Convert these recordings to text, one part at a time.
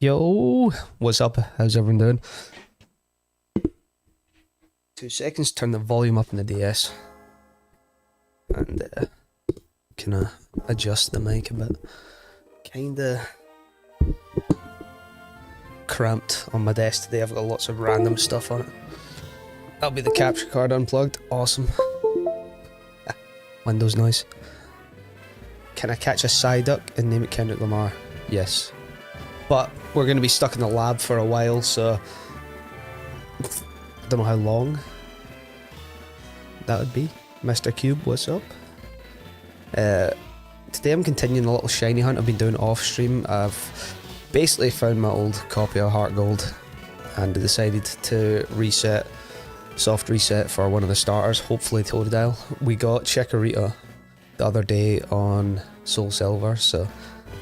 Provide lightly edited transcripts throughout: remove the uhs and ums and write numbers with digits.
Yo, what's up? How's everyone doing? 2 seconds, turn the volume up in the DS. And kinda adjust the mic a bit. Kinda cramped on my desk today. I've got lots of random stuff on it. That'll be the capture card unplugged. Awesome. Windows noise. Can I catch a Psyduck and name it Kendrick Lamar? Yes. But we're going to be stuck in the lab for a while, so I don't know how long that would be. Mr. Cube, what's up? Today I'm continuing the little shiny hunt I've been doing off stream. I've basically found my old copy of HeartGold and decided to reset, soft reset for one of the starters, hopefully Totodile. We got Chikorita the other day on Soul Silver, so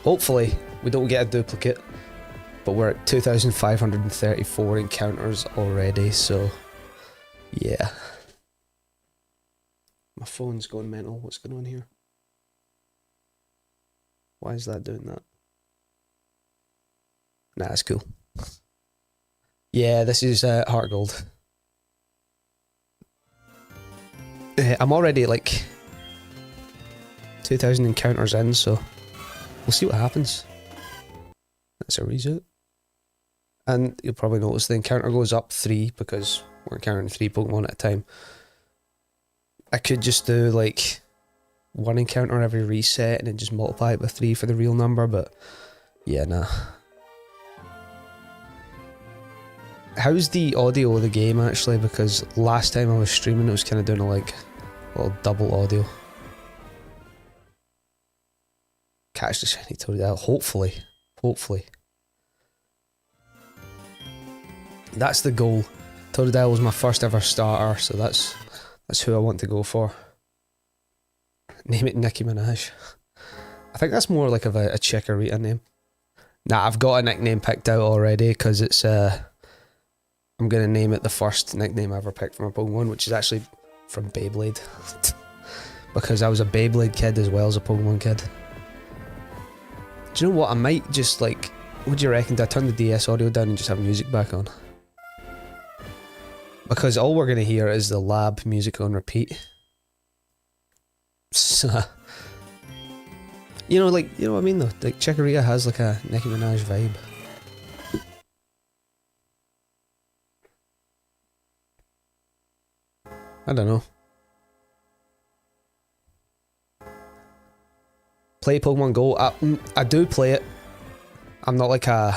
hopefully we don't get a duplicate. But we're at 2,534 encounters already, so yeah. My phone's going mental. What's going on here? Why is that doing that? Nah, that's cool. Yeah, this is HeartGold. I'm already like 2,000 encounters in, so we'll see what happens. That's a reset. And you'll probably notice the encounter goes up 3 because we're encountering 3 Pokemon at a time. I could just do like 1 encounter every reset and then just multiply it by 3 for the real number, but yeah, nah. How's the audio of the game actually? Because last time I was streaming it was kind of doing a little double audio. Catch the shiny Totodile, hopefully. Hopefully. That's the goal. Totodile was my first ever starter, so that's who I want to go for. Name it Nicki Minaj. I think that's more like of a Chikorita name. Nah, I've got a nickname picked out already because it's I'm gonna name it the first nickname I ever picked from a Pokemon, which is actually from Beyblade. Because I was a Beyblade kid as well as a Pokemon kid. Do you know what? I might just like, what do you reckon? Do I turn the DS audio down and just have music back on? Because all we're going to hear is the lab music on repeat. So, you know what I mean though? Like Chikorita has like a Nicki Minaj vibe. I don't know. Play Pokemon Go. I do play it. I'm not like an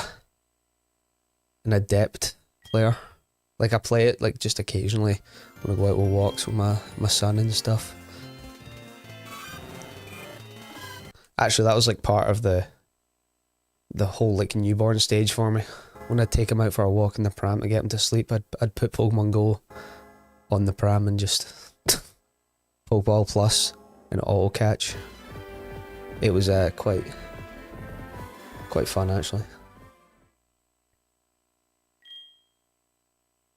adept player. Like I play it like just occasionally when I go out on walks with my son and stuff. Actually, that was like part of the whole like newborn stage for me. When I'd take him out for a walk in the pram to get him to sleep, I'd put Pokemon Go on the pram and just Pokeball Plus and auto catch. It was quite fun actually.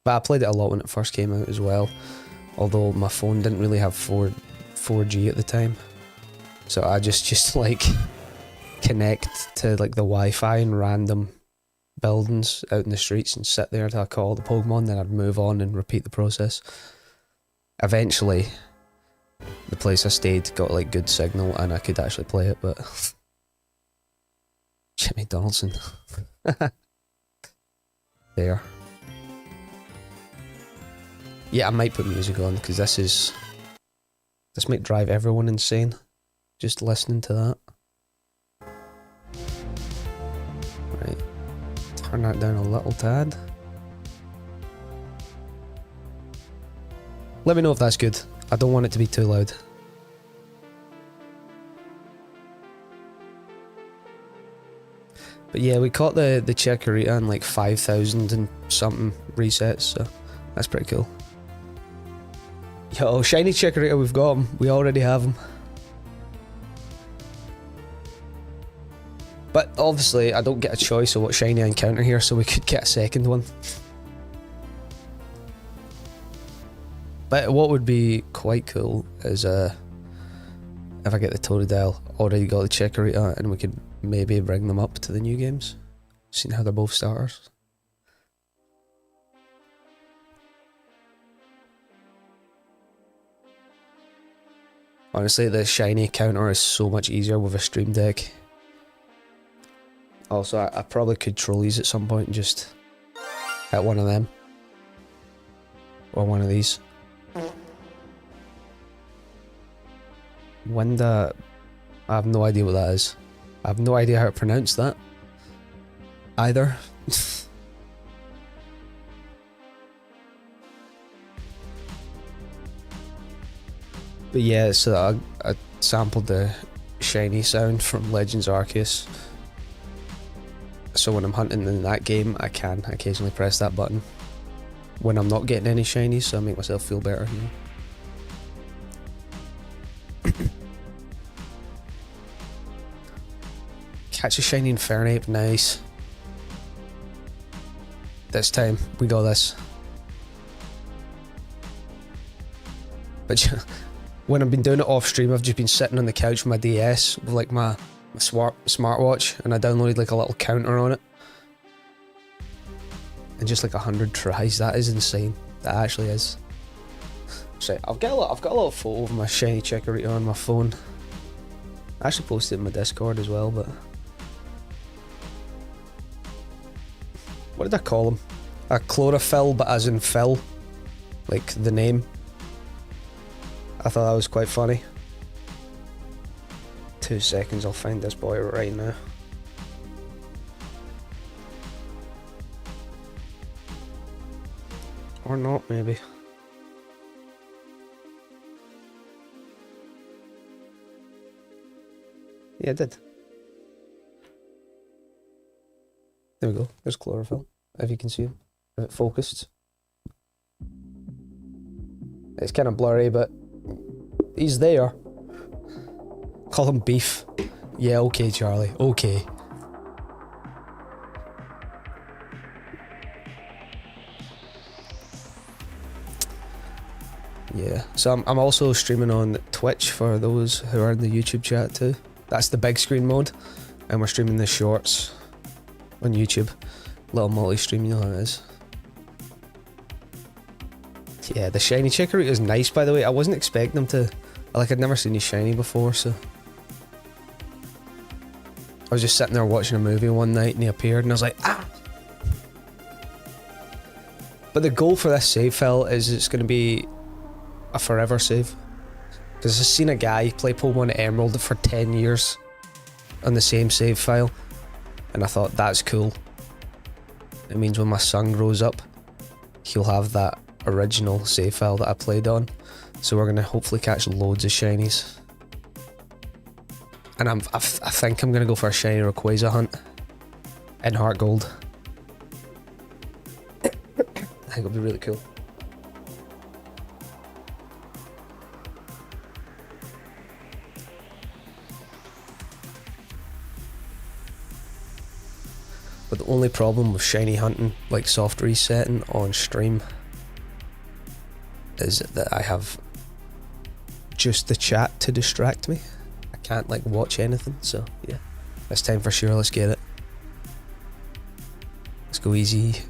But I played it a lot when it first came out as well, although my phone didn't really have 4G at the time. So I just like connect to like the Wi-Fi in random buildings out in the streets and sit there until I call the Pokemon, then I'd move on and repeat the process. Eventually, the place I stayed got like good signal and I could actually play it, but Jimmy Donaldson. There. Yeah, I might put music on because this might drive everyone insane. Just listening to that. Right. Turn that down a little tad. Let me know if that's good. I don't want it to be too loud. But yeah, we caught the Chikorita in like 5,000 and something resets, so that's pretty cool. Yo, shiny Chikorita, we've got him. We already have him. But obviously, I don't get a choice of what shiny I encounter here, so we could get a second one. But what would be quite cool is if I get the Totodile, already got the Chikorita, and we could maybe bring them up to the new games. Seeing how they're both starters. Honestly, the shiny counter is so much easier with a stream deck. Also, I probably could troll these at some point and just hit one of them. Or one of these. Winda... I have no idea what that is. I have no idea how to pronounce that. Either. But yeah, so I sampled the shiny sound from Legends Arceus. So when I'm hunting in that game, I can occasionally press that button. When I'm not getting any shinies, so I make myself feel better, you know. Catch a shiny Infernape, nice. This time, we got this. But when I've been doing it off stream, I've just been sitting on the couch with my DS with like my smartwatch, and I downloaded like a little counter on it. And just like 100 tries, that is insane. That actually is. So I've got a little photo of my shiny Chikorita on my phone. I actually posted it in my Discord as well, but what did I call him? A chlorophyll, but as in Phil, like the name. I thought that was quite funny. 2 seconds, I'll find this boy right now. Or not, maybe. Yeah, I did. There we go. There's chlorophyll. If you can see him. If it focused. It's kind of blurry, but he's there. Call him Beef. Yeah, okay, Charlie. Okay. Yeah, so I'm also streaming on Twitch for those who are in the YouTube chat too. That's the big screen mode, and we're streaming the shorts on YouTube. Little multi-stream, you know how it is. Yeah, the shiny Chikorita is nice, by the way. I wasn't expecting them to... Like, I'd never seen these shiny before, so... I was just sitting there watching a movie one night and he appeared and I was like, ah! But the goal for this save file is it's going to be a forever save. Because I've seen a guy play Pokemon Emerald for 10 years on the same save file. And I thought, that's cool. It means when my son grows up, he'll have that original save file that I played on. So we're going to hopefully catch loads of shinies. And I think I'm going to go for a shiny Rayquaza hunt in HeartGold. I think it'll be really cool. But the only problem with shiny hunting, like soft resetting on stream, is that I have just the chat to distract me. I can't like watch anything, so yeah. This time for sure, let's get it. Let's go easy.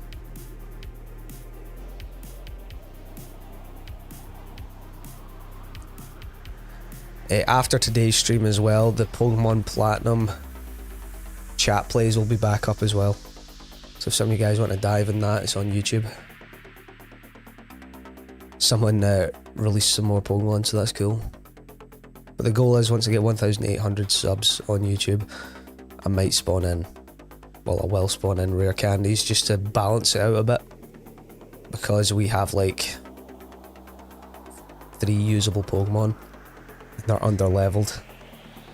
After today's stream as well, the Pokemon Platinum chat plays will be back up as well. So if some of you guys want to dive in that, it's on YouTube. Someone released some more Pokemon, so that's cool. But the goal is once I get 1,800 subs on YouTube, I might spawn in, well, I will spawn in rare candies just to balance it out a bit. Because we have like 3 usable Pokemon. They're under leveled.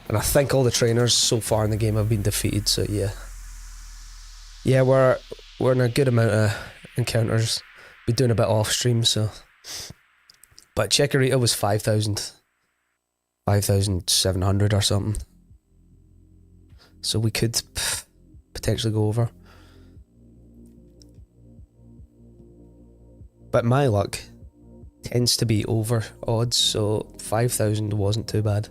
And I think all the trainers so far in the game have been defeated, so yeah. Yeah, we're in a good amount of encounters. We're doing a bit off stream, so. But Chikorita was 5,000. 5,700 or something. So we could potentially go over. But my luck tends to be over odds, so 5,000 wasn't too bad.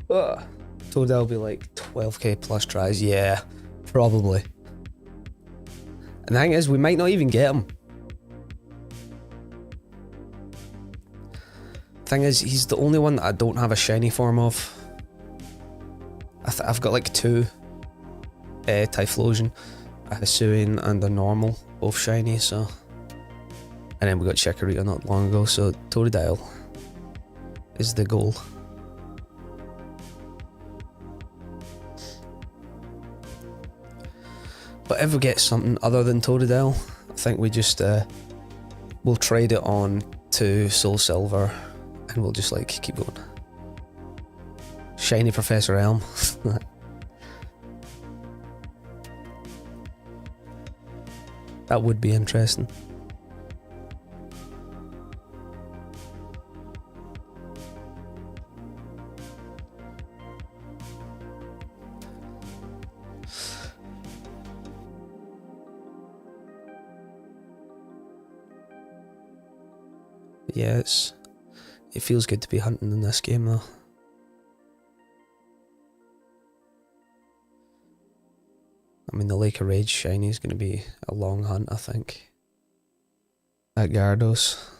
Totodile will be like 12k plus tries. Yeah, probably. And the thing is, we might not even get him. Thing is, he's the only one that I don't have a shiny form of. I've got like two Typhlosion, a Hisuian and a normal, both shiny, so... And then we got Chikorita not long ago, so Totodile is the goal. But if we get something other than Totodile, I think we just we'll trade it on to Soul Silver and we'll just like keep going. Shiny Professor Elm. That would be interesting. Yeah, it feels good to be hunting in this game though. I mean, the Lake of Rage shiny is going to be a long hunt, I think. At Gyarados.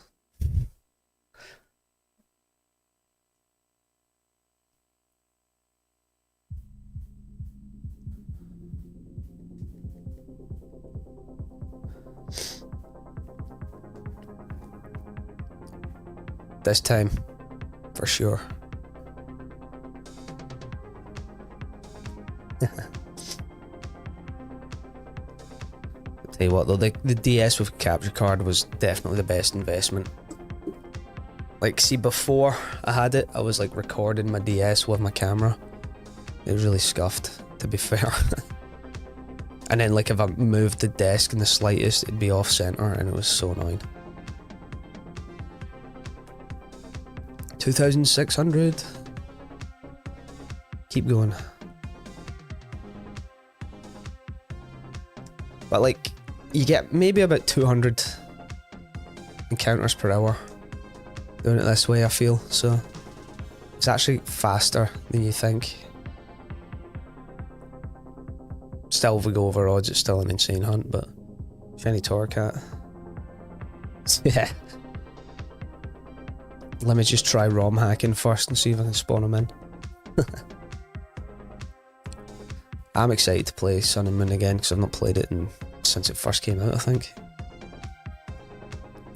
This time, for sure. Tell you what though, the DS with capture card was definitely the best investment. Like, see, before I had it, I was like recording my DS with my camera. It was really scuffed, to be fair. And then like if I moved the desk in the slightest, it'd be off center and it was so annoying. 2,600. Keep going. But like, you get maybe about 200 encounters per hour doing it this way, I feel, so it's actually faster than you think. Still, if we go over odds, it's still an insane hunt, but shiny Torracat. Yeah. Let me just try ROM hacking first and see if I can spawn them in. I'm excited to play Sun and Moon again because I've not played it since it first came out, I think.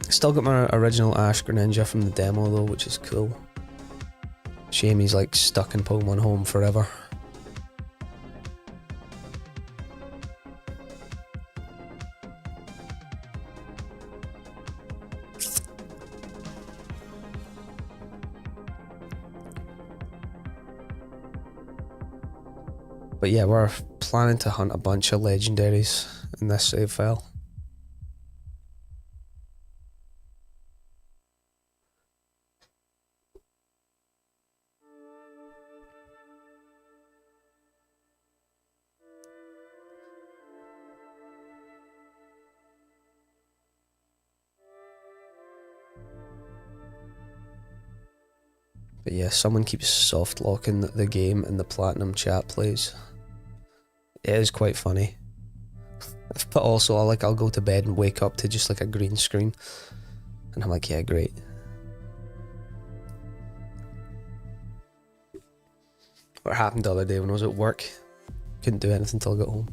Still got my original Ash Greninja from the demo though, which is cool. Shame he's like stuck in Pokemon Home forever. But yeah, we're planning to hunt a bunch of legendaries in this save file. But yeah, someone keeps soft locking the game in the Platinum chat plays. It is quite funny. But also, I'll go to bed and wake up to just like a green screen. And I'm like, yeah, great. What happened the other day when I was at work? Couldn't do anything until I got home.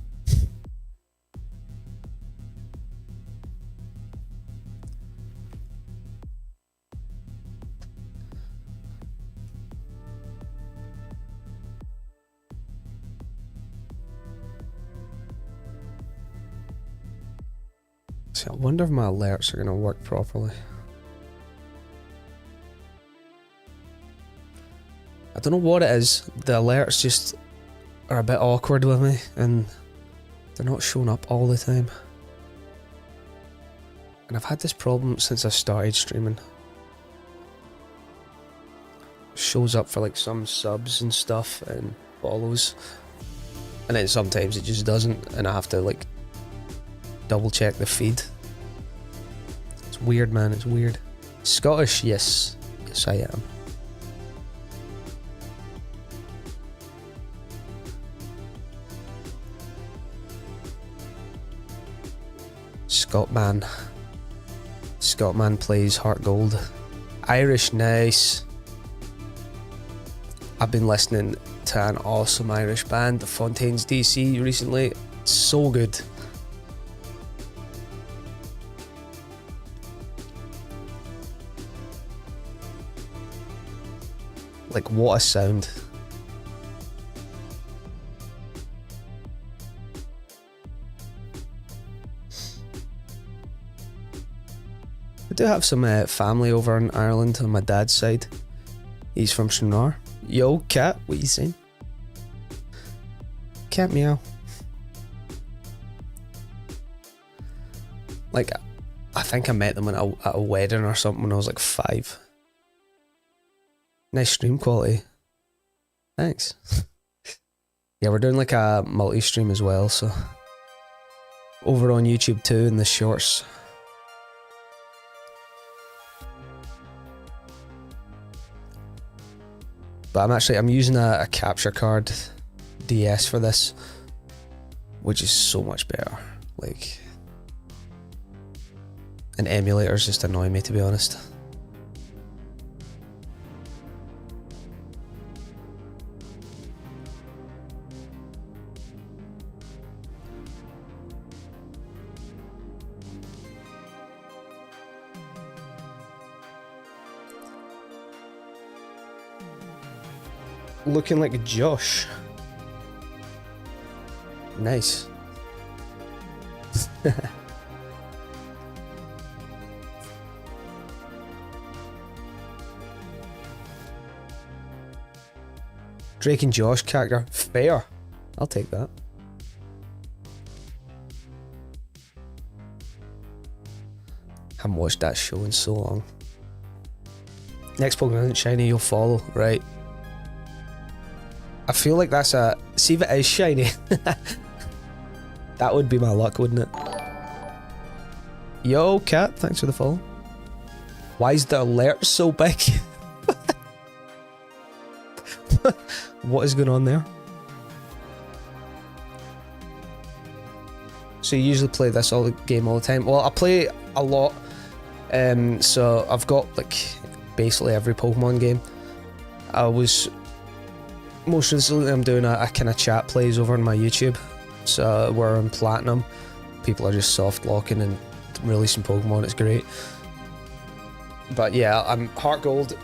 See, I wonder if my alerts are going to work properly. I don't know what it is. The alerts just are a bit awkward with me and they're not showing up all the time. And I've had this problem since I started streaming. It shows up for like some subs and stuff and follows. And then sometimes it just doesn't and I have to like double check the feed. It's weird, man, it's weird. Scottish, yes. Yes, I am. Scotman. Scotman plays HeartGold. Irish, nice. I've been listening to an awesome Irish band, the Fontaines DC, recently. So good. Like, what a sound. I do have some family over in Ireland on my dad's side. He's from Stranraer. Yo, cat, what you saying? Cat meow. Like, I think I met them at a wedding or something when I was like 5. Nice stream quality. Thanks. Yeah, we're doing like a multi-stream as well, so over on YouTube too in the shorts. But I'm using a capture card DS for this, which is so much better. Like, and emulators just annoy me, to be honest. Looking like Josh. Nice. Drake and Josh character. Fair. I'll take that. Haven't watched that show in so long. Next Pokemon isn't shiny, you'll follow. Right. I feel like that's a... See if it is shiny. That would be my luck, wouldn't it? Yo, cat, thanks for the follow. Why is the alert so big? What is going on there? So you usually play this game all the time? Well, I play a lot. So I've got like basically every Pokemon game. Most recently I'm doing a kind of chat plays over on my YouTube. So we're in Platinum. People are just soft locking and releasing Pokemon, it's great. But yeah, I'm HeartGold,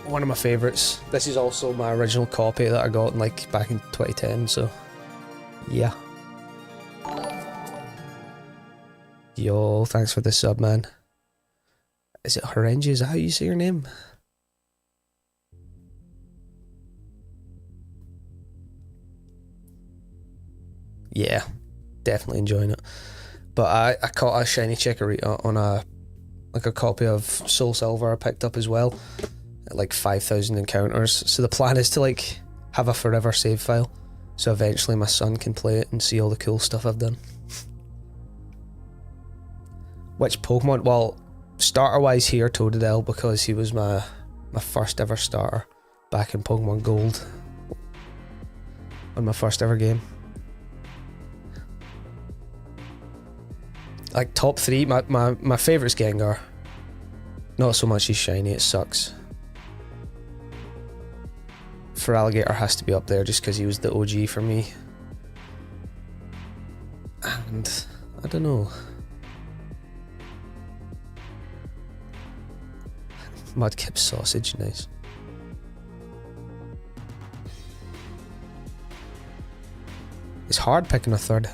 one of my favourites. This is also my original copy that I got in like back in 2010, so yeah. Yo, thanks for the sub, man. Is it Harenji? Is that how you say your name? Yeah, definitely enjoying it. But I caught a shiny Chikorita on a copy of Soul Silver I picked up as well at like 5,000 encounters. So the plan is to like have a forever save file, so eventually my son can play it and see all the cool stuff I've done. Which Pokemon? Well, starter wise here, Totodile, because he was my first ever starter back in Pokemon Gold on my first ever game. Like top 3, my favourite's Gengar. Not so much he's shiny, it sucks. Feraligatr has to be up there just because he was the OG for me. And I don't know. Mudkip sausage, nice. It's hard picking a third.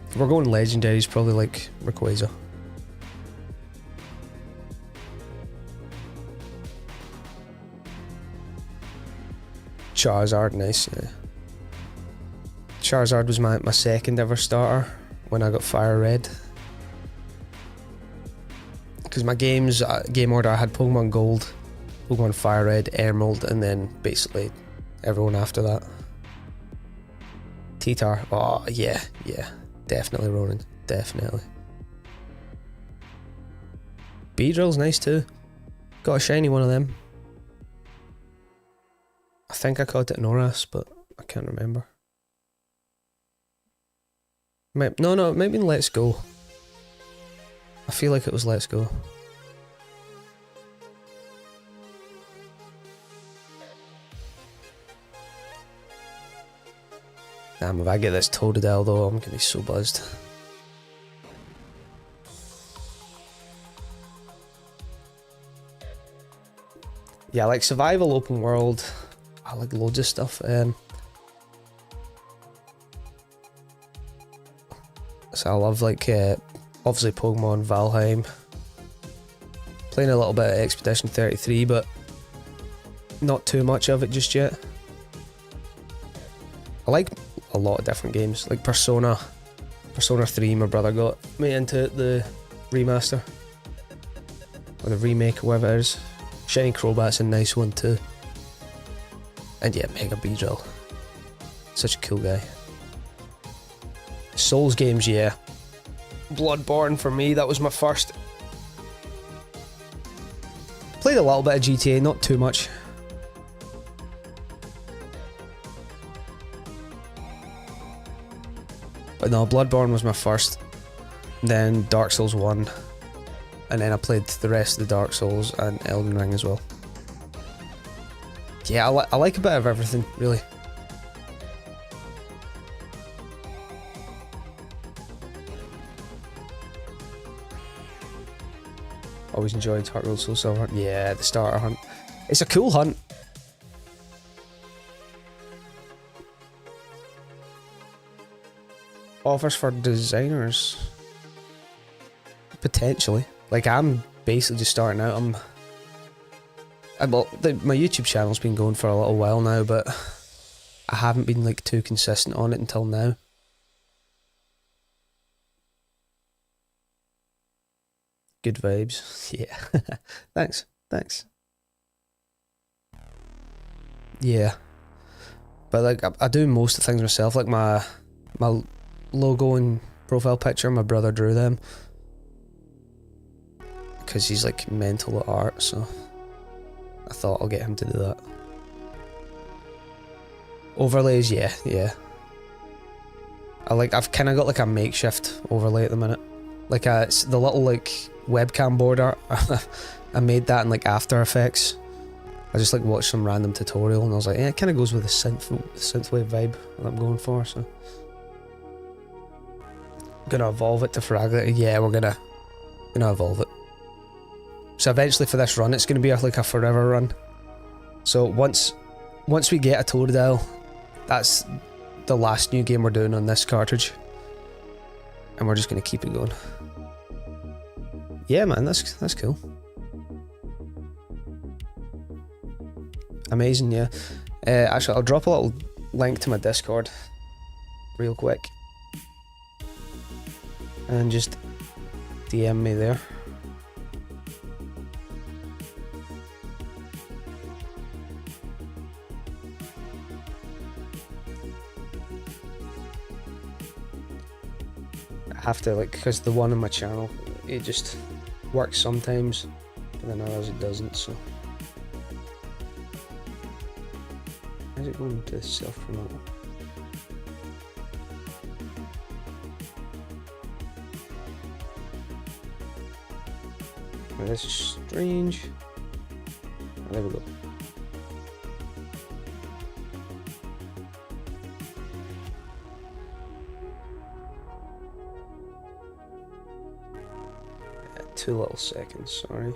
If we're going legendaries, probably like Rayquaza. Charizard, nice, yeah. Charizard was my second ever starter when I got Fire Red. Because my game order, I had Pokemon Gold, Pokemon Fire Red, Emerald, and then basically everyone after that. T-Tar, oh yeah. Definitely Ronan, definitely. Beedrill's nice too. Got a shiny one of them. I think I caught it in Oras, but I can't remember. No, it might have been Let's Go. I feel like it was Let's Go. Damn, if I get this Totodile though, I'm gonna be so buzzed. Yeah, I like survival, open world. I like loads of stuff. So I love like obviously Pokemon, Valheim. Playing a little bit of Expedition 33, but not too much of it just yet. I like a lot of different games, like Persona 3. My brother got me into it, the remaster or the remake, or whatever it is. Shiny Crobat's a nice one too. And yeah, Mega Beedrill. Such a cool guy. Souls games, yeah. Bloodborne for me, that was my first. Played a little bit of GTA, not too much. But no, Bloodborne was my first. Then Dark Souls 1. And then I played the rest of the Dark Souls and Elden Ring as well. Yeah, I like a bit of everything, really. Always enjoyed HeartGold Soul Silver Hunt. Yeah, the starter hunt. It's a cool hunt. Offers for designers. Potentially. Like, I'm basically just starting out. Well, my YouTube channel's been going for a little while now, but I haven't been like too consistent on it until now. Good vibes. Yeah. Thanks. Yeah. But like, I do most of the things myself. Like my logo and profile picture, my brother drew them. Because he's like mental at art, so I thought I'll get him to do that. Overlays, yeah. I've kind of got like a makeshift overlay at the minute. Like it's the little like webcam border. I made that in like After Effects. I just like watched some random tutorial and I was like, yeah, it kind of goes with the synthwave vibe that I'm going for. So gonna evolve it to Fragility. Yeah, we're gonna evolve it. So eventually for this run, it's gonna be like a forever run. So once we get a Totodile, that's the last new game we're doing on this cartridge. And we're just gonna keep it going. Yeah, man, that's cool. Amazing, yeah. Actually, I'll drop a little link to my Discord real quick. And just DM me there. I have to, like, because the one on my channel, it just works sometimes, but then others it doesn't, so. How's it going to self-promote? Oh, this is strange. Oh, there we go. Yeah, 2 little seconds, sorry.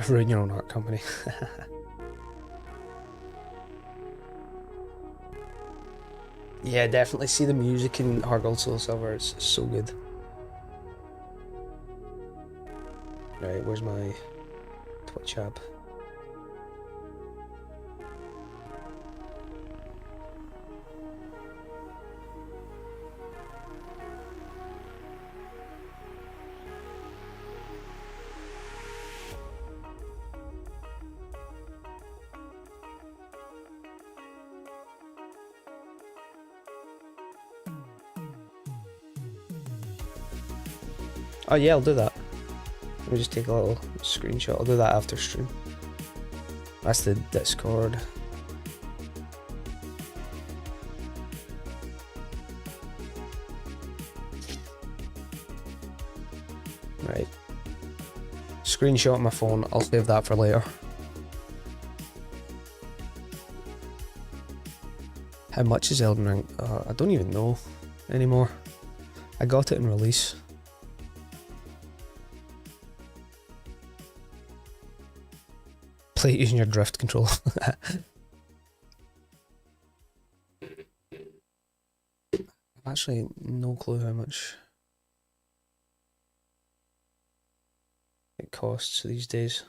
Ruin your own art company. Yeah, definitely see the music in HeartGold Soul Silver, it's so good. Right, where's my Twitch app? Oh yeah, I'll do that. Let me just take a little screenshot. I'll do that after stream. That's the Discord. Right. Screenshot my phone, I'll save that for later. How much is Elden Ring? I don't even know anymore. I got it in release. Play it using your drift controller. I've actually no clue how much it costs these days.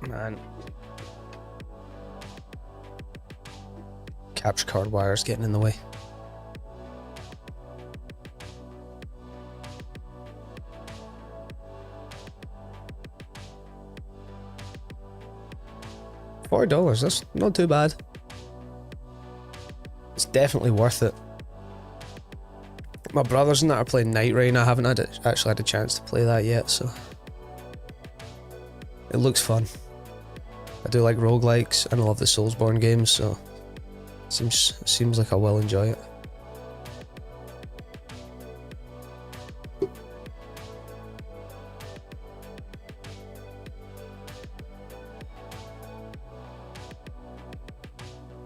Man. Capture card wires getting in the way. $4, that's not too bad. It's definitely worth it. My brothers and that are playing Night Rain. I haven't actually had a chance to play that yet, so it looks fun. I do like roguelikes and I love the Soulsborne games, so seems like I will enjoy it.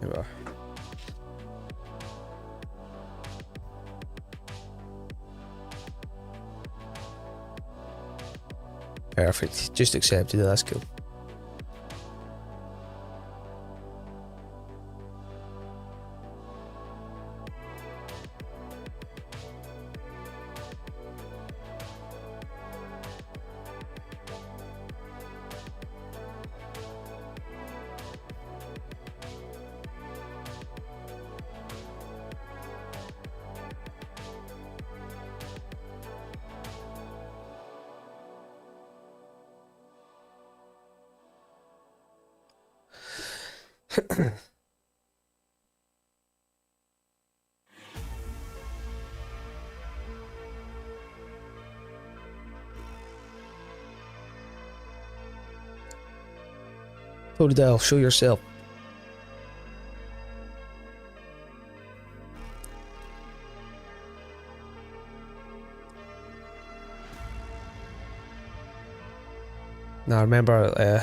Here we are. Perfect, just accepted it, that's cool. Totodile, show yourself. Now I remember a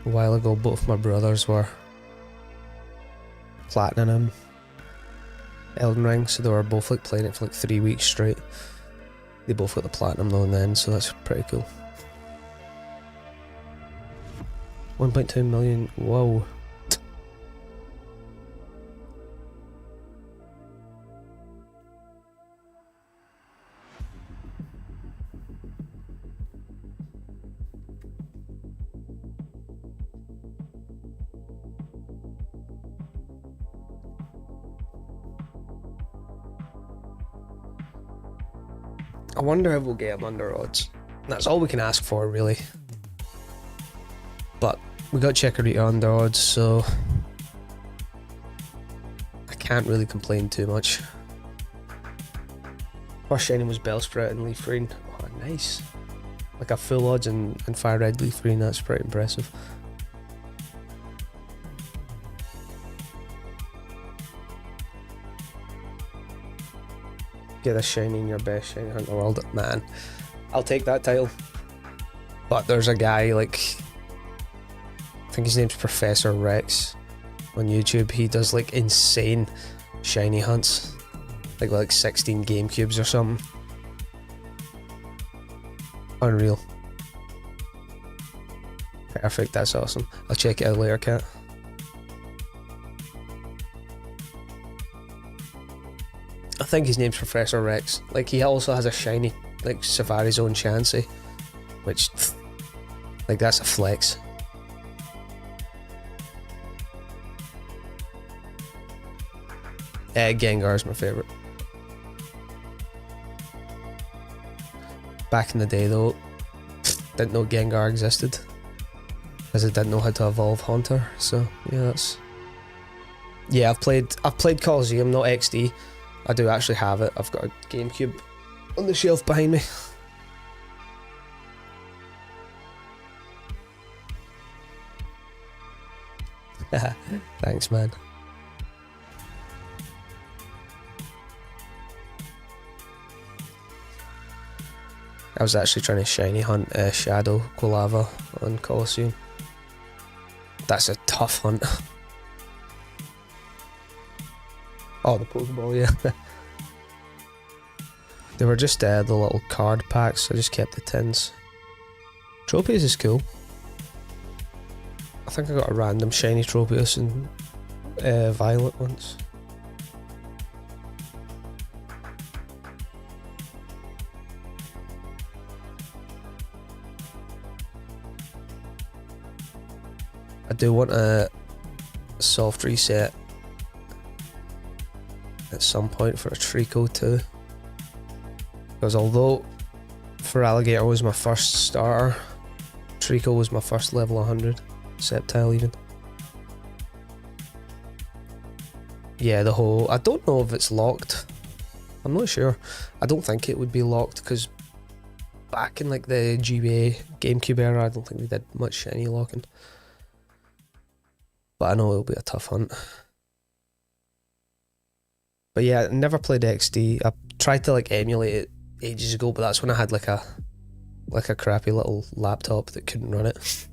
while ago both my brothers were platinum Elden Ring, so they were both like playing it for like 3 weeks straight. They both got the platinum though and then, so that's pretty cool. 1.2 million, whoa. I wonder if we'll get him under odds. That's all we can ask for, really. But we got Chikorita under odds, so I can't really complain too much. First shiny was Bellsprout and Leaf Green. Oh, nice. Like a full odds and Fire Red Leaf Green, that's pretty impressive. Get a shiny in your best shiny hunt in the world. Man, I'll take that title. But there's a guy, like, I think his name's Professor Rex on YouTube. He does like insane shiny hunts, like 16 GameCubes or something. Unreal. Perfect, that's awesome. I'll check it out later, cat. I think his name's Professor Rex. Like, he also has a shiny, like, Safari's own Chansey, which, like, that's a flex. Gengar's my favourite. Back in the day though, didn't know Gengar existed, as I didn't know how to evolve Haunter, so yeah, that's... Yeah, I've played Coliseum, not XD. I do actually have it. I've got a GameCube on the shelf behind me. Thanks, man. I was actually trying to shiny hunt Shadow Quilava on Colosseum. That's a tough hunt. Oh, the Pokeball, yeah. They were just the little card packs, so I just kept the tins. Tropius is cool. I think I got a random shiny Tropius in Violet once. I do want a soft reset at some point for a Trico too. Because although Feraligatr was my first starter, Trico was my first level 100, Sceptile even. Yeah, the whole... I don't know if it's locked. I'm not sure. I don't think it would be locked because back in like the GBA GameCube era, I don't think they did much any locking. But I know it'll be a tough hunt. But yeah, I never played XD. I tried to like emulate it ages ago, but that's when I had like a crappy little laptop that couldn't run it.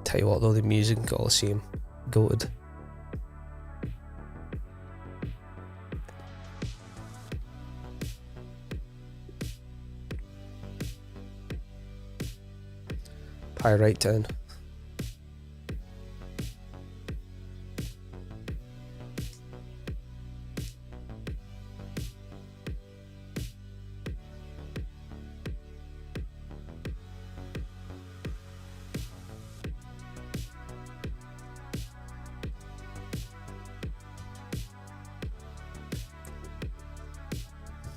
Tell you what though, the music in Colosseum, goated. Pyrite Town.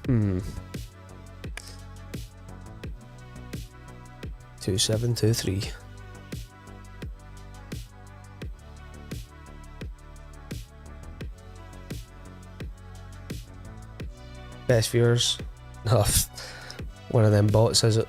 Hmm. 2723. Best viewers. Oh, one of them bots, is it?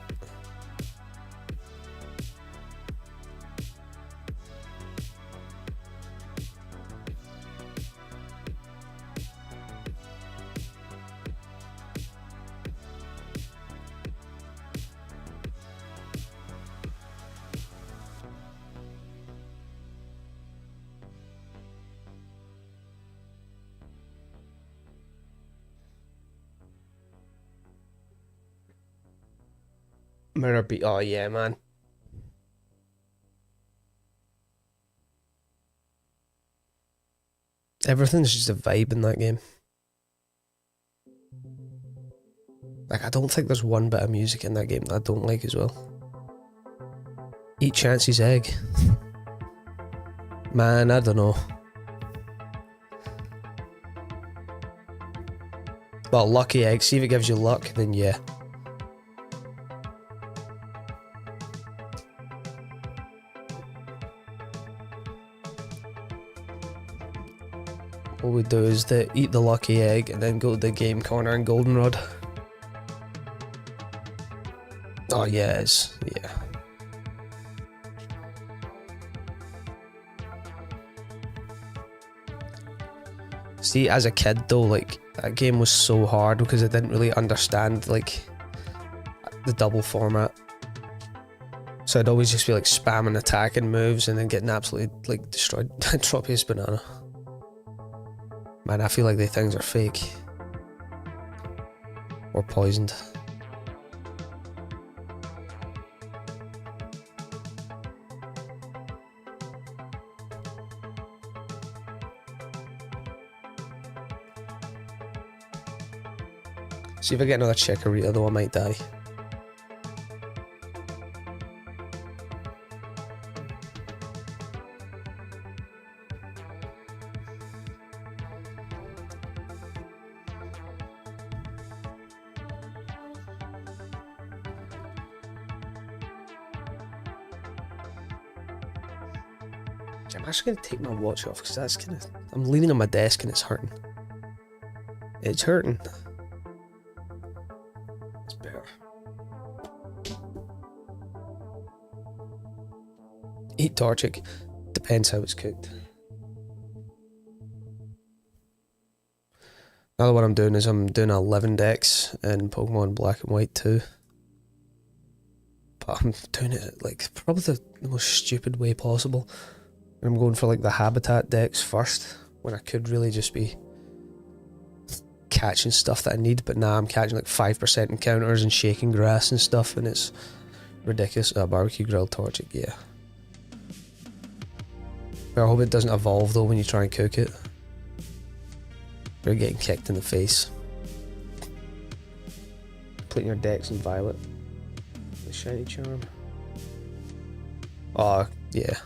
Mirror beat. Oh yeah, man. Everything's just a vibe in that game. Like, I don't think there's one bit of music in that game that I don't like as well. Eat Chansey's egg. Man, I don't know. Well, lucky egg. See if it gives you luck, then yeah. What we do is eat the lucky egg and then go to the game corner and goldenrod. Oh yeah, it's yeah. See, as a kid though, like that game was so hard because I didn't really understand like the double format. So I'd always just be like spamming attacking moves and then getting absolutely like destroyed. Tropius banana. Man, I feel like the things are fake. Or poisoned. See if I get another Chikorita though, I might die. I'm actually going to take my watch off because that's kind of... I'm leaning on my desk and it's hurting. It's hurting. It's better. Torchic. Depends how it's cooked. Another one I'm doing is I'm doing 11 decks in Pokemon Black and White 2. But I'm doing it like probably the most stupid way possible. And I'm going for like the habitat decks first, when I could really just be catching stuff that I need. But now I'm catching like 5% encounters and shaking grass and stuff, and it's ridiculous. Barbecue grilled Torchic, yeah. But I hope it doesn't evolve though when you try and cook it. You're getting kicked in the face. Putting your decks in violet. The shiny charm. Oh, yeah.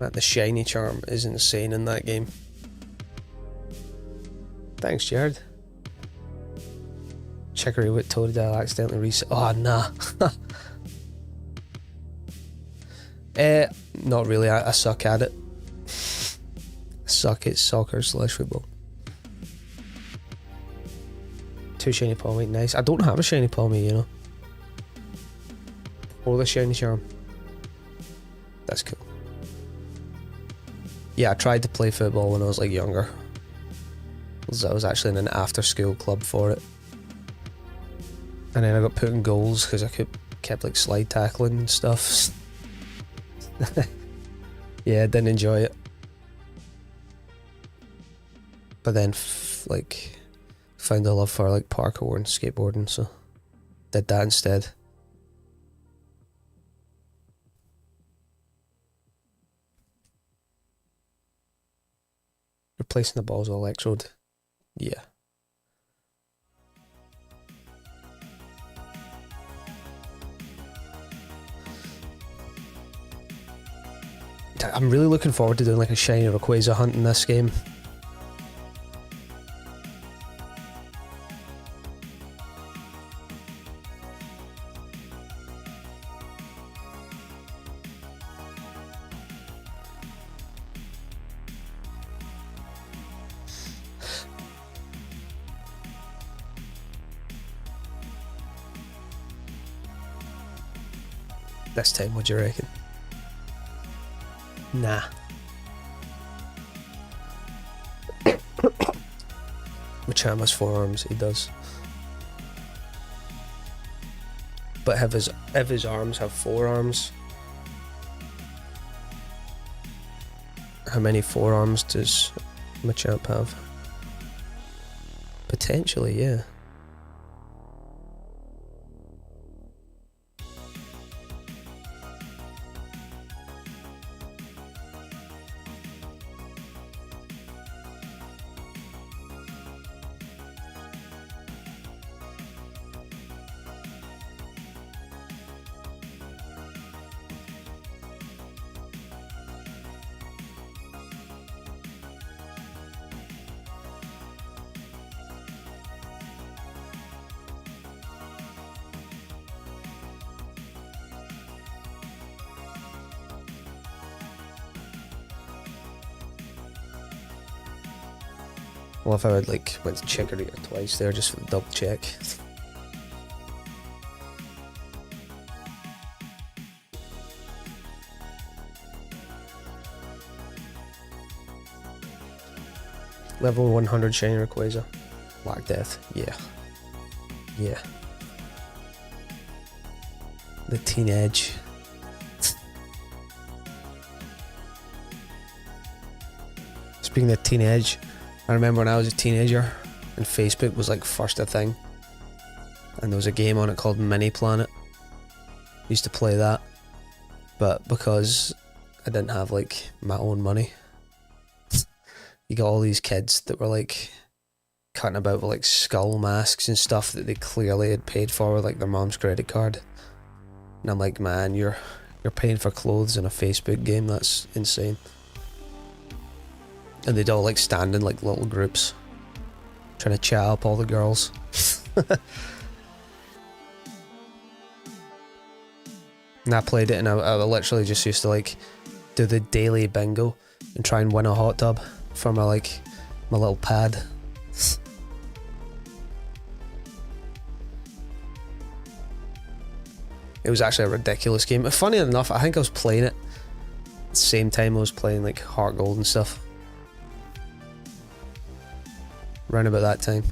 Man, the shiny charm is insane in that game. Thanks, Jared. Chicory with Totodile accidentally reset. Oh, nah. Not really. I suck at it. I suck at soccer/football. 2 shiny Palmy, nice. I don't have a shiny Palmy, you know. Or the shiny charm. That's cool. Yeah, I tried to play football when I was like younger. I was actually in an after-school club for it. And then I got put in goals because I kept like slide tackling and stuff. Yeah, I didn't enjoy it. But then like found a love for like parkour and skateboarding, so did that instead. Replacing the balls with electrode. Yeah. I'm really looking forward to doing like a shiny Rayquaza hunt in this game. This time, what do you reckon? Nah. Machamp has 4 arms, he does. But if his arms have 4 arms, how many 4 arms does Machamp have? Potentially, yeah. Well, if I would like went to Chicory twice there just for the double check. Level 100 shiny Rayquaza. Black Death, yeah. Yeah. The teenage. Speaking of teenage, I remember when I was a teenager and Facebook was like first a thing, and there was a game on it called Mini Planet. Used to play that, but because I didn't have like my own money, you got all these kids that were like cutting about with like skull masks and stuff that they clearly had paid for with like their mom's credit card. And I'm like, man, you're paying for clothes in a Facebook game, that's insane. And they'd all like stand in like little groups trying to chat up all the girls. And I played it, and I literally just used to like do the daily bingo and try and win a hot tub for my like my little pad. It was actually a ridiculous game. Funny enough, I think I was playing it at the same time I was playing like HeartGold and stuff. Around about that time.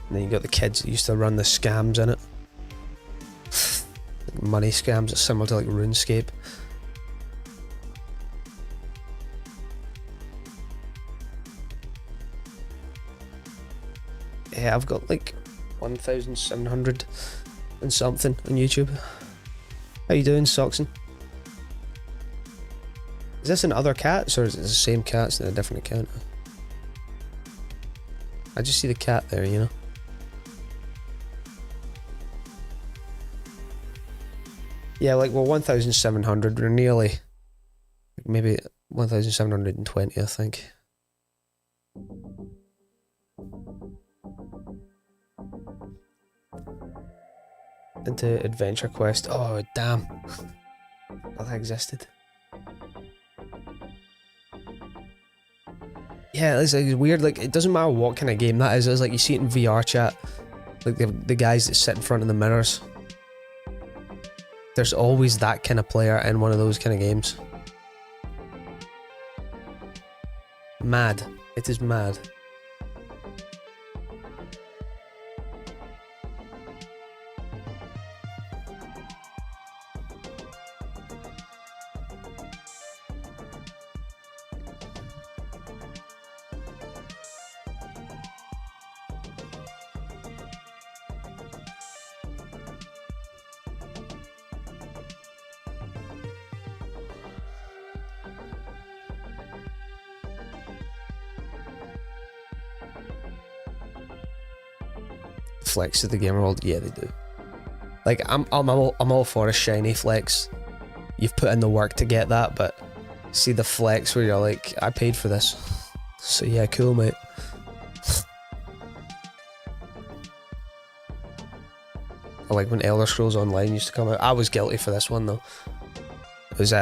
And then you got the kids that used to run the scams in it. Like money scams, it's similar to like RuneScape. Yeah, I've got like 1,700 and something on YouTube. How you doing, Soxon? Is this in other cats or is it the same cats in a different account? I just see the cat there, you know. Yeah, like, well, 1,700, we're nearly, maybe 1,720, I think. Into Adventure Quest. Oh, damn. Oh, that existed. Yeah, it's weird, like, it doesn't matter what kind of game that is. It's like, you see it in VR chat, like the guys that sit in front of the mirrors. There's always that kind of player in one of those kind of games. Mad. It is mad. Flex to the gamer world, yeah, they do. Like, I'm all for a shiny flex. You've put in the work to get that, but see the flex where you're like, I paid for this, so yeah, cool, mate. I like when Elder Scrolls Online used to come out. I was guilty for this one though. It was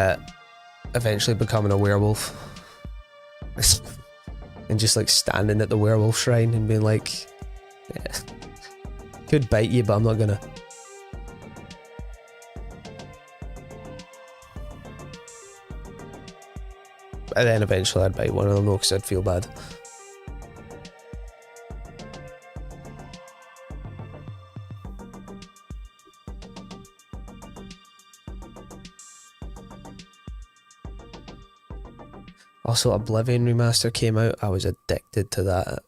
eventually becoming a werewolf, and just like standing at the werewolf shrine and being like, yeah. Could bite you, but I'm not gonna. And then eventually I'd bite one of them though, because I'd feel bad. Also, Oblivion Remaster came out. I was addicted to that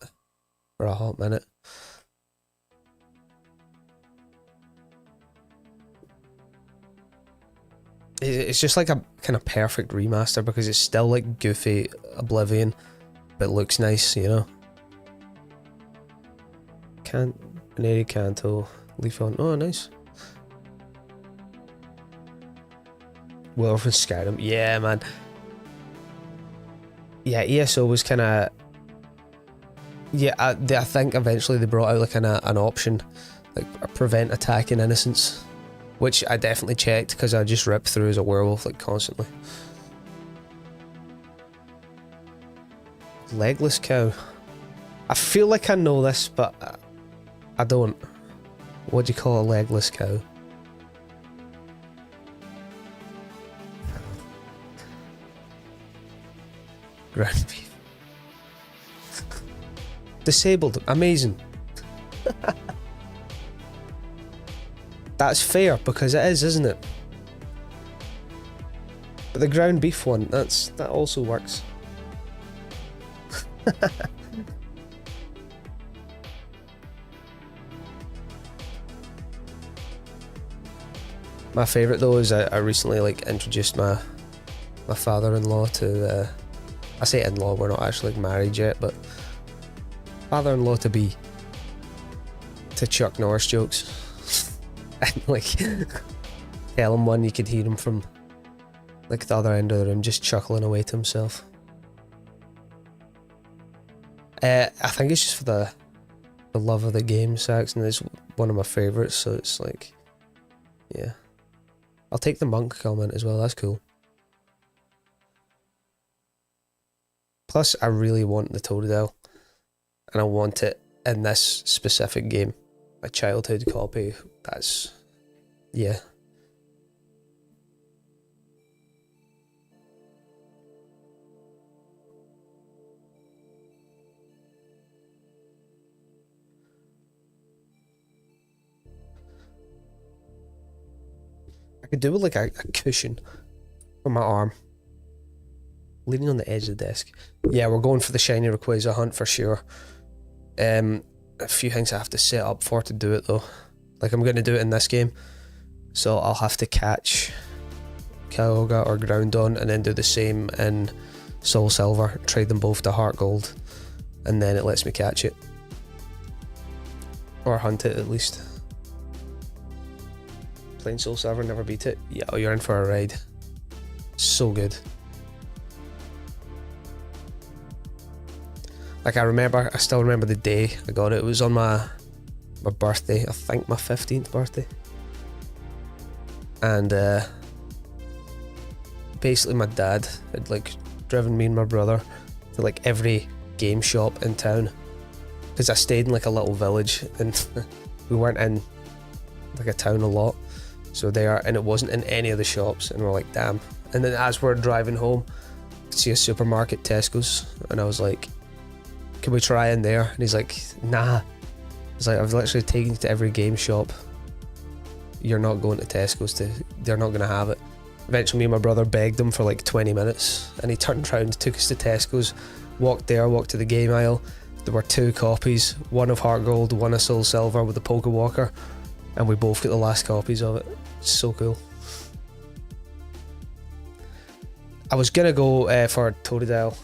for a hot minute. It's just like a kind of perfect remaster because it's still like goofy Oblivion, but looks nice, you know. Canary Canto, Leaf on. Oh, nice. Werewolf and Skyrim. Yeah, man. Yeah, ESO was kind of. Yeah, I think eventually they brought out like an option, like a prevent attacking innocence. Which I definitely checked because I just ripped through as a werewolf like constantly. Legless cow. I feel like I know this, but I don't. What do you call a legless cow? Ground beef. Disabled. Amazing. That's fair, because it is, isn't it? But the ground beef one, that also works. My favourite though is I recently like introduced my father-in-law to I say in-law, we're not actually like married yet, but father-in-law to Chuck Norris jokes. And like tell him one, you could hear him from like the other end of the room just chuckling away to himself. I think it's just for the love of the game, Saxon. It's one of my favourites, so it's like Yeah. I'll take the monk comment as well, that's cool. Plus, I really want the Totodile. And I want it in this specific game. A childhood copy. That's... yeah. I could do with like a cushion for my arm. Leaning on the edge of the desk. Yeah, we're going for the shiny Rayquaza hunt for sure. A few things I have to set up for to do it though. Like I'm going to do it in this game. So I'll have to catch Kyogre or Groundon and then do the same in Soul Silver. Trade them both to HeartGold. And then it lets me catch it. Or hunt it at least. Playing Soul Silver, never beat it. Yeah, oh, you're in for a ride. So good. Like I still remember the day I got it. It was on my birthday, I think my 15th birthday. And basically my dad had like driven me and my brother to like every game shop in town. Because I stayed in like a little village and we weren't in like a town a lot. So there, and it wasn't in any of the shops, and we're like, damn. And then as we're driving home, I could see a supermarket, Tesco's, and I was like, can we try in there? And he's like, nah. It's like, I've literally taken you to every game shop. You're not going to Tesco's, they're not going to have it. Eventually me and my brother begged him for like 20 minutes, and he turned around, took us to Tesco's, walked to the game aisle. There were 2 copies, one of HeartGold, one of Soul Silver with the Pokewalker, and we both got the last copies of it. It's so cool. I was gonna go for Totodile.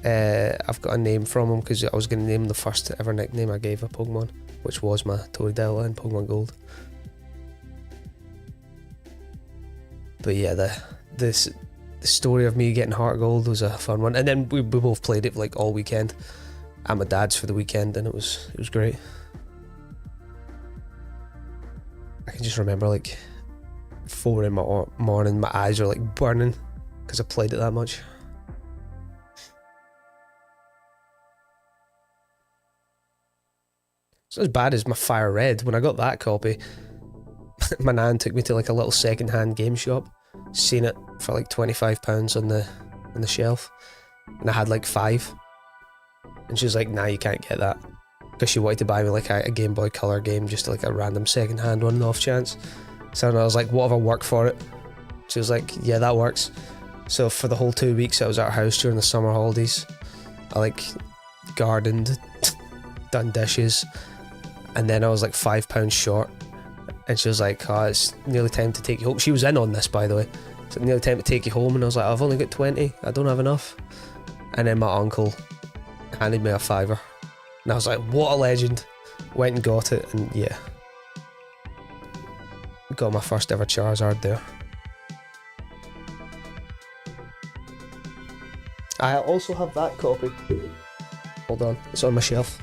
I've got a name from him because I was gonna name the first ever nickname I gave a Pokemon, which was my Totodile in Pokemon Gold. But yeah, the story of me getting HeartGold was a fun one, and then we both played it like all weekend at my dad's for the weekend, and it was great. I can just remember like 4 in my morning, my eyes are like burning because I played it that much. It's not as bad as my Fire Red. When I got that copy, my nan took me to like a little second-hand game shop, seen it for like £25 on the shelf, and I had like 5, and she was like, nah, you can't get that, because she wanted to buy me like a Game Boy Color game, just like a random second-hand one off chance. So I was like, what if I work for it? She was like, yeah, that works. So for the whole 2 weeks I was at her house during the summer holidays, I like gardened, done dishes, and then I was like £5 short, and she was like, oh, it's nearly time to take you home. She was in on this, by the way. It's like, nearly time to take you home, and I was like, I've only got 20, I don't have enough. And then my uncle handed me a £5, and I was like, what a legend. Went and got it, and yeah, got my first ever Charizard there. I also have that copy. Hold on, it's on my shelf.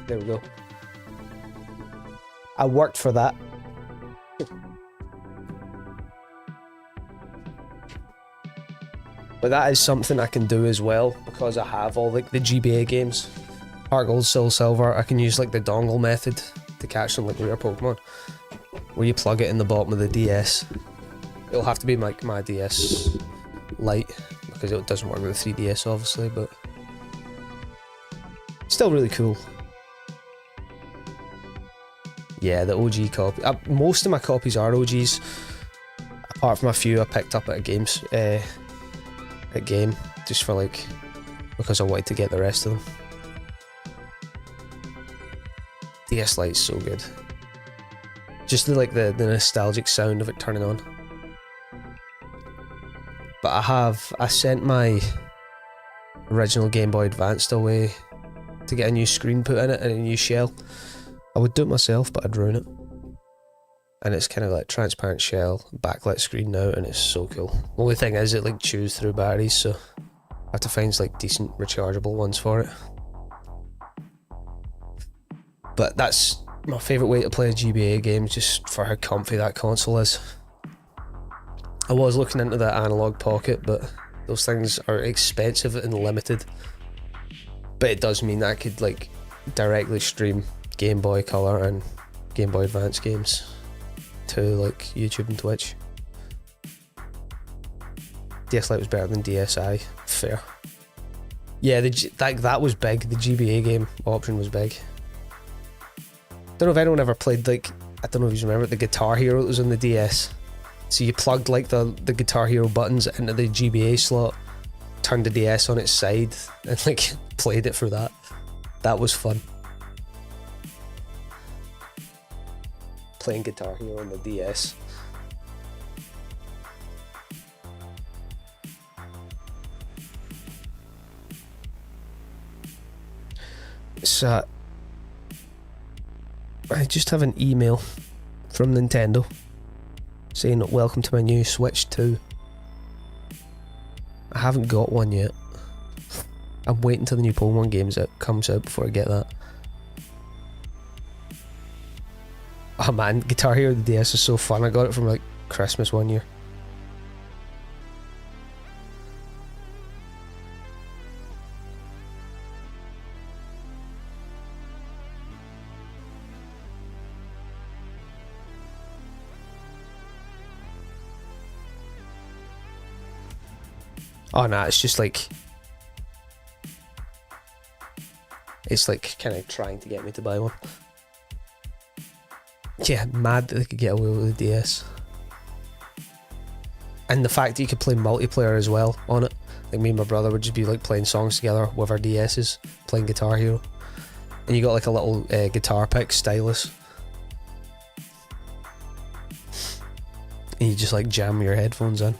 There we go. I worked for that. But that is something I can do as well, because I have all like the GBA games. HeartGold, Soul Silver, I can use like the dongle method to catch some like rare Pokemon, where you plug it in the bottom of the DS. It'll have to be like my DS Lite, because it doesn't work with the 3DS obviously, but still really cool. Yeah, the OG copy. Most of my copies are OGs, apart from a few I picked up at a game, just for like, because I wanted to get the rest of them. DS Lite's so good. Just the nostalgic sound of it turning on. But I sent my original Game Boy Advance away to get a new screen put in it and a new shell. I would do it myself, but I'd ruin it. And it's kind of like transparent shell, backlit screen now, and it's so cool. The only thing is it like chews through batteries, so I have to find like decent rechargeable ones for it. But that's my favourite way to play a GBA game, just for how comfy that console is. I was looking into the Analog Pocket, but those things are expensive and limited. But it does mean that I could like directly stream Game Boy Color and Game Boy Advance games to like YouTube and Twitch. DS Lite was better than DSi, fair. Yeah, that was big. The GBA game option was big. Don't know if anyone ever played, like, I don't know if you remember the Guitar Hero that was on the DS. So you plugged like the Guitar Hero buttons into the GBA slot, turned the DS on its side, and like played it through that. That was fun. Playing Guitar Hero on the DS. So I just have an email from Nintendo saying welcome to my new Switch 2. I haven't got one yet. I'm waiting till the new Pokémon games comes out before I get that. Oh man, Guitar Hero the DS is so fun. I got it from like Christmas one year. Oh nah, it's just like... It's like kind of trying to get me to buy one. Yeah, mad that they could get away with the DS. And the fact that you could play multiplayer as well on it. Like me and my brother would just be like playing songs together with our DS's, playing Guitar Hero. And you got like a little guitar pick stylus. And you just like jam your headphones in.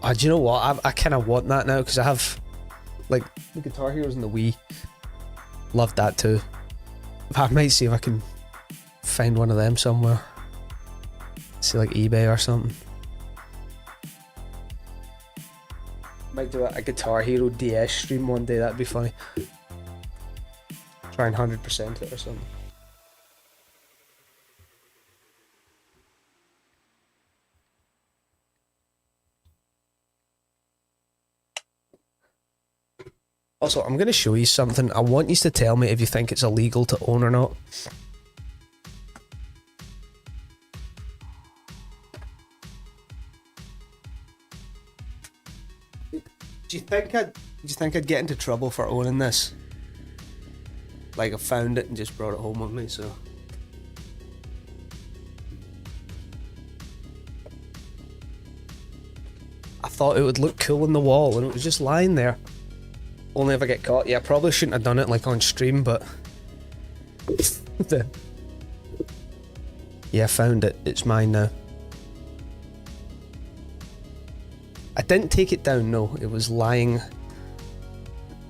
Oh, do you know what? I kind of want that now because I have like the Guitar Heroes and the Wii. Loved that too. I might see if I can find one of them somewhere. See like eBay or something. Might do a Guitar Hero DS stream one day, that'd be funny. Try and 100% it or something. Also, I'm going to show you something. I want you to tell me if you think it's illegal to own or not. Do you think I'd get into trouble for owning this? Like I found it and just brought it home with me, so... I thought it would look cool on the wall and it was just lying there. Only if I get caught. Yeah, I probably shouldn't have done it like on stream, but... Yeah, I found it. It's mine now. I didn't take it down, no. It was lying...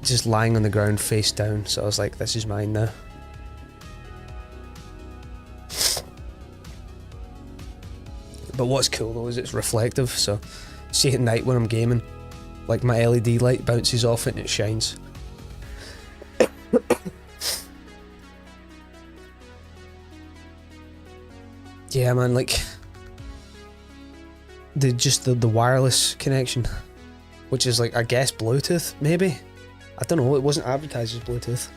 just lying on the ground face down, so I was like, this is mine now. But what's cool though is it's reflective, so... See at night when I'm gaming, like my LED light bounces off it and it shines. Yeah man, like the wireless connection, which is like I guess Bluetooth maybe? I don't know, it wasn't advertised as Bluetooth.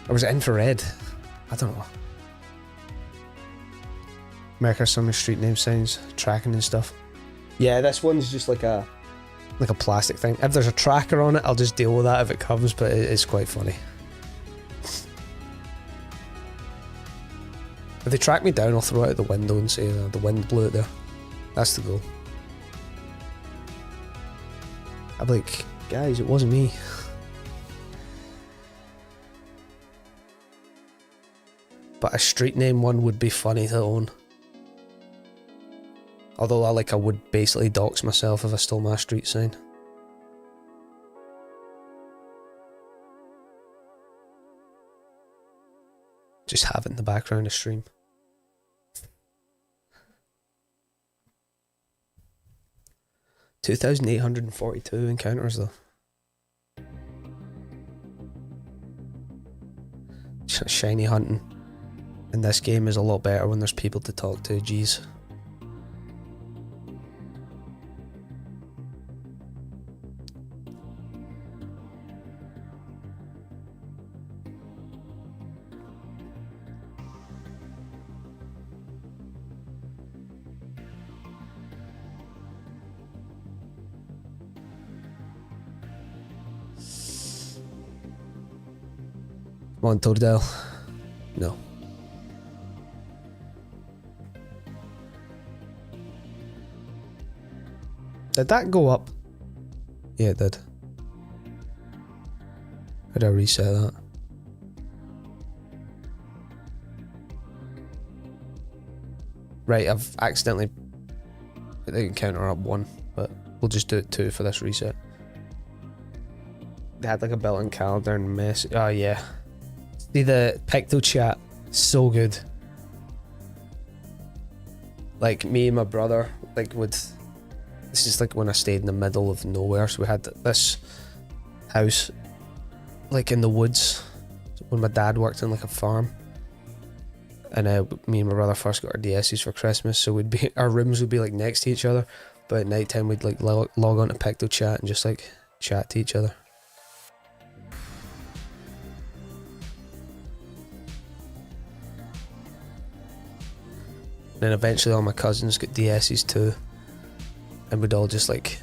Or was it infrared? I don't know. America Summer Street name signs, tracking and stuff. Yeah, this one's just like a plastic thing. If there's a tracker on it, I'll just deal with that if it comes, but it's quite funny. If they track me down, I'll throw it out the window and say the wind blew it there. That's the goal. I'm like, guys, it wasn't me. But a street name one would be funny to own. Although I would basically dox myself if I stole my street sign. Just have it in the background of stream. $2,842 encounters though. shiny hunting in this game is a lot better when there's people to talk to, jeez. Come on, Totodile. No. Did that go up? Yeah, it did. How do I reset that? Right, I've accidentally put the encounter up 1, but we'll just do it 2 for this reset. They had like a built-in calendar and mess. Oh yeah. See the Picto chat, so good. Like me and my brother, like this is like when I stayed in the middle of nowhere, so we had this house like in the woods when my dad worked in like a farm. And me and my brother first got our DS's for Christmas, so our rooms would be like next to each other, but at night time we'd like log on to Picto chat and just like chat to each other. Then eventually all my cousins got DS's too, and we'd all just like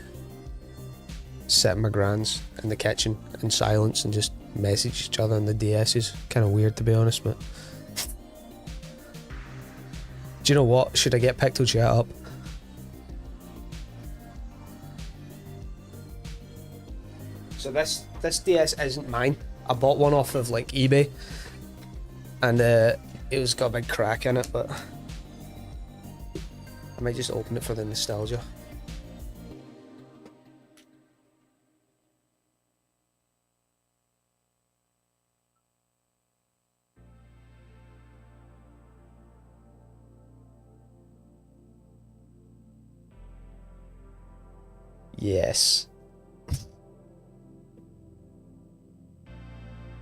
sit in my grand's in the kitchen in silence and just message each other on the DS's. Kind of weird, to be honest, but do you know what? Should I get Picto chat up? So this DS isn't mine. I bought one off of like eBay, and it was got a big crack in it, but I might just open it for the nostalgia. Yes.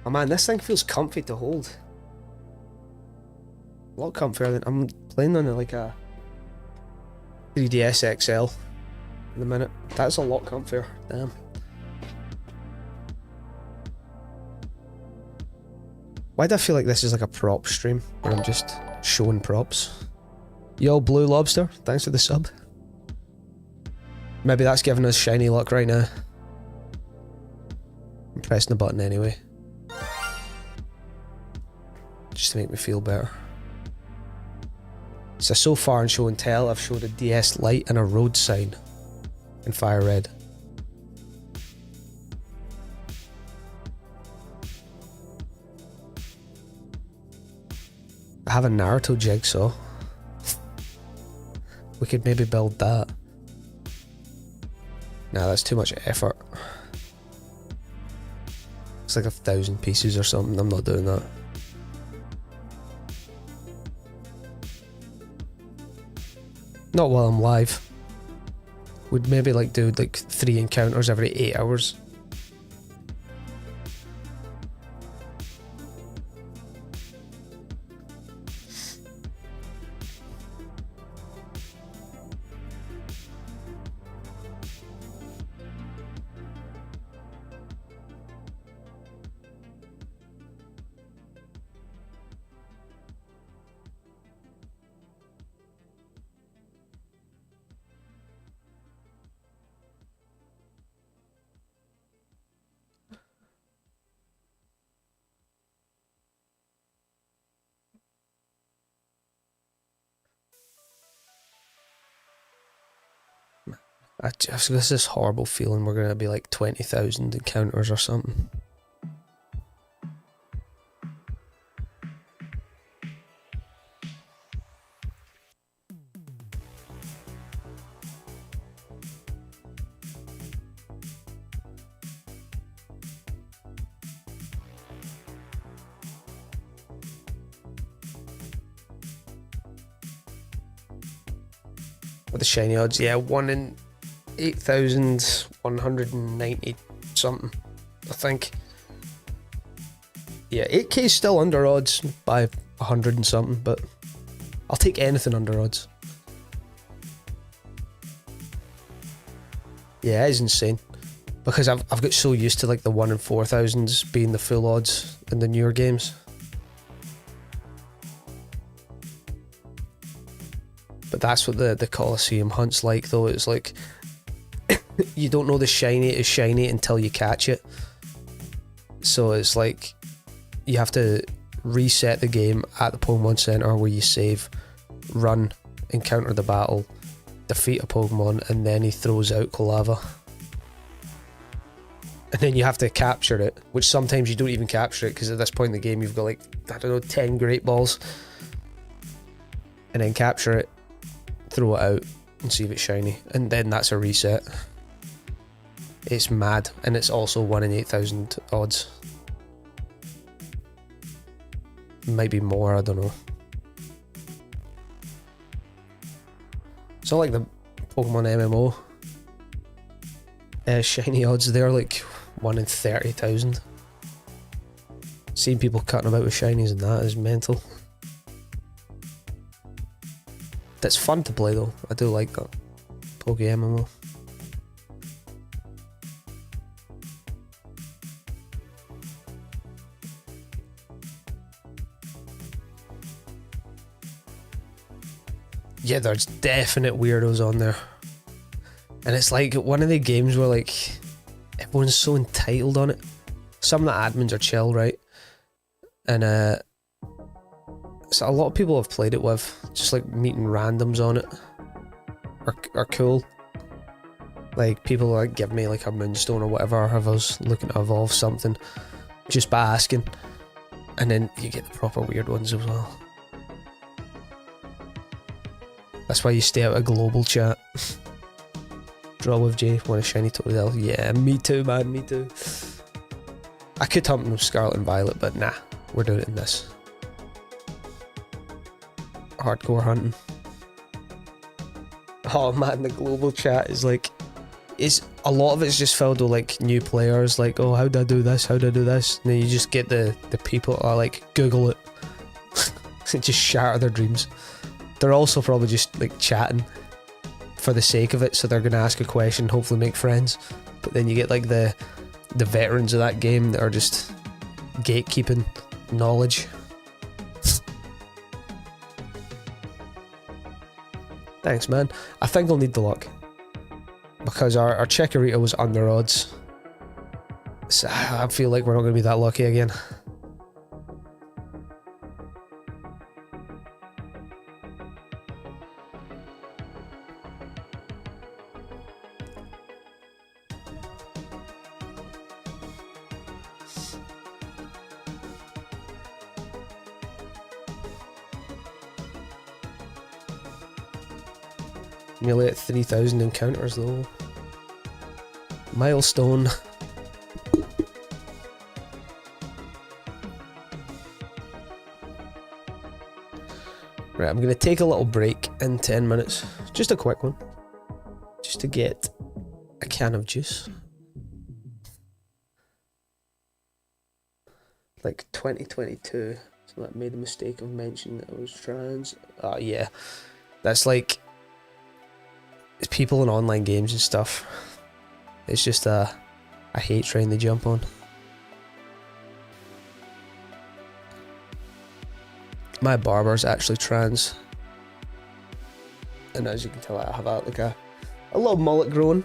Oh man, this thing feels comfy to hold. A lot comfier than I'm playing on like a 3DS XL in a minute. That's a lot comfier. Damn. Why do I feel like this is like a prop stream where I'm just showing props? Yo, Blue Lobster, thanks for the sub. Maybe that's giving us shiny luck right now. I'm pressing the button anyway. Just to make me feel better. So far in show and tell, I've showed a DS Lite and a road sign in fire red. I have a Naruto jigsaw. We could maybe build that. Nah, that's too much effort. It's like 1,000 pieces or something. I'm not doing that. Not while I'm live. We'd maybe like do like 3 encounters every 8 hours. This is horrible feeling we're gonna be like 20,000 encounters or something. With the shiny odds, yeah, 1 in 8,190 something, I think. Yeah, 8k is still under odds by 100 and something, but I'll take anything under odds. Yeah, it is insane. Because I've got so used to like the 1 in 4,000s being the full odds in the newer games. But that's what the Colosseum hunt's like though. It's like you don't know the shiny is shiny until you catch it. So it's like you have to reset the game at the Pokemon Center where you save, run, encounter the battle, defeat a Pokemon, and then he throws out Kolava. And then you have to capture it, which sometimes you don't even capture it because at this point in the game you've got like, I don't know, 10 Great Balls. And then capture it, throw it out, and see if it's shiny. And then that's a reset. It's mad, and it's also 1 in 8,000 odds. Might be more, I don't know. It's not like the Pokemon MMO. Shiny odds, they're like 1 in 30,000. Seeing people cutting about with shinies and that is mental. That's fun to play though, I do like that. Poke MMO. Yeah, there's definite weirdos on there. And it's like one of the games where like everyone's so entitled on it. Some of the admins are chill, right? And so a lot of people I've played it with, just like meeting randoms on it are cool. Like people like give me like a moonstone or whatever if I was looking to evolve something just by asking. And then you get the proper weird ones as well. That's why you stay out of global chat. Draw with Jay, want a shiny Totodile? Yeah, me too, man, me too. I could hunt with Scarlet and Violet, but nah, we're doing it in this. Hardcore hunting. Oh man, the global chat is like, a lot of it's just filled with like new players, like, oh, how do I do this? How do I do this? And then you just get the people that are like, Google it. And just shatter their dreams. They're also probably just like chatting for the sake of it, so they're gonna ask a question, hopefully make friends. But then you get like the veterans of that game that are just gatekeeping knowledge. Thanks, man. I think I'll need the luck because our Chikorita was under odds, so I feel like we're not gonna be that lucky again. Nearly at 3,000 encounters though. Milestone. Right, I'm going to take a little break in 10 minutes. Just a quick one. Just to get a can of juice. Like 2022. So I made the mistake of mentioning that I was trans. Yeah. That's like... It's people in online games and stuff. It's just a hate train they jump on. My barber's actually trans, and as you can tell, I have a little mullet growing.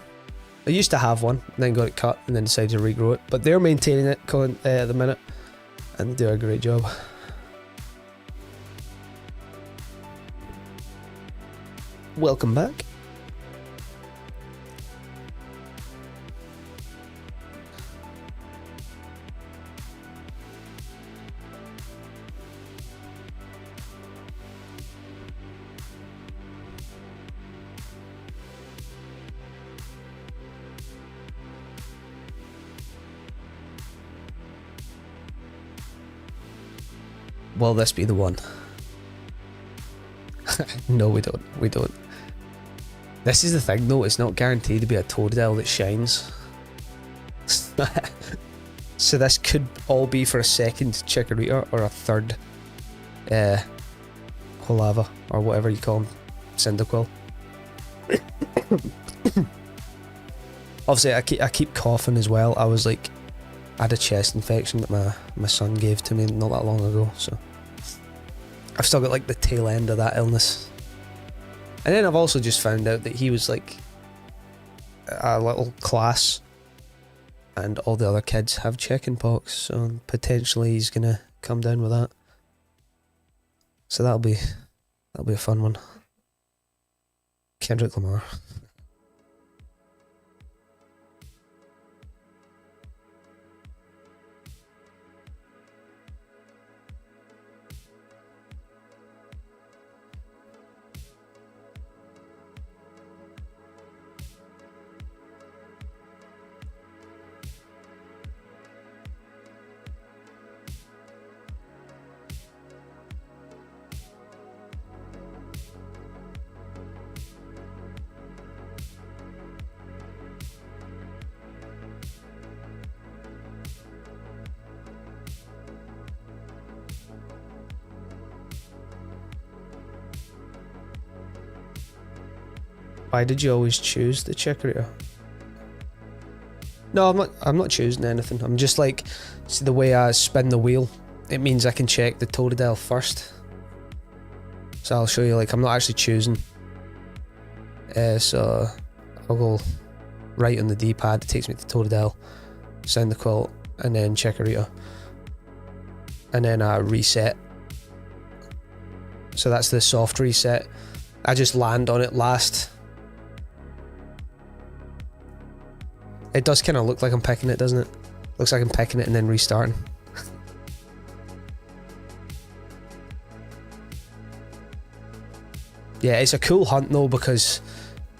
I used to have one, and then got it cut, and then decided to regrow it. But they're maintaining it at the minute, and they do a great job. Welcome back. Will this be the one? No, we don't. We don't. This is the thing though, it's not guaranteed to be a Totodile that shines. So this could all be for a second Chikorita or a third Quilava or whatever you call him, Cyndaquil. Obviously I keep coughing as well. I had a chest infection that my son gave to me not that long ago, so I've still got like the tail end of that illness. And then I've also just found out that he was like a little class and all the other kids have chickenpox, so potentially he's gonna come down with that. So that'll be a fun one. Kendrick Lamar. Why did you always choose the Chikorita? No, I'm not choosing anything. I'm just like, see the way I spin the wheel, it means I can check the Totodile first. So I'll show you, like, I'm not actually choosing. So I'll go right on the D-pad, it takes me to Totodile, Cyndaquil, and then Chikorita. And then I reset. So that's the soft reset. I just land on it last. It does kind of look like I'm picking it, doesn't it? Looks like I'm picking it and then restarting. Yeah, it's a cool hunt though, because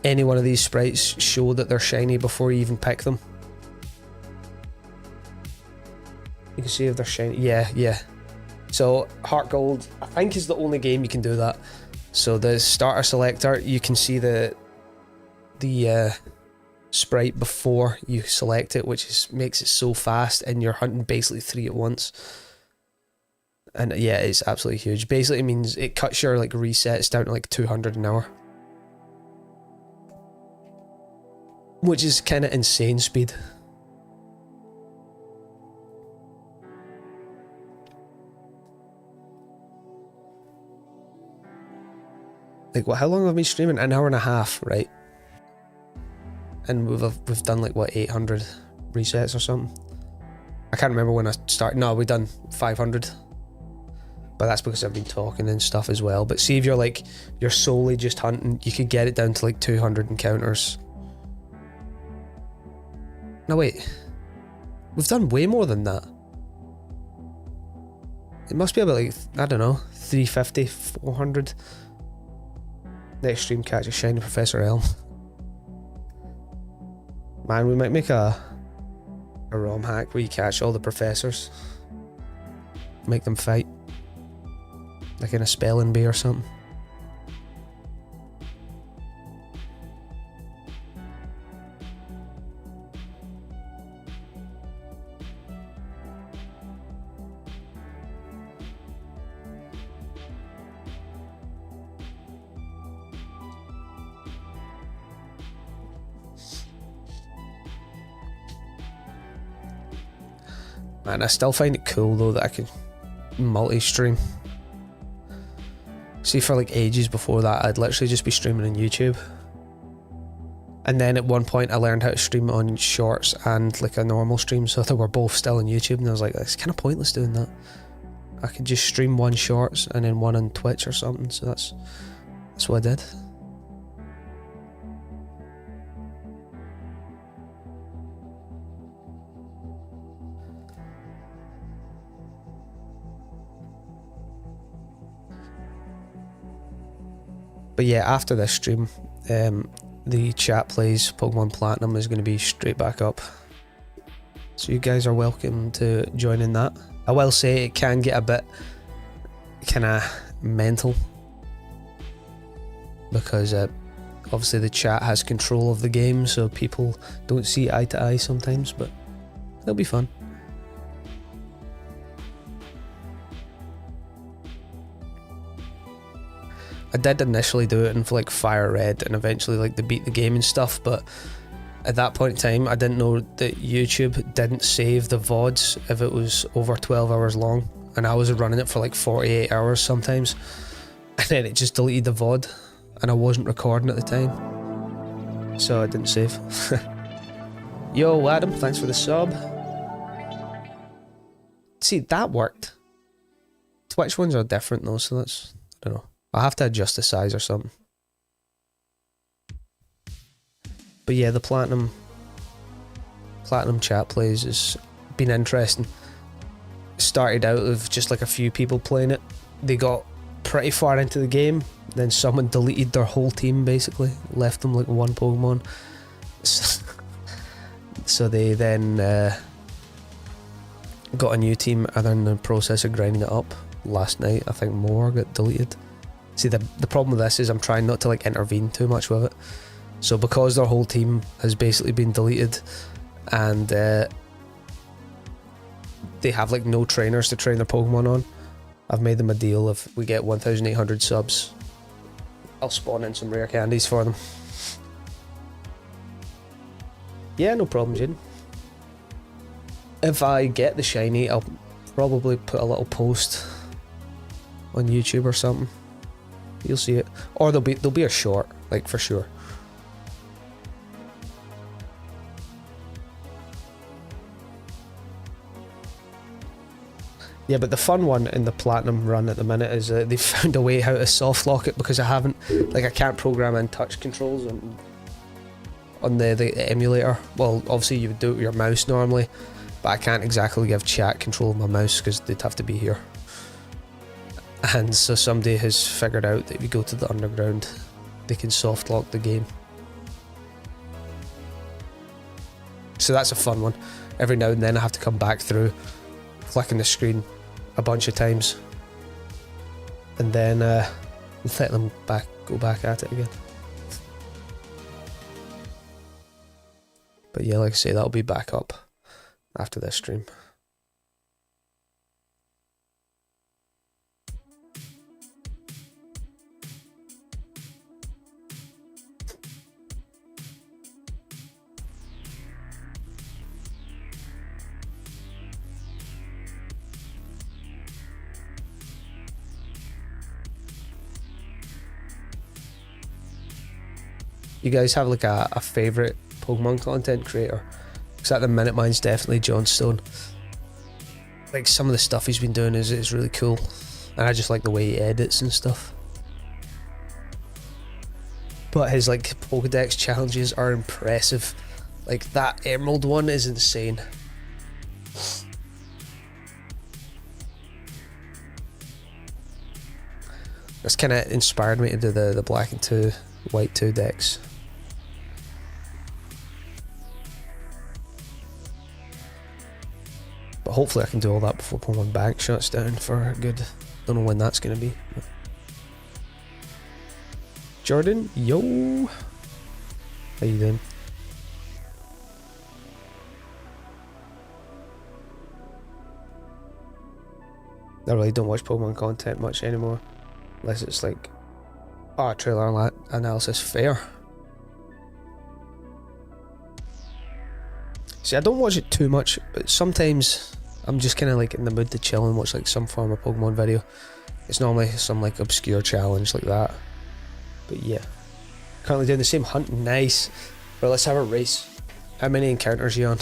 any one of these sprites show that they're shiny before you even pick them. You can see if they're shiny. Yeah. So HeartGold, I think, is the only game you can do that. So the starter selector, you can see the sprite before you select it, which makes it so fast, and you're hunting basically 3 at once. And yeah, it's absolutely huge. Basically it means it cuts your like resets down to like 200 an hour, which is kind of insane speed. Like, what? How long have I been streaming? An hour and a half, right? And we've done like what, 800 resets or something. I can't remember when I started. No, we've done 500. But that's because I've been talking and stuff as well. But see, if you're solely just hunting, you could get it down to like 200 encounters. No, wait. We've done way more than that. It must be about like, I don't know, 350, 400. Next stream, catch a shiny Professor Elm. Man, we might make a ROM hack where you catch all the professors. Make them fight. Like in a spelling bee or something. Man, I still find it cool though that I can multi-stream. See, for like ages before that, I'd literally just be streaming on YouTube. And then at one point I learned how to stream on shorts and like a normal stream, so they were both still on YouTube, and I was like, it's kind of pointless doing that. I could just stream one shorts and then one on Twitch or something, so that's what I did. But yeah, after this stream, the chat plays Pokemon Platinum is going to be straight back up. So you guys are welcome to join in that. I will say it can get a bit kind of mental, because obviously the chat has control of the game, so people don't see eye to eye sometimes, but it'll be fun. I did initially do it in like Fire Red and eventually like they beat the game and stuff, but at that point in time I didn't know that YouTube didn't save the VODs if it was over 12 hours long, and I was running it for like 48 hours sometimes, and then it just deleted the VOD and I wasn't recording at the time, so I didn't save. Yo Adam, thanks for the sub. See, that worked. Twitch ones are different though, so that's, I don't know. I'll have to adjust the size or something. But yeah, the platinum chat plays has been interesting. It started out of just like a few people playing it. They got pretty far into the game, then someone deleted their whole team basically, left them like one Pokemon. So they then got a new team, and then in the process of grinding it up last night, I think more got deleted. See, the problem with this is I'm trying not to like intervene too much with it. So because their whole team has basically been deleted, and they have like no trainers to train their Pokemon on, I've made them a deal. If we get 1,800 subs, I'll spawn in some rare candies for them. Yeah, no problem, Jaden. If I get the shiny, I'll probably put a little post on YouTube or something. You'll see it, or there'll be a short, like for sure. Yeah, but the fun one in the platinum run at the minute is they've found a way how to soft lock it, because I can't program in touch controls on the emulator. Well, obviously you would do it with your mouse normally, but I can't exactly give chat control of my mouse because they'd have to be here. And so somebody has figured out that if you go to the underground, they can soft lock the game. So that's a fun one. Every now and then I have to come back through, clicking the screen a bunch of times, and then let them go back at it again. But yeah, like I say, that'll be back up after this stream. You guys have like a favourite Pokemon content creator? Because at the minute mine's definitely John Stone. Like some of the stuff he's been doing is really cool, and I just like the way he edits and stuff. But his like Pokedex challenges are impressive. Like that Emerald one is insane. That's kind of inspired me to do the Black and 2, White 2 decks. But hopefully I can do all that before Pokemon Bank shuts down for good. Don't know when that's going to be. But. Jordan, yo! How you doing? I really don't watch Pokemon content much anymore. Unless it's like, oh, trailer analysis, fair. See, I don't watch it too much, but sometimes I'm just kind of like in the mood to chill and watch like some form of Pokemon video. It's normally some like obscure challenge like that. But yeah, currently doing the same hunt. Nice. Right, let's have a race. How many encounters are you on?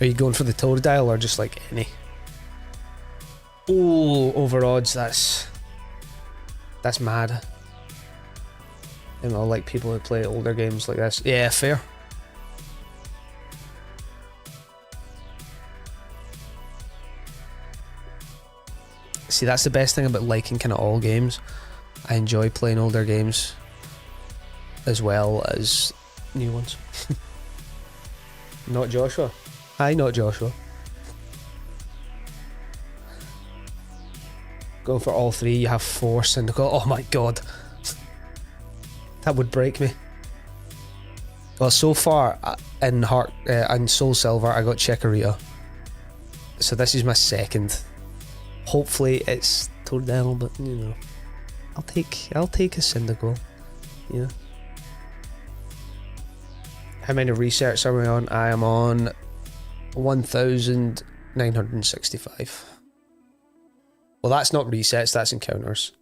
Are you going for the Totodile or just like any? Oh, over odds, that's mad. You know, like people who play older games like this. Yeah, fair. See, that's the best thing about liking kind of all games. I enjoy playing older games as well as new ones. Not Joshua. Hi, not Joshua. Going for all three, you have 4 Syndicate. Oh my god. That would break me. Well, so far in Soul Silver, I got Chikorita. So this is my second. Hopefully it's Totodile, but you know, I'll take a Cyndaquil. You know. How many resets are we on? I am on 1,965. Well, that's not resets, that's encounters.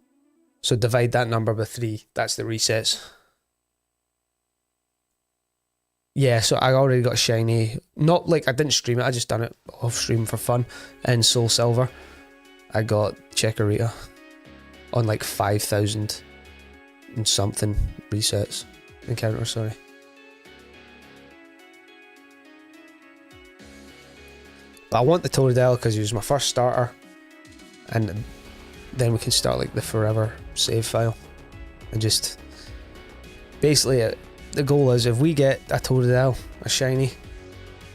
So divide that number by 3. That's the resets. Yeah, so I already got a shiny. Not like I didn't stream it, I just done it off stream for fun. In Soul Silver, I got Chikorita on like 5,000 and something resets. Encounters, sorry. But I want the Totodile because he was my first starter. And then we can start like the forever save file. And just... Basically, the goal is if we get a Totodile, a shiny,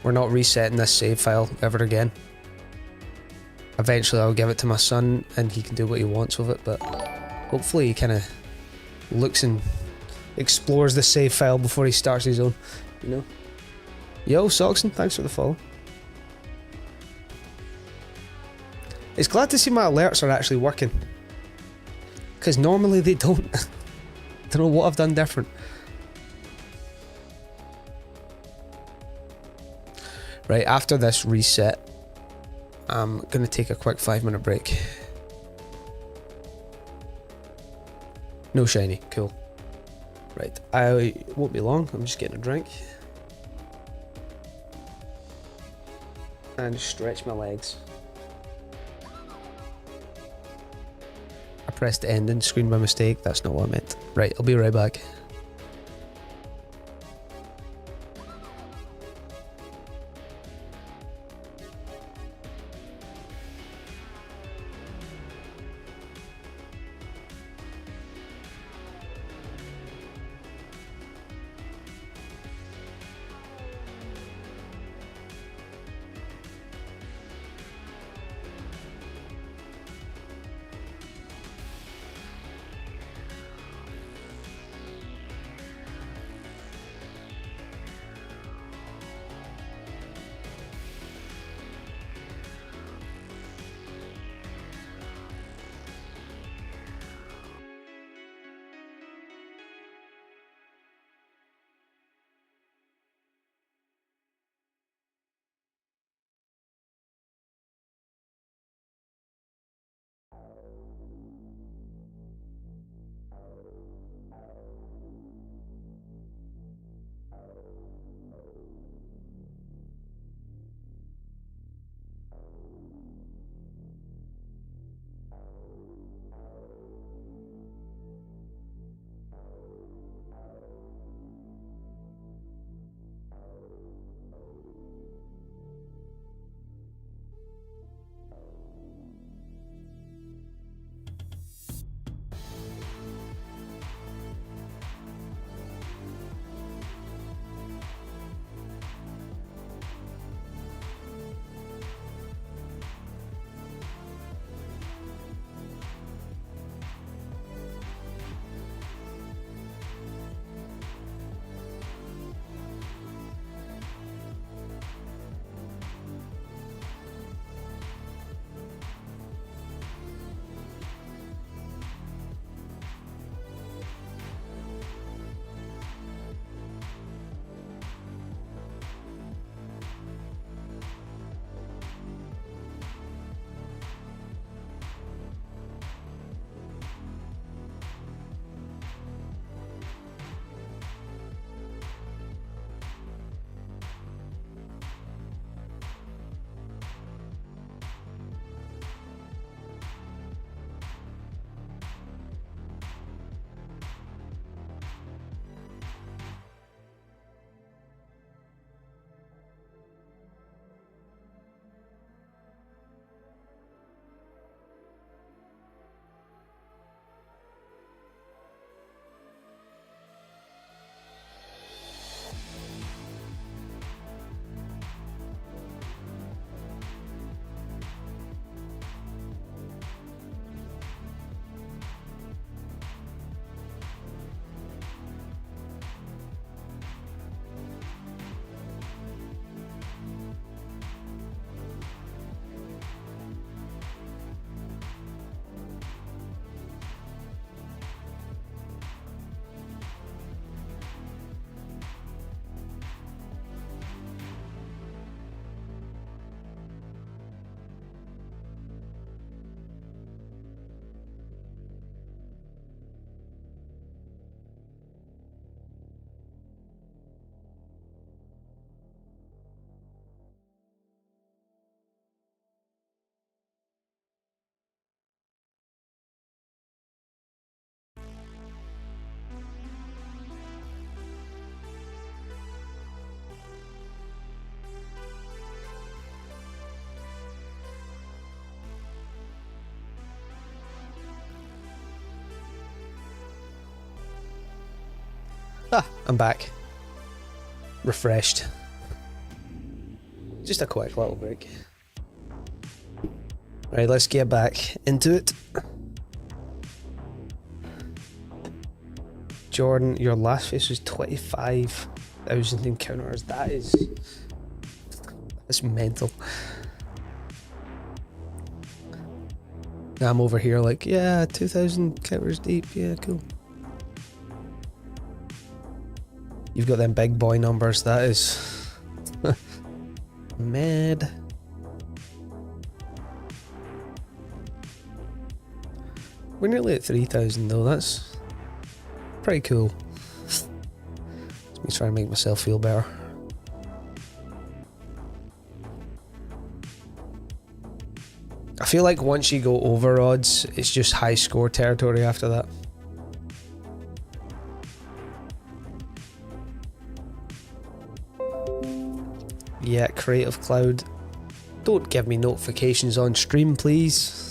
we're not resetting this save file ever again. Eventually I'll give it to my son and he can do what he wants with it, but hopefully he kind of looks and explores the save file before he starts his own, you know. Yo, Soxon, thanks for the follow. It's glad to see my alerts are actually working. Because normally they don't. Don't know what I've done different. Right, after this reset, I'm going to take a quick 5-minute break. No shiny, cool. Right, I won't be long, I'm just getting a drink. And stretch my legs. I pressed the ending screen by mistake, that's not what I meant. Right, I'll be right back. I'm back. Refreshed. Just a quick little break. Right, let's get back into it. Jordan, your last face was 25,000 encounters. That's mental. I'm over here like, yeah, 2,000 encounters deep. Yeah, cool. You've got them big boy numbers. That is mad. We're nearly at 3,000 though. That's pretty cool. Let me try and make myself feel better. I feel like once you go over odds, it's just high score territory after that. Yeah, Creative Cloud. Don't give me notifications on stream, please.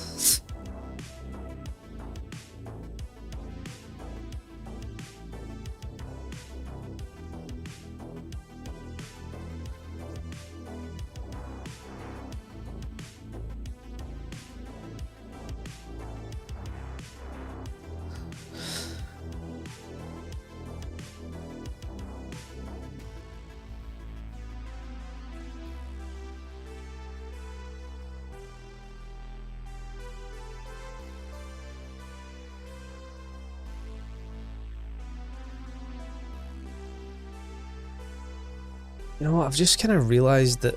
You know what, I've just kind of realised that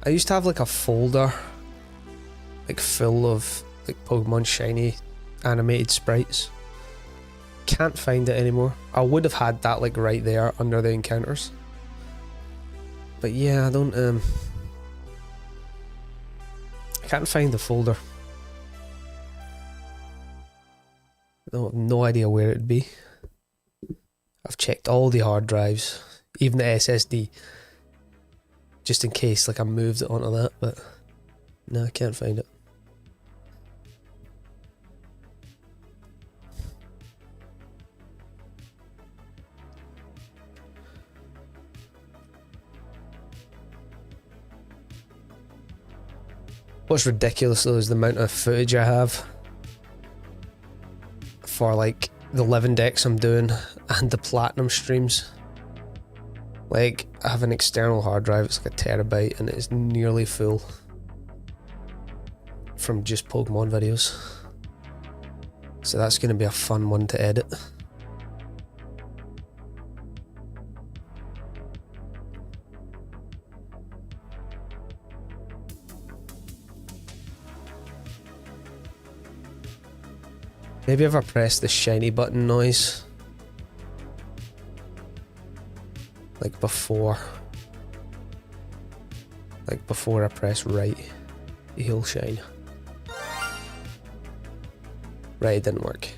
I used to have like a folder like full of like Pokemon shiny animated sprites. Can't find it anymore. I would have had that like right there under the encounters. But yeah, I can't find the folder. I have no idea where it'd be. I've checked all the hard drives, even the SSD, just in case like I moved it onto that, but no, I can't find it. What's ridiculous though is the amount of footage I have for like the living decks I'm doing and the platinum streams. Like, I have an external hard drive, it's like a terabyte, and it is nearly full from just Pokemon videos. So that's going to be a fun one to edit. Maybe if I press the shiny button noise like before I press right, he'll shine. Right, it didn't work.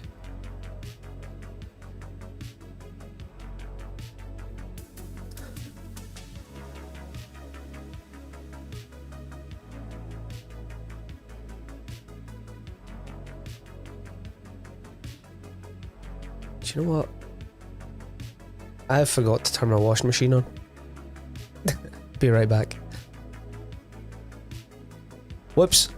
Do you know what? I forgot to turn my washing machine on. Be right back. Whoops.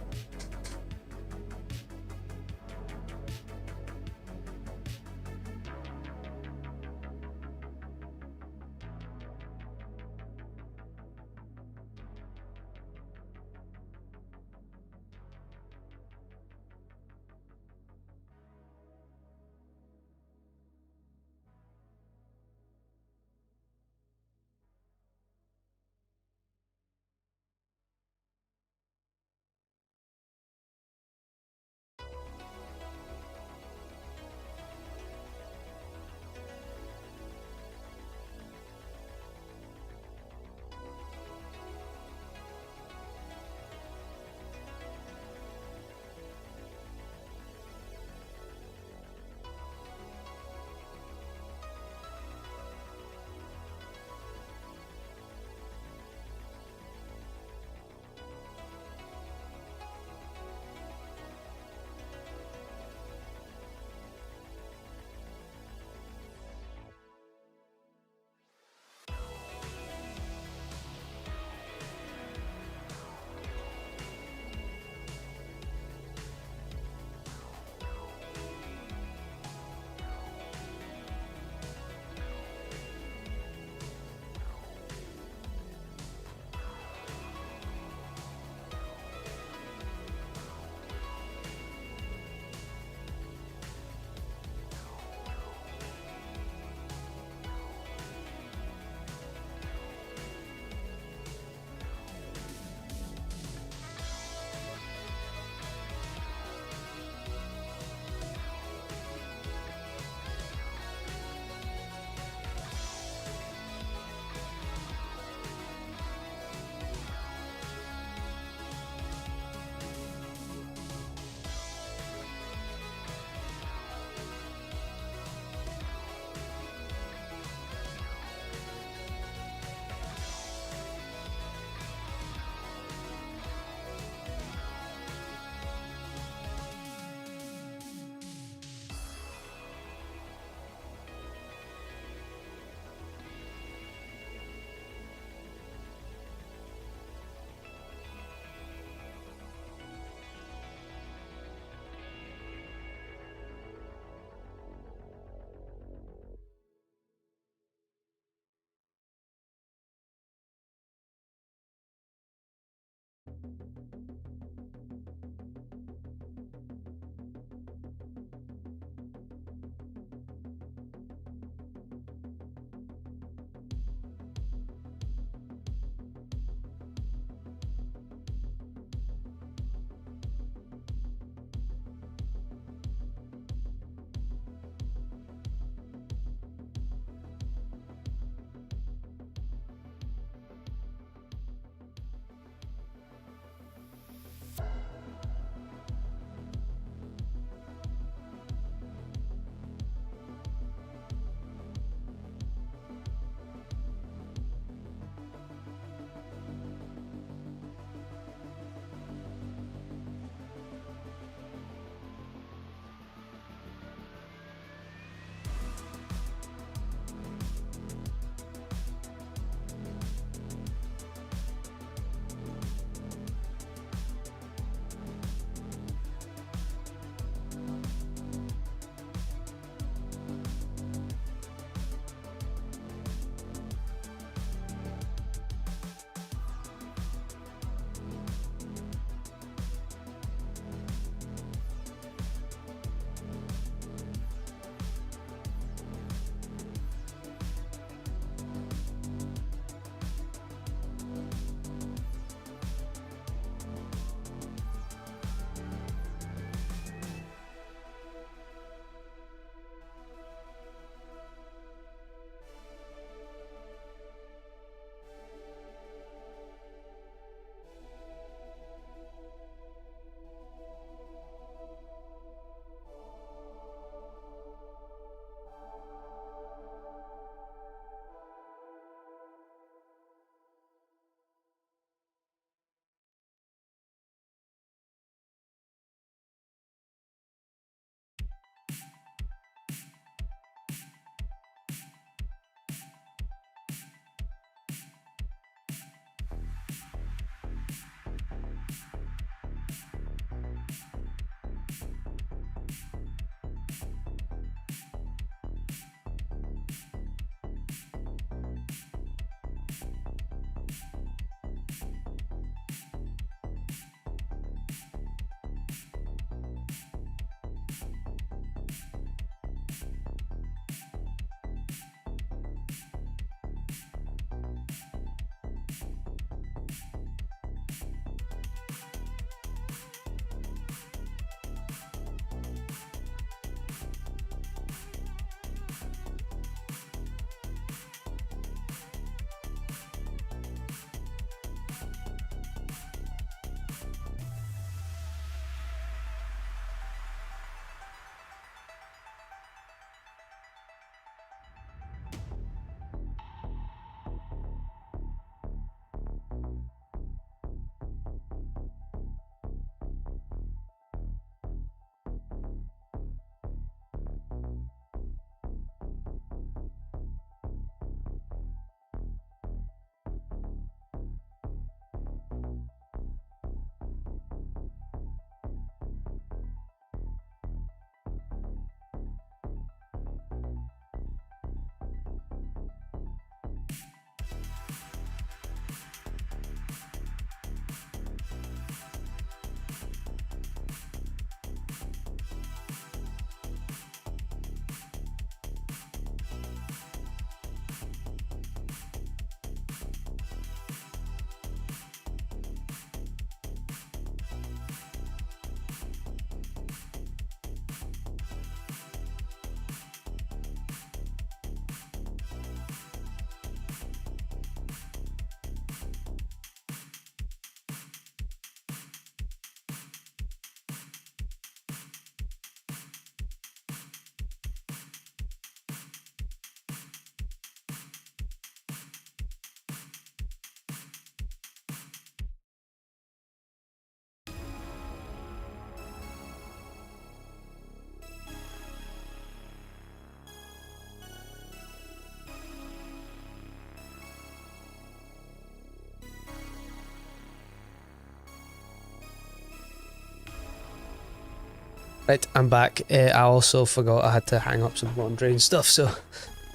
Right, I'm back. I also forgot I had to hang up some laundry and stuff, so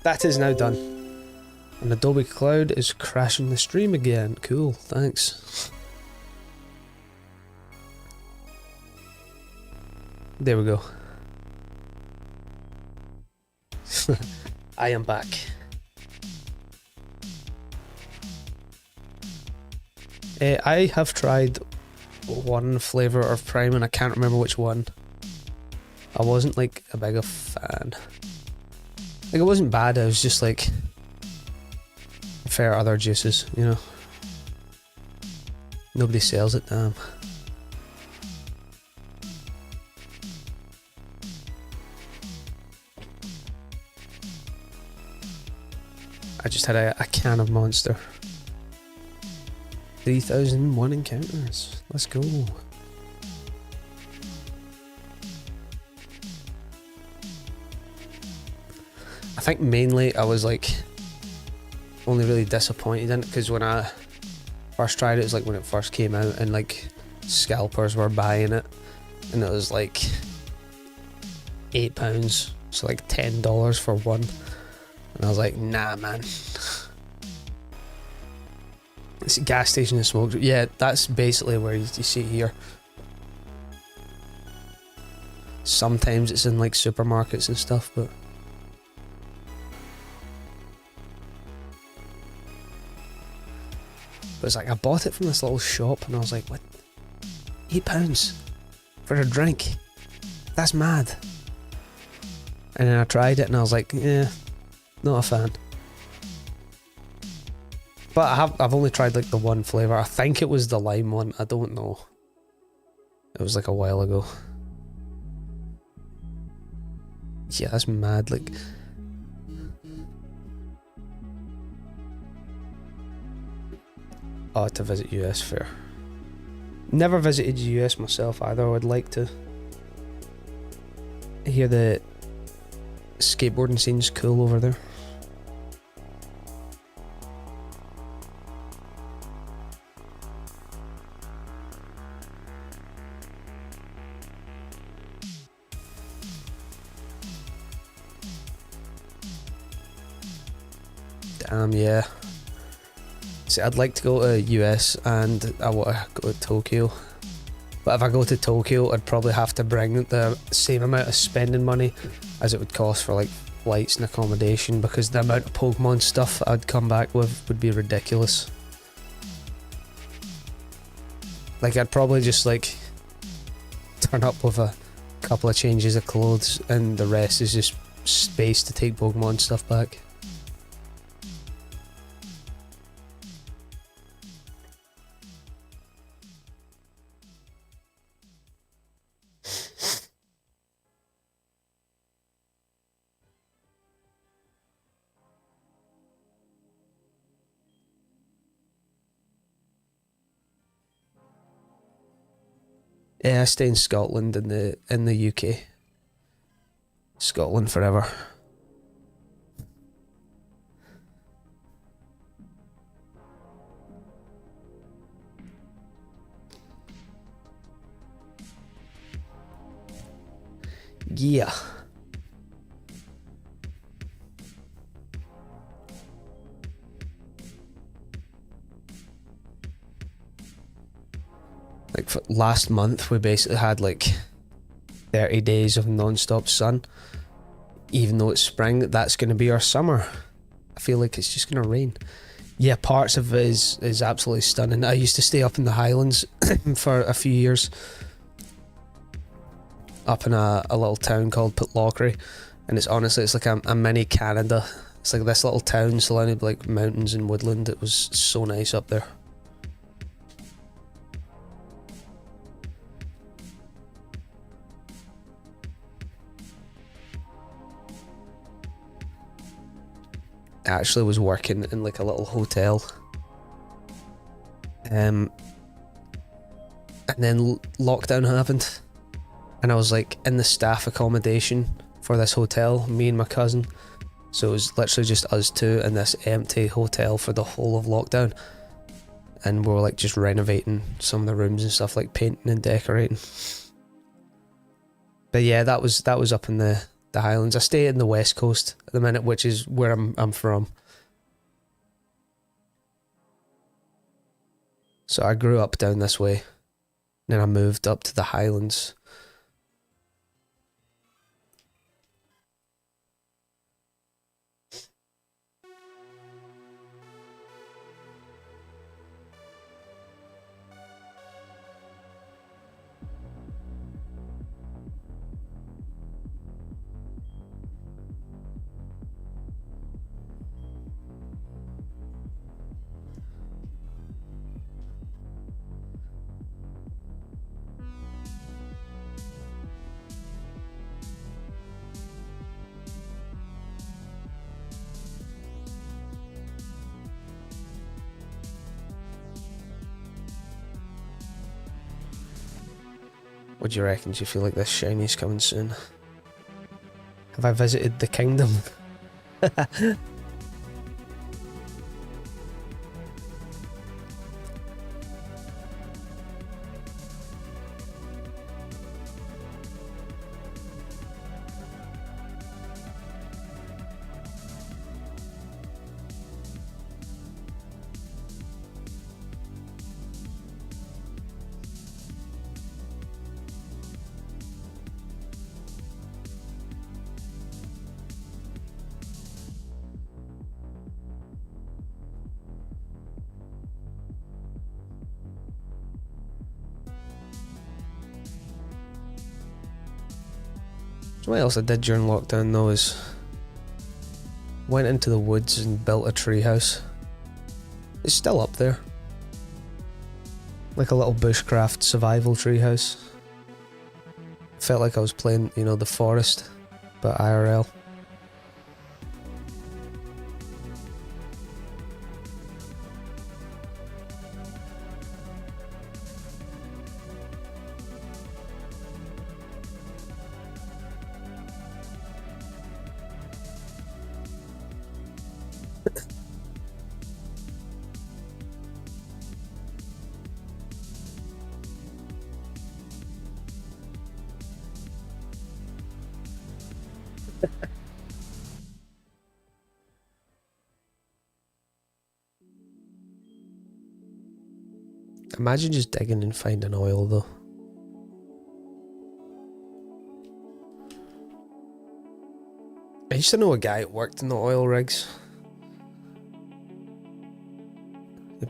that is now done. And Adobe Cloud is crashing the stream again. Cool, thanks. There we go. I am back. I have tried one flavour of Prime and I can't remember which one. I wasn't like a big fan. Like it wasn't bad, it was just like I prefer other juices, you know. Nobody sells it, damn. I just had a can of Monster. 3001 encounters. Let's go. I think mainly I was like only really disappointed in it because when I first tried it, it was like when it first came out and like scalpers were buying it and it was like £8, so like $10 for one. And I was like, nah, man. It's a gas station and smoke. Yeah, that's basically where you see it here. Sometimes it's in like supermarkets and stuff, but it's like I bought it from this little shop and I was like, what? £8 for a drink? That's mad. And then I tried it and I was like, yeah, not a fan. But I've only tried like the one flavour. I think it was the lime one. I don't know. It was like a while ago. Yeah, that's mad. Like, oh, to visit US fair. Never visited US myself either. I would like to. I hear the skateboarding scene's cool over there. Damn, yeah. See, I'd like to go to US and I want to go to Tokyo. But if I go to Tokyo, I'd probably have to bring the same amount of spending money as it would cost for like flights and accommodation, because the amount of Pokemon stuff I'd come back with would be ridiculous. Like I'd probably just like turn up with a couple of changes of clothes and the rest is just space to take Pokemon stuff back. Yeah, I stay in Scotland in the UK. Scotland forever. Yeah. Like for last month we basically had like 30 days of non-stop sun. Even though it's spring, that's going to be our summer. I feel like it's just going to rain. Yeah, parts of it is absolutely stunning. I used to stay up in the Highlands for a few years. Up in a little town called Pitlochry. And it's honestly, it's like a mini Canada. It's like this little town surrounded by like mountains and woodland. It was so nice up there. I actually was working in like a little hotel. And then lockdown happened. And I was like in the staff accommodation for this hotel, me and my cousin. So it was literally just us two in this empty hotel for the whole of lockdown. And we were like just renovating some of the rooms and stuff, like painting and decorating. But yeah, that was up in the Highlands. I stay in the West Coast at the minute, which is where I'm from. So I grew up down this way. Then I moved up to the Highlands. What do you reckon? Do you feel like this shiny's coming soon? Have I visited the kingdom? What else I did during lockdown though is went into the woods and built a treehouse. It's still up there. Like a little bushcraft survival treehouse. Felt like I was playing, you know, The Forest, but IRL. Imagine just digging and finding oil though. I used to know a guy who worked in the oil rigs.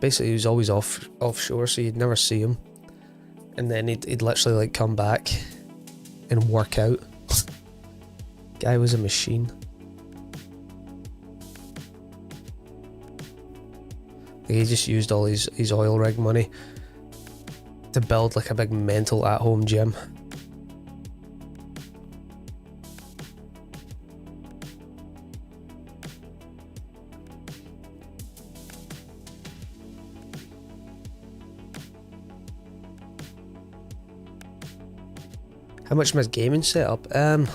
Basically, he was always offshore, so you'd never see him. And then he'd literally like come back and work out. Guy was a machine. He just used all his oil rig money to build like a big mental at-home gym. How much my gaming setup? I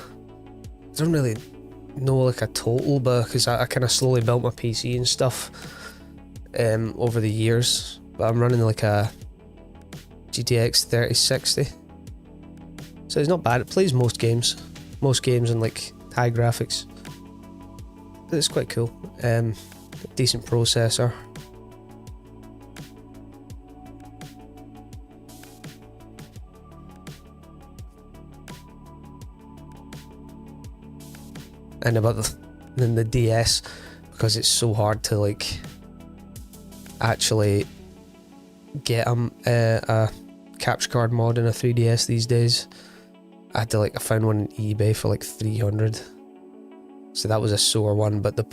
don't really know like a total, but because I kind of slowly built my PC and stuff over the years. But I'm running like a GTX 3060, so it's not bad. It plays most games and like high graphics. It's quite cool. Decent processor. And then the DS, because it's so hard to like actually get a capture card mod in a 3DS these days. I found one on eBay for like 300, so that was a sore one, but the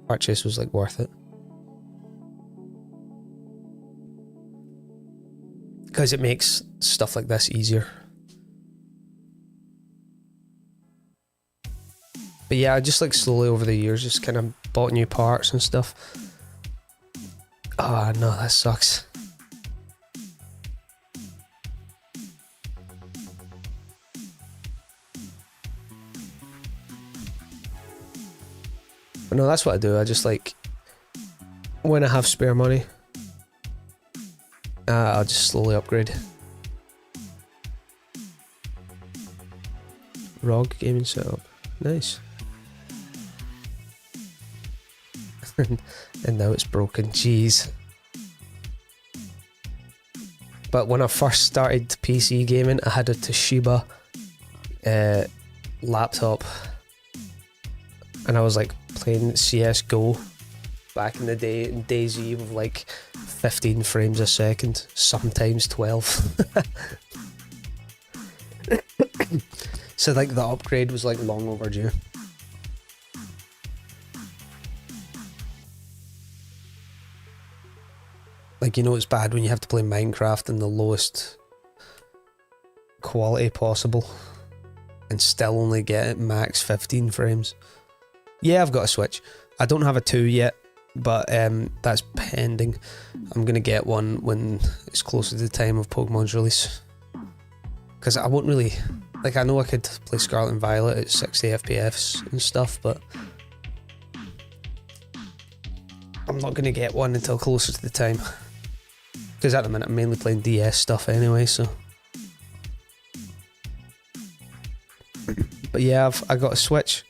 purchase was like worth it because it makes stuff like this easier. But yeah, I just like slowly over the years just kind of bought new parts and stuff. Oh no, that sucks. But no, that's what I do. I just like, when I have spare money, I'll just slowly upgrade. ROG gaming setup. Nice. And now it's broken. Jeez. But when I first started PC gaming, I had a Toshiba laptop, and I was like playing CSGO back in the day, in DayZ with like 15 frames a second, sometimes 12. So like the upgrade was like long overdue. Like, you know, it's bad when you have to play Minecraft in the lowest quality possible and still only get it max 15 frames. Yeah, I've got a Switch. I don't have a 2 yet, but that's pending. I'm going to get one when it's closer to the time of Pokemon's release. Because I won't really... Like, I know I could play Scarlet and Violet at 60 FPS and stuff, but I'm not going to get one until closer to the time. Because at the minute I'm mainly playing DS stuff anyway, so... But yeah, I got a Switch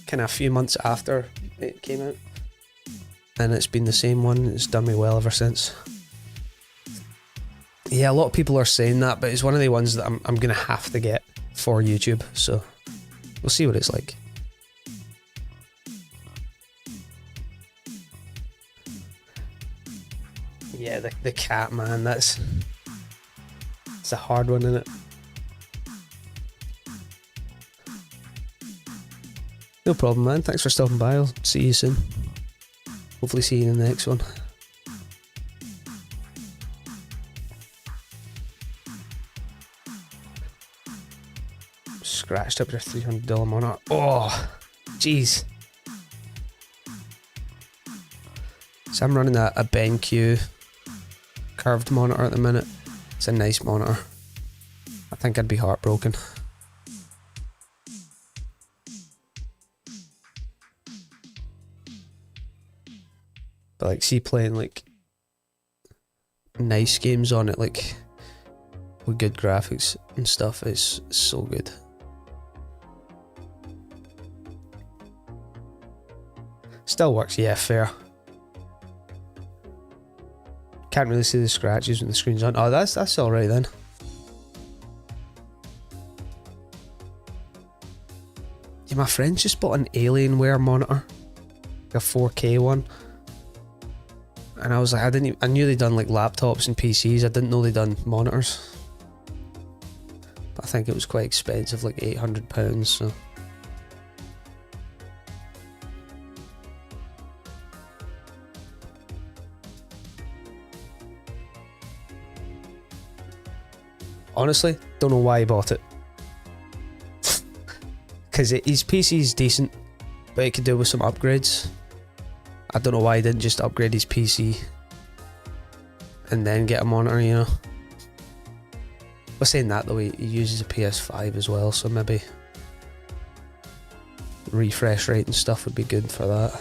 kind of a few months after it came out. And it's been the same one, it's done me well ever since. Yeah, a lot of people are saying that, but it's one of the ones that I'm going to have to get for YouTube, so we'll see what it's like. Yeah, the cat, man, it's a hard one, isn't it? No problem, man. Thanks for stopping by. I'll see you soon. Hopefully see you in the next one. Scratched up your $300 monitor. Oh, jeez. So I'm running a BenQ curved monitor at the minute. It's a nice monitor. I think I'd be heartbroken. But like, see, playing like nice games on it, like with good graphics and stuff, is so good. Still works, yeah, fair. Can't really see the scratches when the screen's on. Oh, that's alright then. Yeah, my friend just bought an Alienware monitor, like a 4K one. And I was like, I knew they'd done like laptops and PCs, I didn't know they'd done monitors. But I think it was quite expensive, like £800, so. Honestly, don't know why he bought it. Because his PC's decent, but it could do with some upgrades. I don't know why he didn't just upgrade his PC and then get a monitor, you know. But saying that though, he uses a PS5 as well, so maybe refresh rate and stuff would be good for that.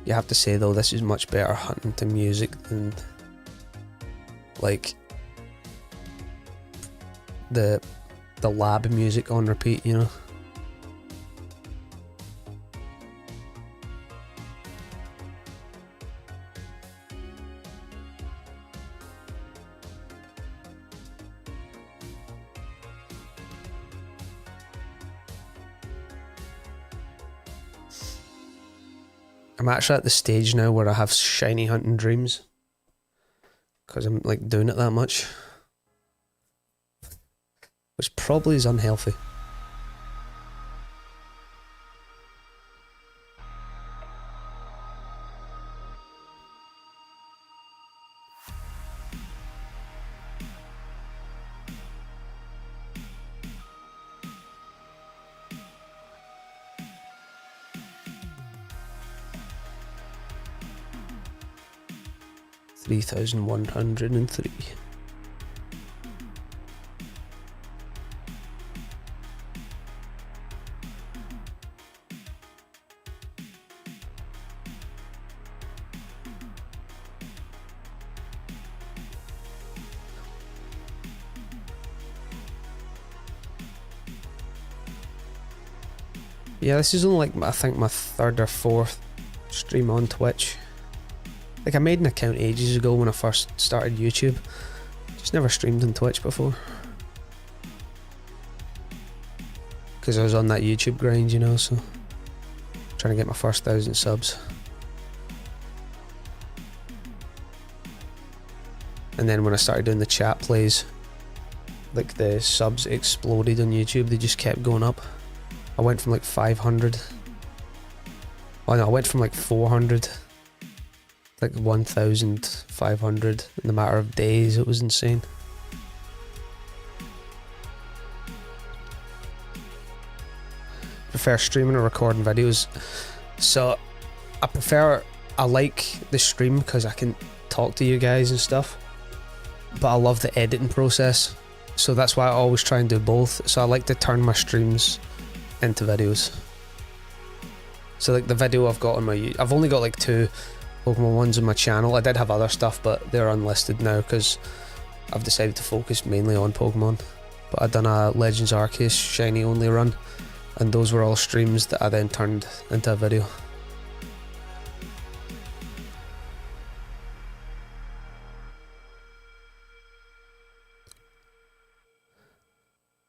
You have to say though, this is much better hunting to music than like the lab music on repeat, you know. I'm actually at the stage now where I have shiny hunting dreams because I'm like doing it that much, which probably is unhealthy. $3,103. Yeah, this is only like, I think my 3rd or 4th stream on Twitch. Like I made an account ages ago when I first started YouTube. Just never streamed on Twitch before. Because I was on that YouTube grind, you know, so trying to get my first 1,000 subs. And then when I started doing the chat plays, like the subs exploded on YouTube, they just kept going up. I went from like 500. Oh no, I went from like 400, like 1,500 in a matter of days. It was insane. Prefer streaming or recording videos? So I like the stream because I can talk to you guys and stuff, but I love the editing process, so that's why I always try and do both. So I like to turn my streams into videos. So like the video I've got on my, I've only got like 2 Pokemon ones on my channel. I did have other stuff, but they're unlisted now because I've decided to focus mainly on Pokemon. But I've done a Legends Arceus shiny only run, and those were all streams that I then turned into a video.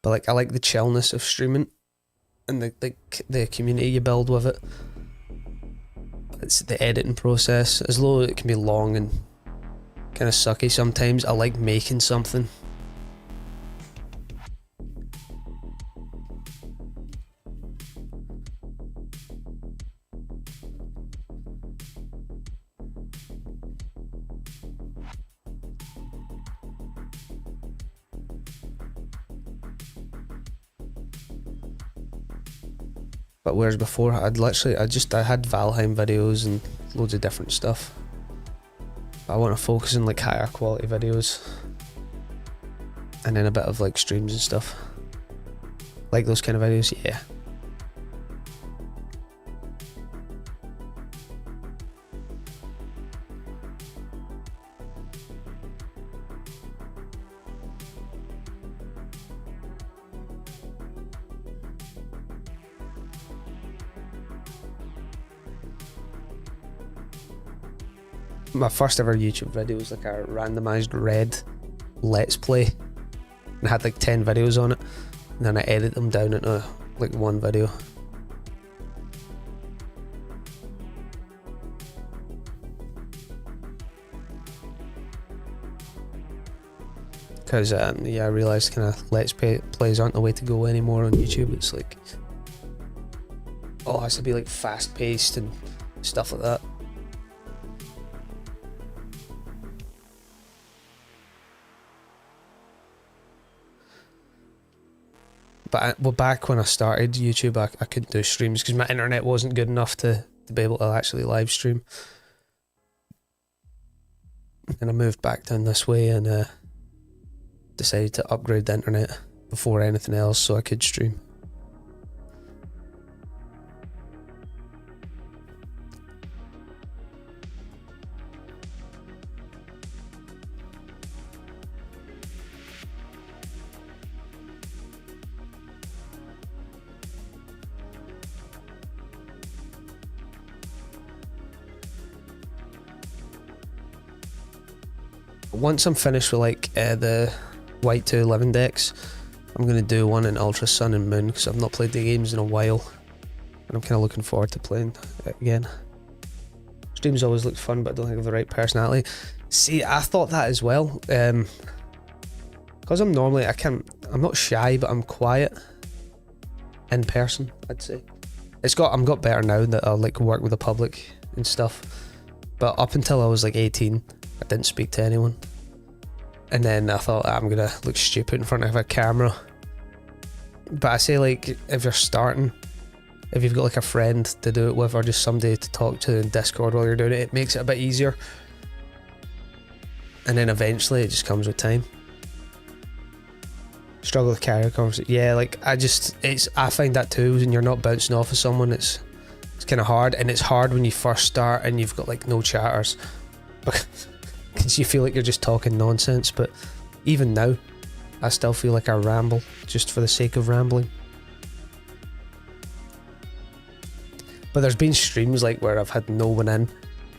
But like I like the chillness of streaming and the community you build with it. It's the editing process, as though it can be long and kind of sucky sometimes. I like making something. But whereas before, I had Valheim videos and loads of different stuff. But I want to focus on like higher quality videos, and then a bit of like streams and stuff. Like those kind of videos, yeah. My first ever YouTube video was like a randomized red let's play, and I had like 10 videos on it, and then I edit them down into like one video. Because yeah, I realised kind of let's plays aren't the way to go anymore on YouTube. It's like, oh, it has to be like fast paced and stuff like that. But well, back when I started YouTube, I couldn't do streams because my internet wasn't good enough to be able to actually live stream. And I moved back down this way and decided to upgrade the internet before anything else so I could stream. Once I'm finished with like the White 211 decks, I'm going to do one in Ultra Sun and Moon because I've not played the games in a while, and I'm kind of looking forward to playing it again. Streams always look fun, but I don't think I have the right personality. See, I thought that as well. Because I'm normally, I'm not shy, but I'm quiet in person, I'd say. I'm got better now that I like work with the public and stuff. But up until I was like 18, I didn't speak to anyone. And then I thought, I'm gonna look stupid in front of a camera. But I say, like, if you're starting, if you've got like a friend to do it with or just somebody to talk to in Discord while you're doing it, it makes it a bit easier. And then eventually it just comes with time. Struggle to carry a conversation. Yeah, like I find that too, when you're not bouncing off of someone, it's kind of hard. And it's hard when you first start and you've got like no chatters. Because you feel like you're just talking nonsense, but even now I still feel like I ramble just for the sake of rambling. But there's been streams like where I've had no one in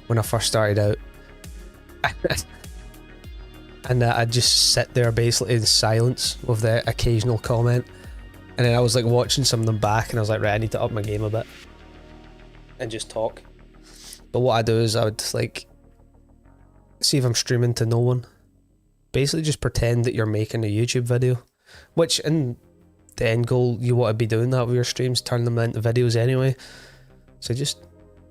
when I first started out. And I'd just sit there basically in silence with the occasional comment. And then I was like watching some of them back and I was like, right, I need to up my game a bit. And just talk. But what I do is I would like see if I'm streaming to no one. Basically just pretend that you're making a YouTube video. Which in the end goal, you want to be doing that with your streams, turn them into videos anyway. So just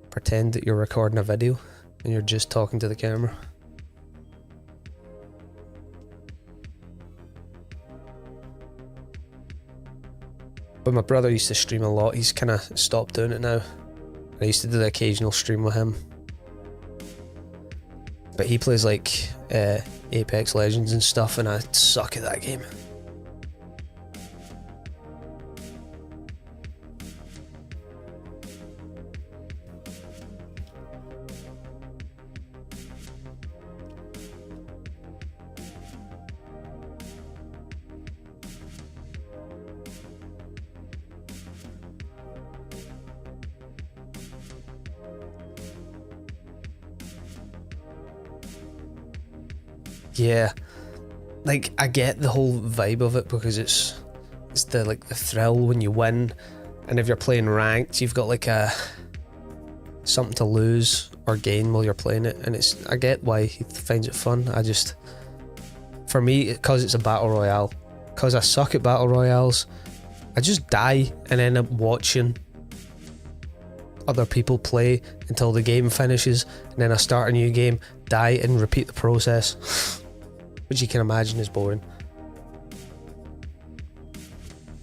pretend that you're recording a video and you're just talking to the camera. But my brother used to stream a lot. He's kind of stopped doing it now. I used to do the occasional stream with him. But he plays like Apex Legends and stuff, and I suck at that game. Yeah, like I get the whole vibe of it because it's the like the thrill when you win, and if you're playing ranked, you've got like something to lose or gain while you're playing it, and I get why he finds it fun. For me, because it's a battle royale, because I suck at battle royales, I just die and end up watching other people play until the game finishes, and then I start a new game, die, and repeat the process. Which you can imagine is boring.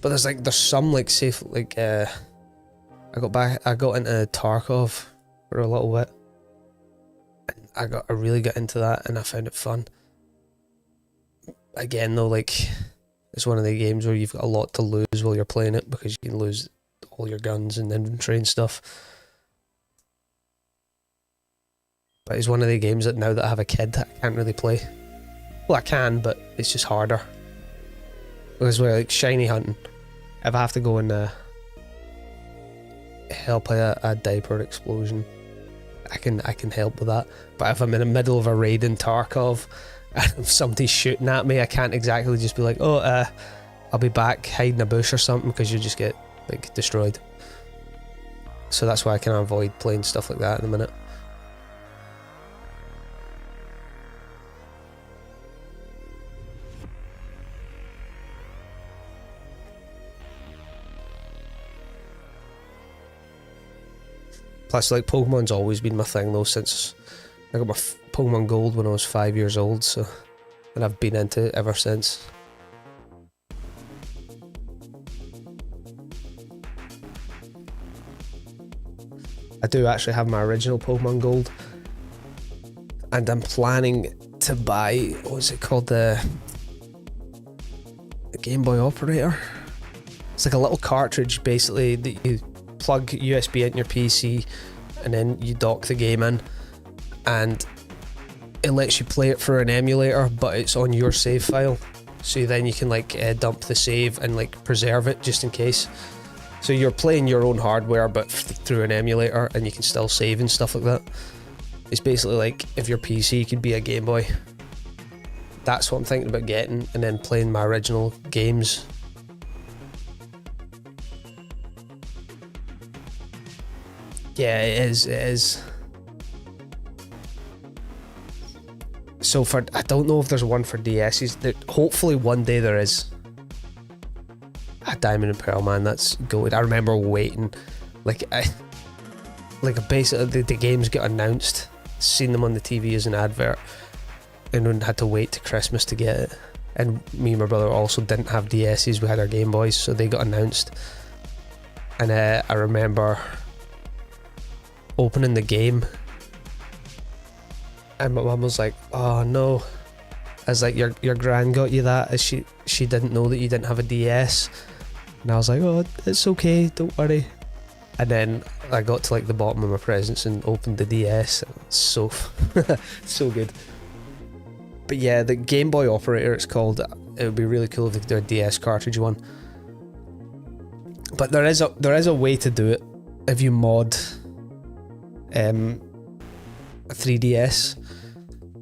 But there's some like safe like I got into Tarkov for a little bit. And I really got into that and I found it fun. Again though, like it's one of the games where you've got a lot to lose while you're playing it because you can lose all your guns and inventory and stuff. But it's one of the games that now that I have a kid I can't really play. Well, I can, but it's just harder. Because we're like shiny hunting. If I have to go and help a diaper explosion, I can help with that. But if I'm in the middle of a raid in Tarkov and if somebody's shooting at me, I can't exactly just be like, oh, I'll be back, hide in a bush or something, because you just get like destroyed. So that's why I can avoid playing stuff like that in a minute. Plus, like, Pokemon's always been my thing, though, since I got my Pokemon Gold when I was 5 years old, so... And I've been into it ever since. I do actually have my original Pokemon Gold. And I'm planning to buy... What was it called? The Game Boy Operator? It's like a little cartridge, basically, that you plug USB into your PC and then you dock the game in and it lets you play it through an emulator, but it's on your save file, so then you can like dump the save and like preserve it just in case. So you're playing your own hardware but through an emulator, and you can still save and stuff like that. It's basically like if your PC could be a Game Boy. That's what I'm thinking about getting, and then playing my original games. Yeah, it is. So I don't know if there's one for DS's. Hopefully one day there is. Diamond and Pearl, man, that's good. I remember waiting, basically the games got announced, seen them on the TV as an advert, and then had to wait to Christmas to get it. And me and my brother also didn't have DS's, we had our Game Boys, so they got announced. And I remember opening the game and my mum was like, oh no. I was like, your gran got you that, as she didn't know that you didn't have a DS. And I was like, oh, it's okay, don't worry. And then I got to like the bottom of my presents and opened the DS. It's so so good. But yeah, the Game Boy Operator, it's called. It would be really cool if they could do a DS cartridge one. But there is a way to do it. if you mod a 3DS,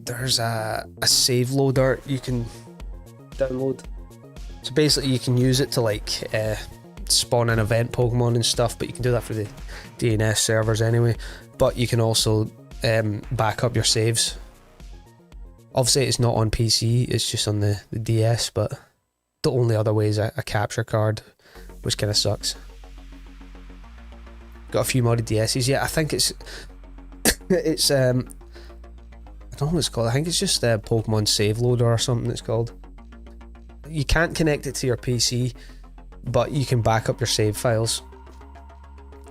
there's a save loader you can download. So basically you can use it to like spawn an event Pokemon and stuff, but you can do that for the DNS servers anyway. But you can also back up your saves. Obviously it's not on PC, it's just on the DS, but the only other way is a capture card, which kind of sucks. Got a few modded DSs. Yeah, I think it's I don't know what it's called. I think it's just a Pokemon Save Loader or something it's called. You can't connect it to your PC, but you can back up your save files.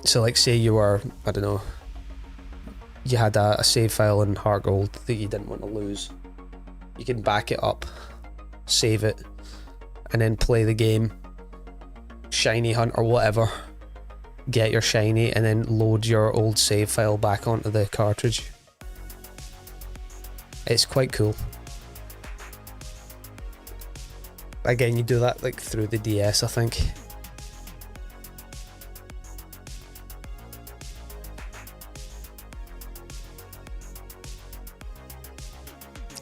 So like say you were, I don't know, you had a save file in HeartGold that you didn't want to lose. You can back it up, save it, and then play the game, Shiny Hunt or whatever, get your Shiny, and then load your old save file back onto the cartridge. It's quite cool. Again, you do that like through the DS, I think.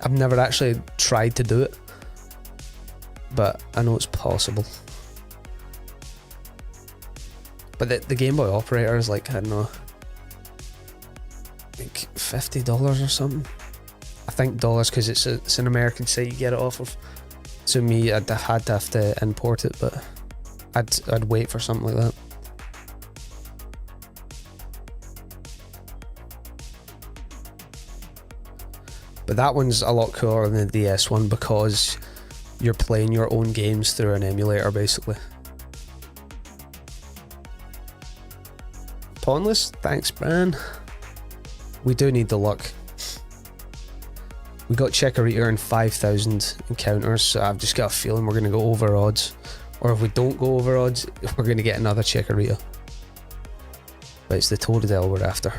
I've never actually tried to do it, but I know it's possible. But the Game Boy Operator is like, I don't know, like $50 or something. I think dollars because it's an American site you get it off of. So me, I'd have to import it, but I'd wait for something like that. But that one's a lot cooler than the DS one because you're playing your own games through an emulator, basically. Pawnless? Thanks, man. We do need the luck. We got Chikorita in 5,000 encounters, so I've just got a feeling we're going to go over odds. Or if we don't go over odds, we're going to get another Chikorita. But it's the Totodile we're after.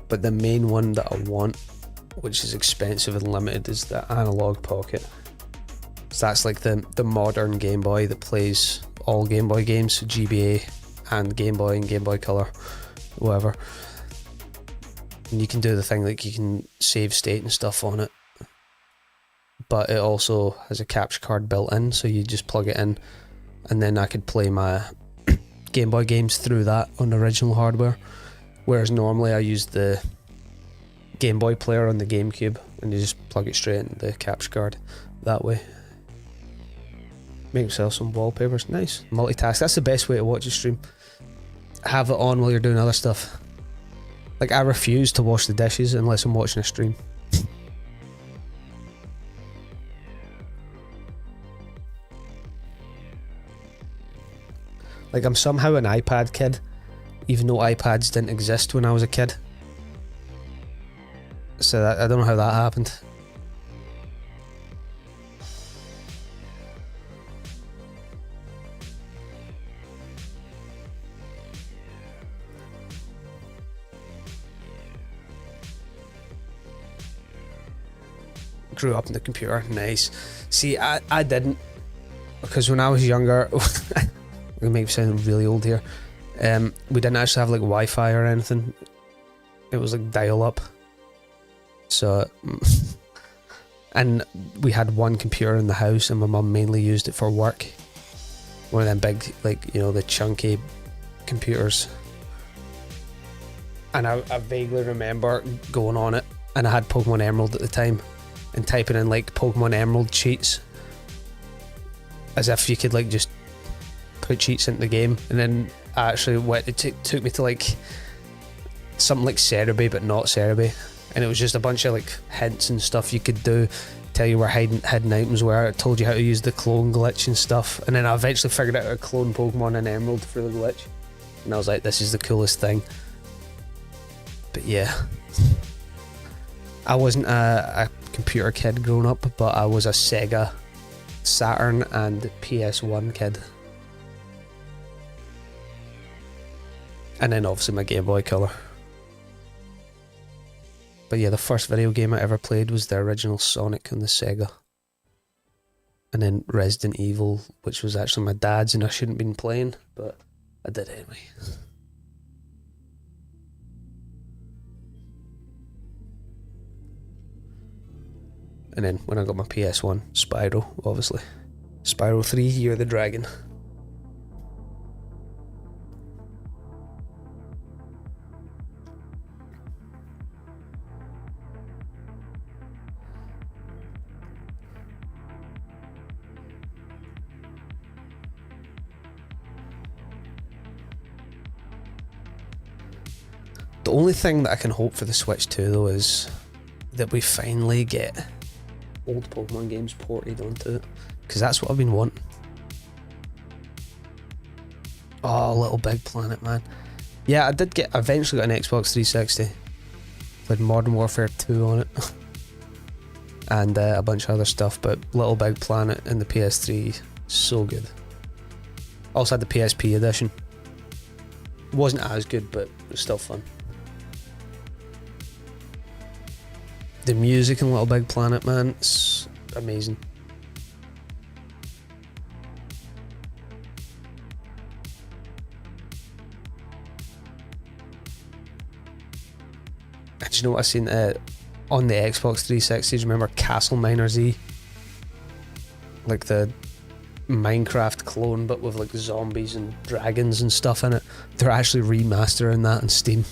But the main one that I want, which is expensive and limited, is the Analog Pocket. So that's like the modern Game Boy that plays all Game Boy games, so GBA and Game Boy Color, whatever. And you can do the thing like you can save state and stuff on it. But it also has a capture card built in, so you just plug it in, and then I could play my Game Boy games through that on the original hardware. Whereas normally I use the Game Boy player on the GameCube and you just plug it straight into the capture card that way. Make yourself some wallpapers. Nice. Multitask. That's the best way to watch a stream. Have it on while you're doing other stuff. Like I refuse to wash the dishes unless I'm watching a stream. Like I'm somehow an iPad kid, even though iPads didn't exist when I was a kid. So I don't know how that happened. Grew up on the computer, nice. See, I didn't, because when I was younger, I'm gonna make me sound really old here. We didn't actually have like Wi-Fi or anything. It was like dial-up. So, and we had one computer in the house, and my mum mainly used it for work. One of them big, like, you know, the chunky computers. And I vaguely remember going on it, and I had Pokemon Emerald at the time, and typing in like Pokemon Emerald cheats, as if you could like just put cheats into the game. And then I actually went, it took me to like something like Cerebi, but not Cerebi, and it was just a bunch of like hints and stuff you could do, tell you where hidden items were. It told you how to use the clone glitch and stuff, and then I eventually figured out how to clone Pokemon in Emerald for the glitch, and I was like, this is the coolest thing. But yeah, I wasn't a computer kid growing up, but I was a Sega Saturn and PS1 kid. And then obviously my Game Boy Color. But yeah, the first video game I ever played was the original Sonic on the Sega. And then Resident Evil, which was actually my dad's and I shouldn't have been playing, but I did anyway. And then when I got my PS1, Spyro, obviously. Spyro 3, Year of the Dragon. The only thing that I can hope for the Switch 2 though is that we finally get old Pokemon games ported onto it, because that's what I've been wanting. Oh, Little Big Planet, man. Yeah, I did eventually got an Xbox 360. Played Modern Warfare 2 on it. And a bunch of other stuff, but Little Big Planet and the PS3, so good. Also had the PSP edition. Wasn't as good, but it was still fun. The music in Little Big Planet, man, it's amazing. And you know what I seen on the Xbox 360? Do you remember Castle Miner Z? Like the Minecraft clone, but with like zombies and dragons and stuff in it. They're actually remastering that on Steam.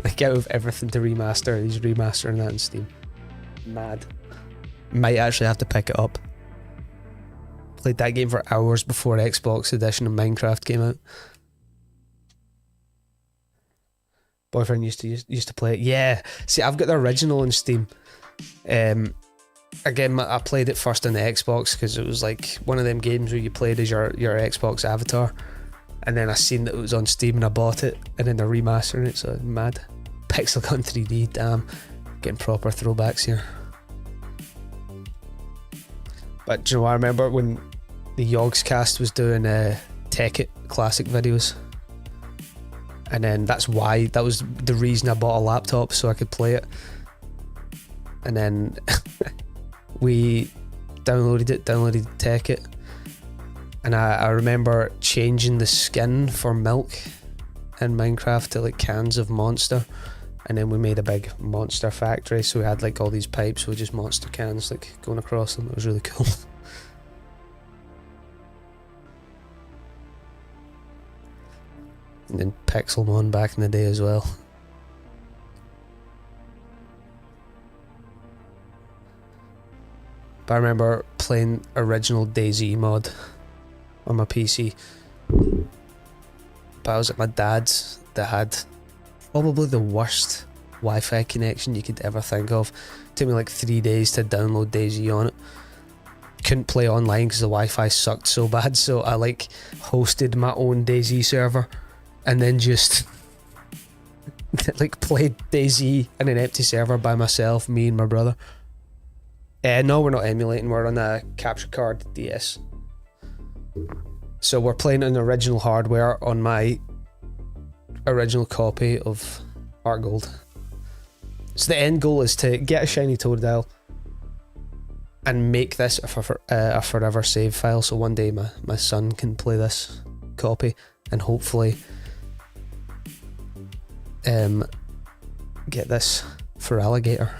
Like out of everything to remaster, he's remastering that on Steam. Mad. Might actually have to pick it up. Played that game for hours before Xbox edition of Minecraft came out. Boyfriend used to play it. Yeah. See, I've got the original on Steam. Again, I played it first on the Xbox because it was like one of them games where you played as your Xbox avatar. And then I seen that it was on Steam and I bought it, and then they're remastering it, so mad. Pixel cut in 3D, damn. Getting proper throwbacks here. But do you know what I remember when the Yogscast was doing Tech It classic videos? And then that was the reason I bought a laptop, so I could play it. And then we downloaded Tech It. And I remember changing the skin for milk in Minecraft to like cans of Monster, and then we made a big Monster factory, so we had like all these pipes with just Monster cans like going across them. It was really cool. And then Pixelmon back in the day as well. But I remember playing original DayZ mod on my PC, but I was at my dad's that had probably the worst Wi-Fi connection you could ever think of. It took me like 3 days to download DayZ on it. Couldn't play online because the Wi-Fi sucked so bad, so I like hosted my own DayZ server and then just like played DayZ in an empty server by myself, me and my brother. No, we're not emulating, we're on a capture card DS. So we're playing on original hardware on my original copy of HeartGold. So the end goal is to get a shiny Totodile and make this a forever save file, so one day my son can play this copy and hopefully get this for alligator.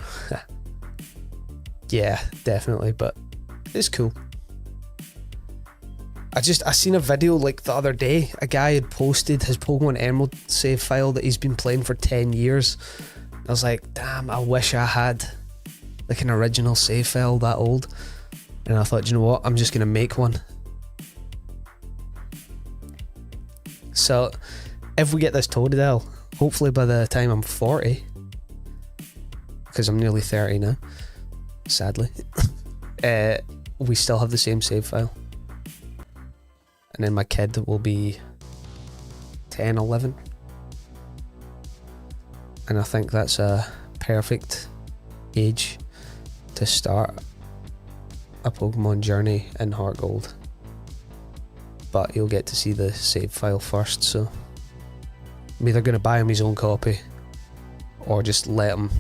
Yeah, definitely, but it's cool. I seen a video like the other day. A guy had posted his Pokemon Emerald save file that he's been playing for 10 years. I was like, damn, I wish I had like an original save file that old. And I thought, you know what, I'm just gonna make one. So if we get this Totodile, hopefully by the time I'm 40, because I'm nearly 30 now, sadly, we still have the same save file. And then my kid will be 10, 11. And I think that's a perfect age to start a Pokemon journey in HeartGold, but you'll get to see the save file first, so I'm either going to buy him his own copy or just let him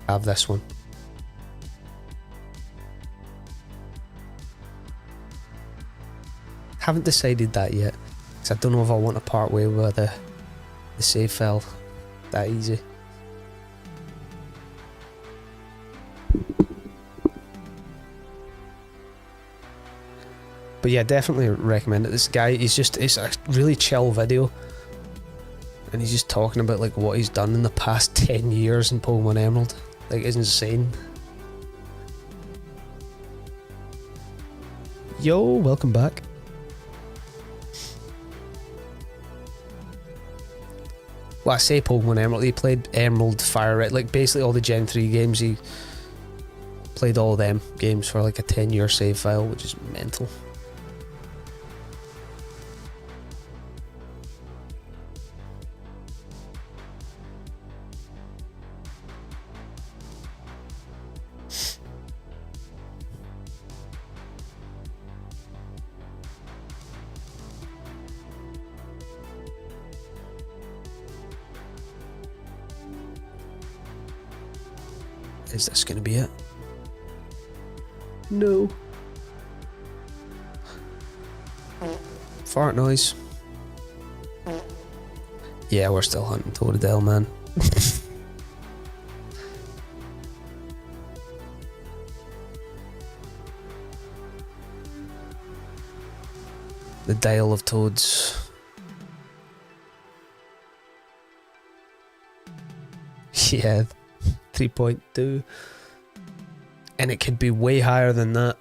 have this one. Haven't decided that yet, because I don't know if I want to part way with the save file that easy. But yeah, definitely recommend it. This guy, it's a really chill video, and he's just talking about like what he's done in the past 10 years in Pokemon Emerald. Like, it's insane. Yo, welcome back. Well, I say Pokemon Emerald, he played Emerald, Fire Red, like basically all the Gen 3 games. He played all them games for like a 10-year save file, which is mental. Is this gonna be it? No. Fart noise. Yeah, we're still hunting Totodile, man. The Dial of Toads. Yeah. 3.2, and it could be way higher than that.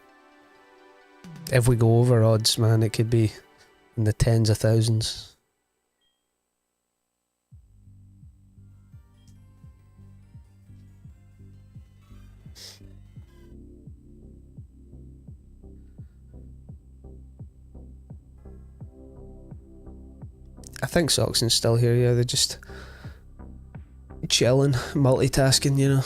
If we go over odds, man, it could be in the tens of thousands. I think Soxon's still here, yeah, they're just chilling, multitasking, you know.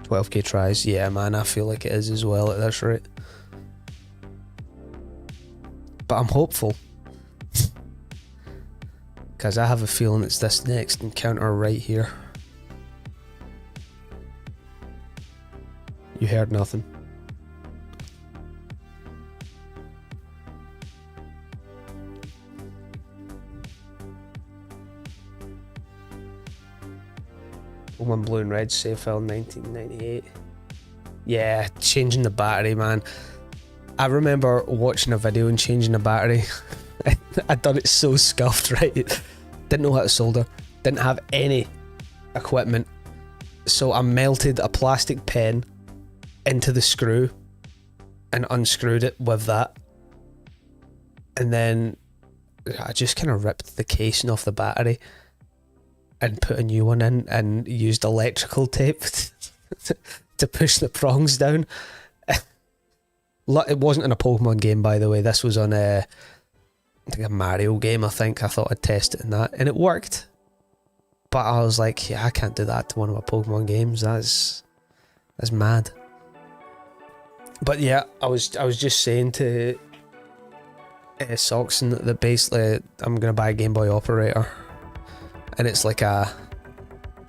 $12k tries, yeah man, I feel like it is as well at this rate. But I'm hopeful, because I have a feeling it's this next encounter right here. You heard nothing. Pokemon Blue and Red save file 1998. Yeah, changing the battery, man. I remember watching a video and changing the battery. I'd done it so scuffed, right? Didn't know how to solder. Didn't have any equipment. So I melted a plastic pen into the screw and unscrewed it with that. And then I just kind of ripped the casing off the battery and put a new one in and used electrical tape to push the prongs down. It wasn't in a Pokemon game, by the way. This was on a Mario game, I think. I thought I'd test it in that, and it worked. But I was like, yeah, I can't do that to one of my Pokemon games. That's mad. But yeah, I was just saying to Soxon that basically I'm gonna buy a Game Boy Operator. And it's like a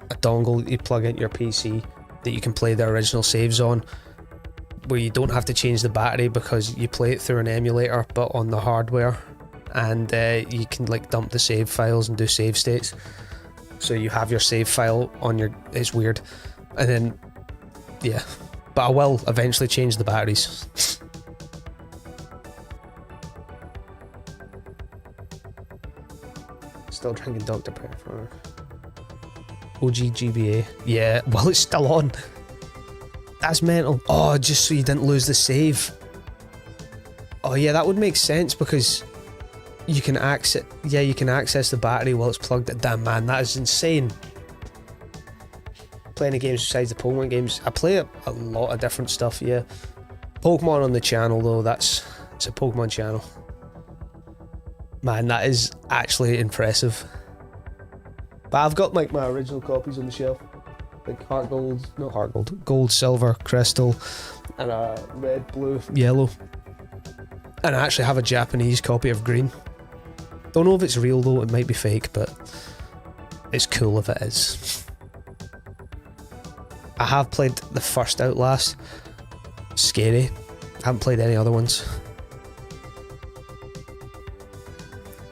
dongle that you plug into your PC that you can play the original saves on, where you don't have to change the battery because you play it through an emulator but on the hardware, and you can like dump the save files and do save states, so you have your save file on your, it's weird. And then yeah, but I will eventually change the batteries. Still drinking Dr. Pepper. OG GBA. Yeah, well, it's still on. That's mental. Oh, just so you didn't lose the save. Oh, Oh yeah, that would make sense because you can access. Yeah, you can access the battery while it's plugged in. Damn man, that is insane. Play any games besides the Pokemon games? I play a lot of different stuff. Yeah, Pokemon on the channel though. It's a Pokemon channel. Man, that is actually impressive. But I've got like my original copies on the shelf. Like HeartGold, not HeartGold, Gold, Silver, Crystal, and a Red, Blue, Yellow. And I actually have a Japanese copy of Green. Don't know if it's real though, it might be fake, but it's cool if it is. I have played the first Outlast. Scary. I haven't played any other ones.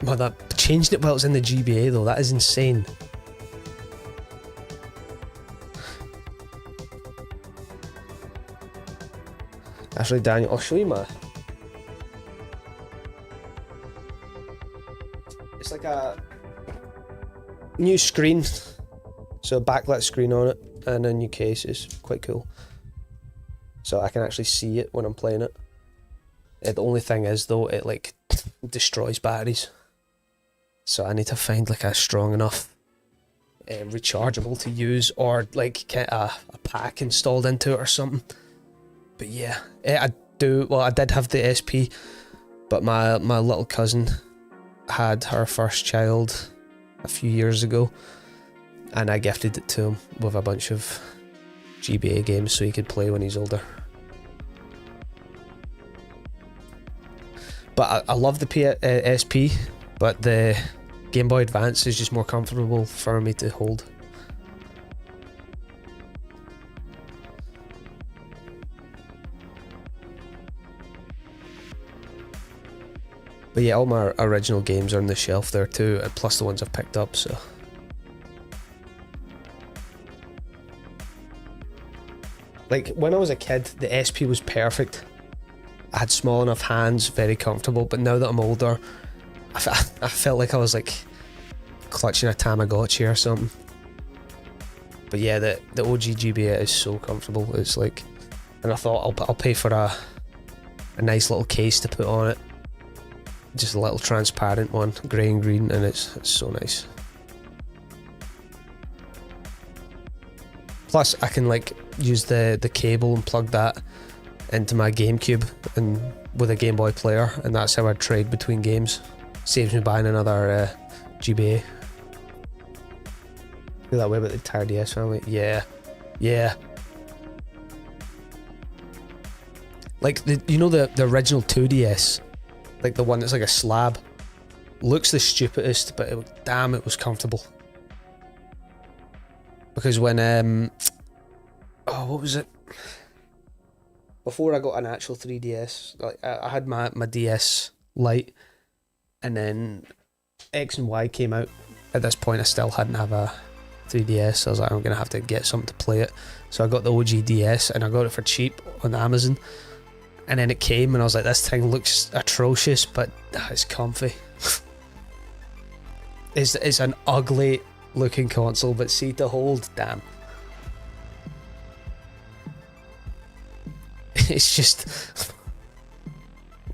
But that changed it while it's in the GBA though, that is insane. Actually, Daniel, I'll show you my... It's like a new screen, so a backlit screen on it, and a new case. Is quite cool. So I can actually see it when I'm playing it. The only thing is though, it like destroys batteries. So I need to find like a strong enough rechargeable to use, or like get a pack installed into it or something. But yeah, I did have the SP, but my little cousin had her first child a few years ago, and I gifted it to him with a bunch of GBA games so he could play when he's older. But I love the SP, but the Game Boy Advance is just more comfortable for me to hold. But yeah, all my original games are on the shelf there too, plus the ones I've picked up, so. Like, when I was a kid, the SP was perfect. I had small enough hands, very comfortable, but now that I'm older, I felt like I was like clutching a Tamagotchi or something. But yeah, the OG GBA is so comfortable, it's like, and I thought I'll pay for a nice little case to put on it. Just a little transparent one, grey and green, and it's so nice. Plus I can like use the cable and plug that into my GameCube and with a Game Boy player, and that's how I trade between games. Saves me buying another GBA. Feel that way about the entire DS family. Yeah. Like the original 2DS, like the one that's like a slab, looks the stupidest, but damn, it was comfortable. Because when what was it? Before I got an actual 3DS, like I had my DS Lite, and then X and Y came out. At this point, I still hadn't have a 3DS, so I was like, I'm gonna have to get something to play it. So I got the OG DS, and I got it for cheap on Amazon. And then it came, and I was like, this thing looks atrocious, but it's comfy. It's an ugly looking console, but see, to hold, damn. It's just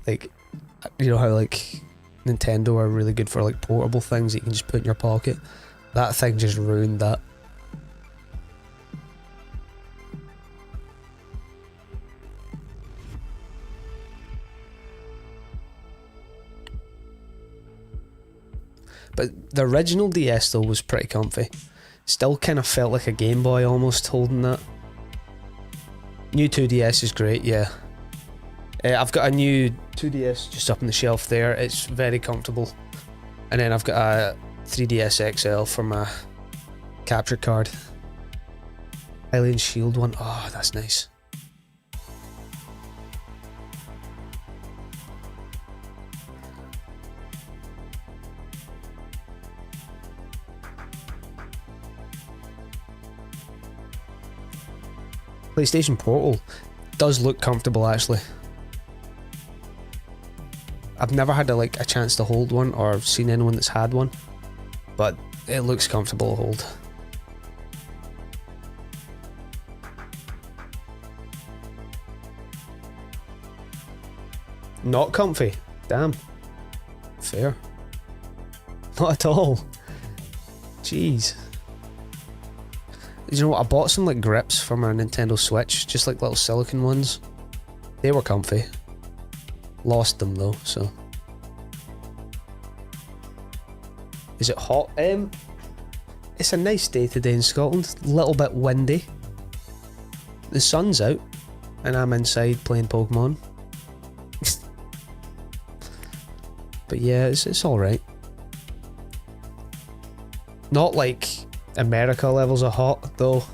like, you know how like Nintendo are really good for like portable things that you can just put in your pocket. That thing just ruined that. But the original DS though was pretty comfy. Still kind of felt like a Game Boy almost holding that. New 2DS is great, yeah. I've got a new 2DS just up on the shelf there. It's very comfortable. And then I've got a 3DS XL for my capture card. Alien Shield one. Oh, that's nice. PlayStation Portal does look comfortable actually. I've never had a chance to hold one or seen anyone that's had one, but it looks comfortable to hold. Not comfy. Damn. Fair. Not at all. Jeez. You know what? I bought some like grips for my Nintendo Switch, just like little silicone ones. They were comfy. Lost them though, so. Is it hot? It's a nice day today in Scotland. A little bit windy. The sun's out, and I'm inside playing Pokémon. But yeah, it's alright. Not like America levels of hot, though.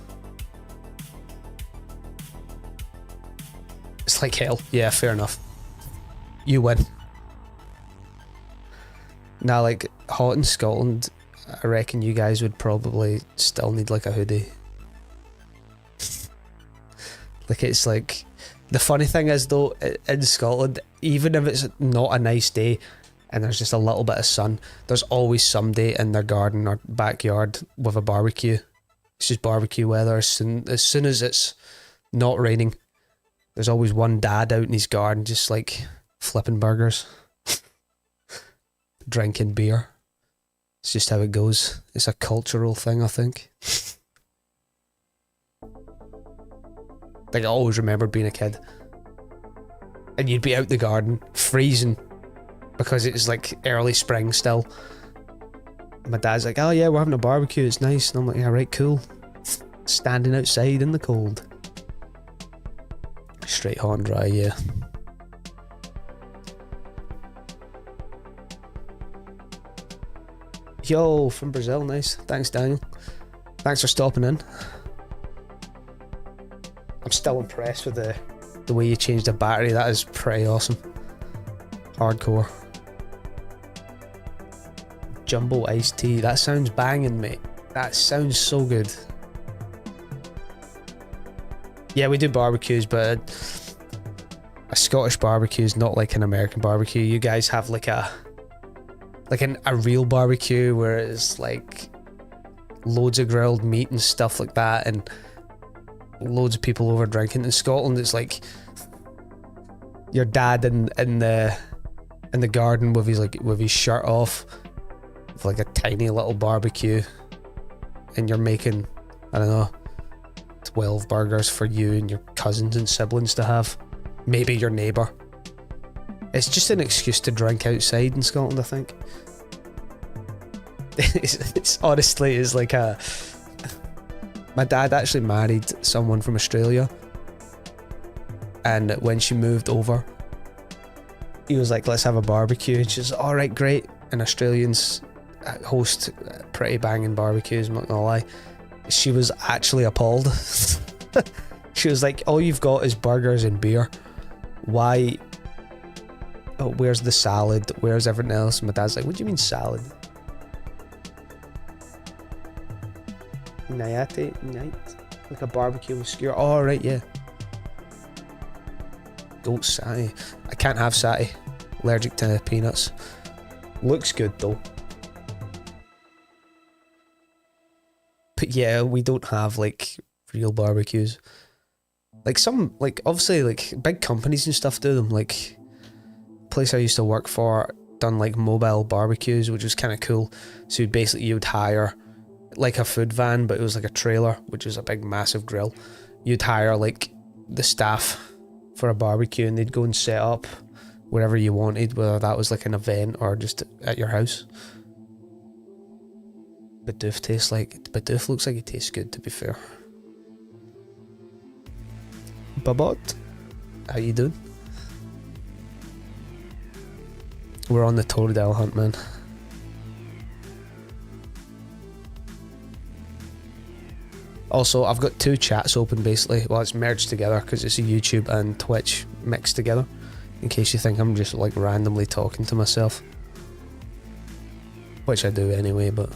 It's like hell. Yeah, fair enough. You win. Now, like, hot in Scotland, I reckon you guys would probably still need, like, a hoodie. Like, it's like... The funny thing is, though, in Scotland, even if it's not a nice day, and there's just a little bit of sun, there's always somebody in their garden or backyard with a barbecue. It's just barbecue weather. As soon as it's not raining, there's always one dad out in his garden just like flipping burgers. Drinking beer. It's just how it goes. It's a cultural thing, I think. Like, I always remember being a kid and you'd be out the garden freezing because it's like early spring still. My dad's like, oh yeah, we're having a barbecue, it's nice. And I'm like, yeah, right, cool. Standing outside in the cold. Straight hot and dry, yeah. Yo, from Brazil, nice. Thanks, Daniel. Thanks for stopping in. I'm still impressed with the way you changed the battery. That is pretty awesome. Hardcore. Jumbo iced tea. That sounds banging, mate. That sounds so good. Yeah, we do barbecues, but a Scottish barbecue is not like an American barbecue. You guys have like a real barbecue where it's like loads of grilled meat and stuff like that, and loads of people over drinking. In Scotland, it's like your dad in the garden with his shirt off, with like a tiny little barbecue, and you're making, I don't know, 12 burgers for you and your cousins and siblings to have. Maybe your neighbour. It's just an excuse to drink outside in Scotland, I think. It's honestly is like a... My dad actually married someone from Australia, and when she moved over, he was like, let's have a barbecue, and she's alright, great. And Australians host pretty banging barbecues, I'm not gonna lie. She was actually appalled. She was like, all you've got is burgers and beer. Why? Oh, where's the salad? Where's everything else? And my dad's like, what do you mean salad? Night? Like a barbecue with skewer. Oh, right, yeah. Goat satay. I can't have satay. Allergic to peanuts. Looks good though. But yeah, we don't have like real barbecues. Like some, like obviously like big companies and stuff do them. Like place I used to work for done like mobile barbecues, which was kind of cool. So you'd hire like a food van, but it was like a trailer, which was a big massive grill. You'd hire like the staff for a barbecue, and they'd go and set up wherever you wanted, whether that was like an event or just at your house. Bidoof looks like it tastes good, to be fair. Babot, how you doing? We're on the Totodile hunt, man. Also, I've got two chats open basically. Well, it's merged together because it's a YouTube and Twitch mixed together. In case you think I'm just like randomly talking to myself. Which I do anyway, but...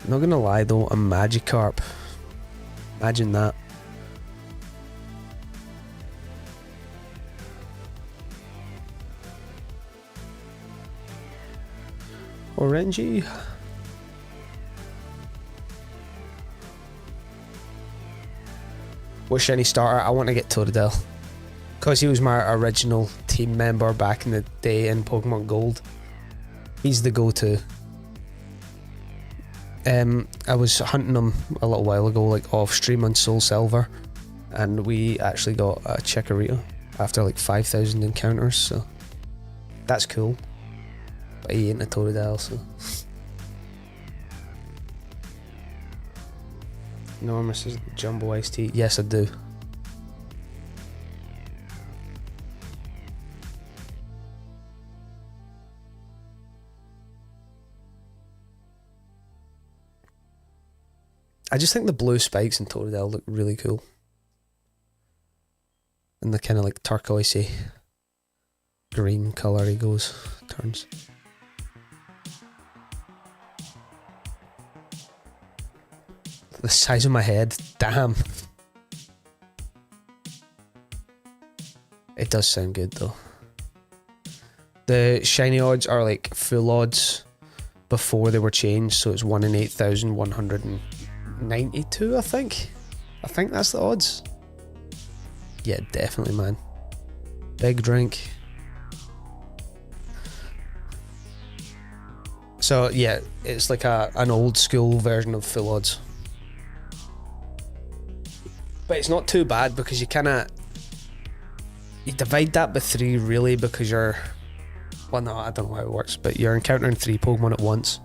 I'm not gonna lie though, a Magikarp. Imagine that. orangey. What shiny starter? I want to get Totodile. Because he was my original team member back in the day in Pokemon Gold. He's the go-to. I was hunting him a little while ago, like off stream on Soul Silver, and we actually got a Chikorita after like 5,000 encounters, so that's cool. But he ain't a Totodile, so. Enormous is Jumbo Iced Tea. Yes, I do. I just think the blue spikes in Totodile look really cool. And the kind of like turquoisey green colour he turns. The size of my head, damn. It does sound good though. The shiny odds are like full odds before they were changed, so it's 1 in 8,192, I think. I think that's the odds. Yeah, definitely, man. Big drink. So yeah, it's like an old school version of full odds. But it's not too bad because you divide that by 3 really, because you're, well no, I don't know how it works, but you're encountering 3 Pokemon at once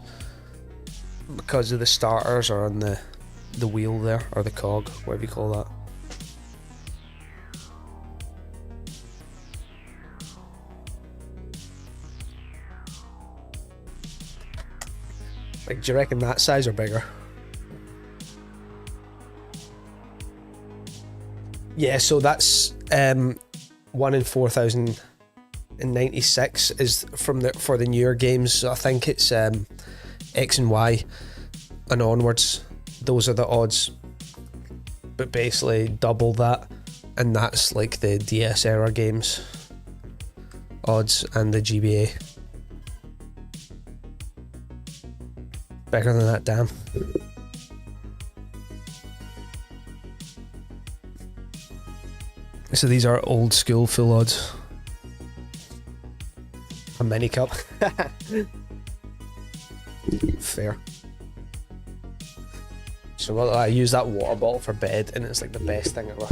because of the starters are on the wheel there, or the cog, whatever you call that. Like, do you reckon that size or bigger? Yeah, so that's 1 in 4,096 is for the newer games. So I think it's X and Y and onwards. Those are the odds, but basically double that, and that's like the DS era games odds and the GBA. Bigger than that, damn. So these are old school full odds. A mini cup. Fair. So I use that water bottle for bed, and it's like the best thing ever.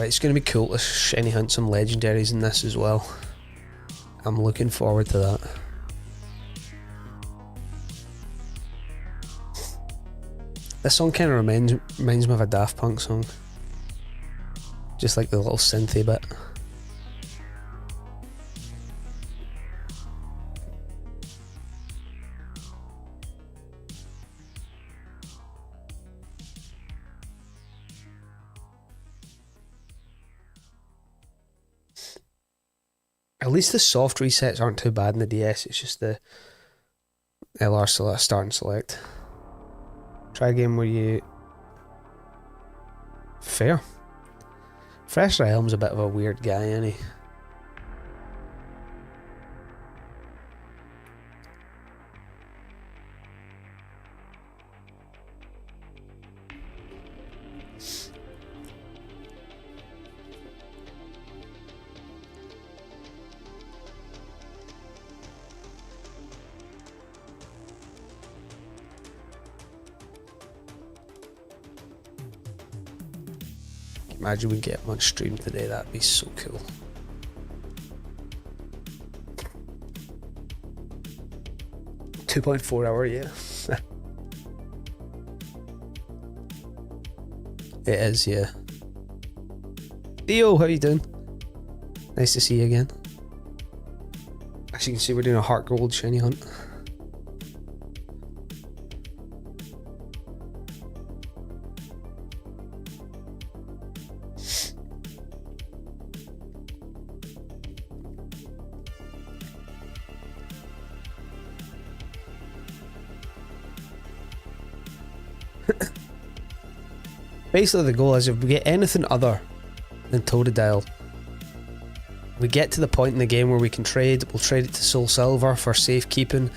It's going to be cool to shiny hunt some legendaries in this as well. I'm looking forward to that. This song kind of reminds me of a Daft Punk song. Just like the little synthy bit. At least the soft resets aren't too bad in the DS, it's just the LR start and select. Try a game where you... Fair. Professor Elm's a bit of a weird guy, isn't he? Imagine we get him on stream today, that'd be so cool. .4 hour, yeah. It is, yeah. Theo, how you doing? Nice to see you again. As you can see, we're doing a HeartGold shiny hunt. Basically the goal is if we get anything other than Totodile, we get to the point in the game where we can trade, we'll trade it to Soul Silver for safekeeping,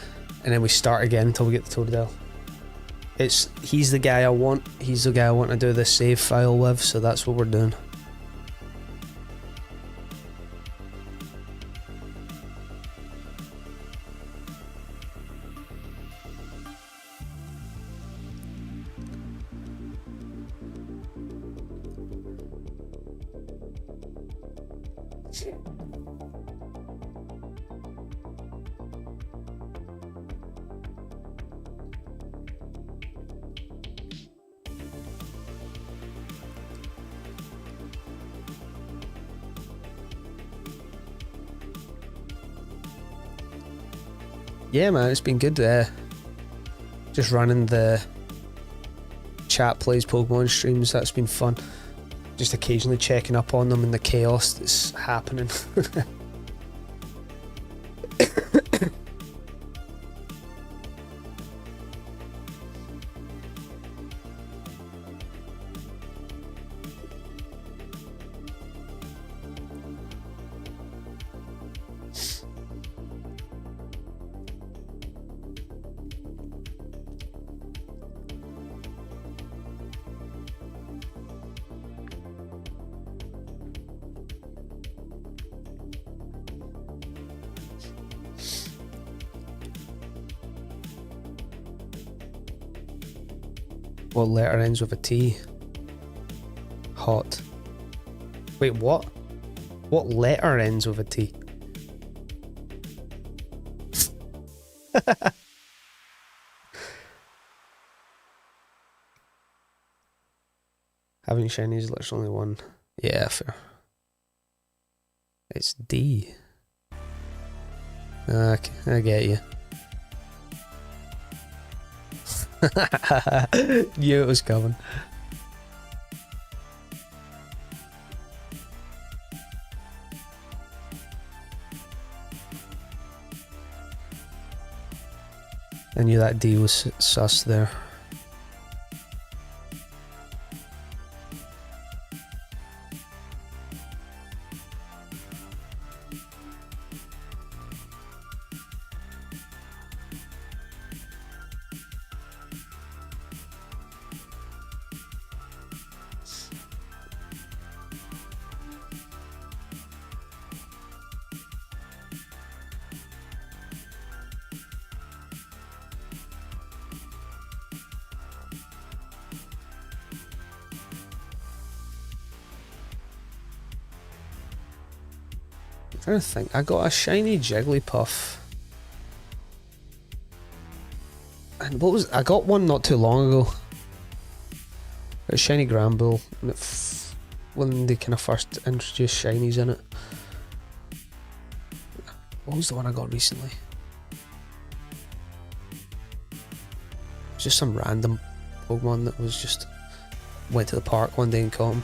and then we start again until we get the Totodile. He's the guy I want, he's the guy I want to do this save file with, so that's what we're doing. Yeah man, it's been good just running the chat plays Pokemon streams, that's been fun. Just occasionally checking up on them and the chaos that's happening. What letter ends with a T? Hot. Wait, what? What letter ends with a T? Having shinies, there's only one. Yeah, fair. It's D. Okay, I get you. Knew it was coming. I knew that D was sus there. I'm trying to think. I got a shiny Jigglypuff. And what was... I got one not too long ago. A shiny Granbull. When they kind of first introduced shinies in it. What was the one I got recently? It was just some random Pokemon that was just... Went to the park one day and caught him.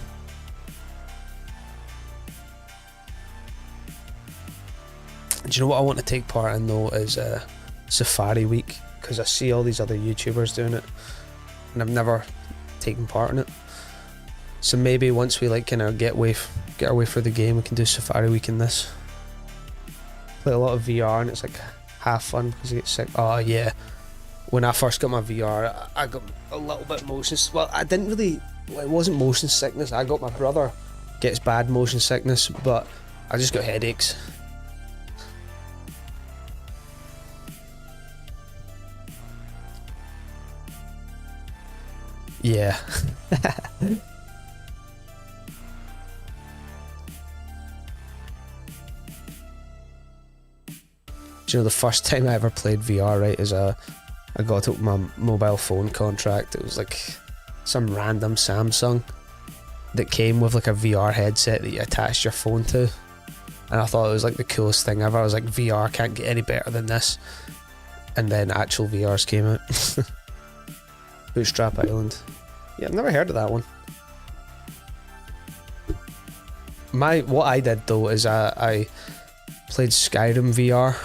Do you know what I want to take part in though is Safari Week, because I see all these other YouTubers doing it and I've never taken part in it. So maybe once we like kind of get our way through the game, we can do Safari Week in this. Play a lot of VR and it's like half fun because you get sick. Oh yeah, when I first got my VR, I got a little bit motion. Well, I didn't really. It wasn't motion sickness. I got my brother gets bad motion sickness, but I just got headaches. Yeah. Do you know the first time I ever played VR, right, is I got up my mobile phone contract. It was like some random Samsung that came with like a VR headset that you attached your phone to. And I thought it was like the coolest thing ever. I was like, VR can't get any better than this. And then actual VRs came out. Bootstrap Island. Yeah, I've never heard of that one. What I did though is I played Skyrim VR,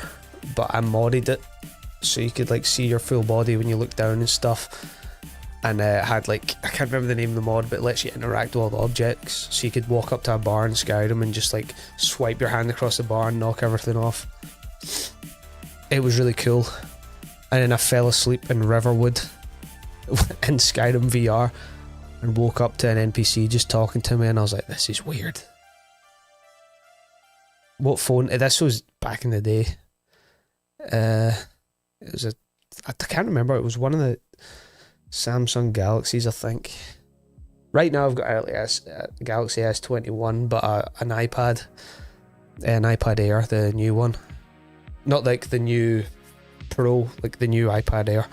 but I modded it so you could like see your full body when you look down and stuff. and it had like, I can't remember the name of the mod, but it lets you interact with all the objects, so you could walk up to a bar in Skyrim and just like swipe your hand across the bar and knock everything off. It was really cool. And then I fell asleep in Riverwood in Skyrim VR and woke up to an NPC just talking to me, and I was like, this is weird. What phone? This was back in the day. It was I can't remember, it was one of the Samsung Galaxies, I think. Right now I've got a Galaxy S21, but an iPad Air, the new one. Not like the new Pro, like the new iPad Air,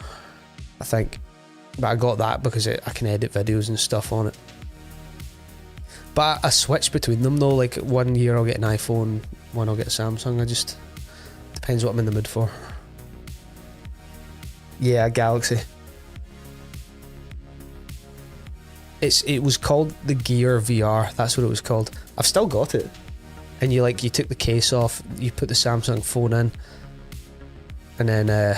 I think. But I got that because I can edit videos and stuff on it. But I switch between them though, like 1 year I'll get an iPhone, one I'll get a Samsung. I just, depends what I'm in the mood for. Yeah, Galaxy. It was called the Gear VR, that's what it was called. I've still got it. And you took the case off, you put the Samsung phone in, and then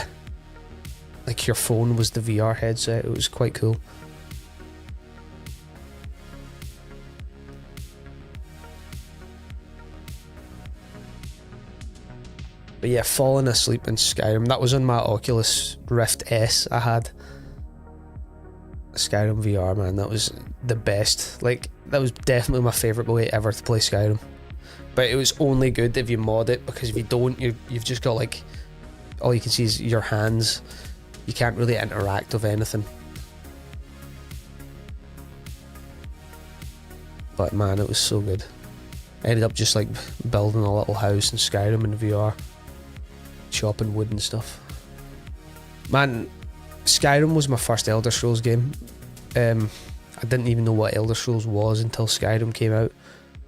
like your phone was the VR headset. It was quite cool. But yeah, falling asleep in Skyrim, that was on my Oculus Rift S I had. Skyrim VR, man, that was the best. Like, that was definitely my favourite way ever to play Skyrim. But it was only good if you mod it, because if you don't, you've just got like, all you can see is your hands. You can't really interact with anything. But man, it was so good. I ended up just like building a little house in Skyrim in VR, chopping wood and stuff. Man, Skyrim was my first Elder Scrolls game. I didn't even know what Elder Scrolls was until Skyrim came out,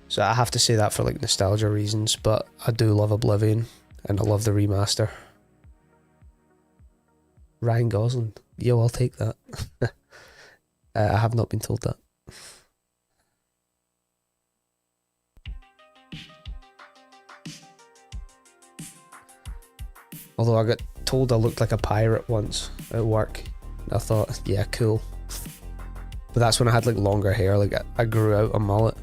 so I have to say that for like nostalgia reasons. But I do love Oblivion, and I love the remaster. Ryan Gosling, yo, I'll take that. I have not been told that. Although I got told I looked like a pirate once at work. I thought, yeah, cool. But that's when I had like longer hair, like I grew out a mullet.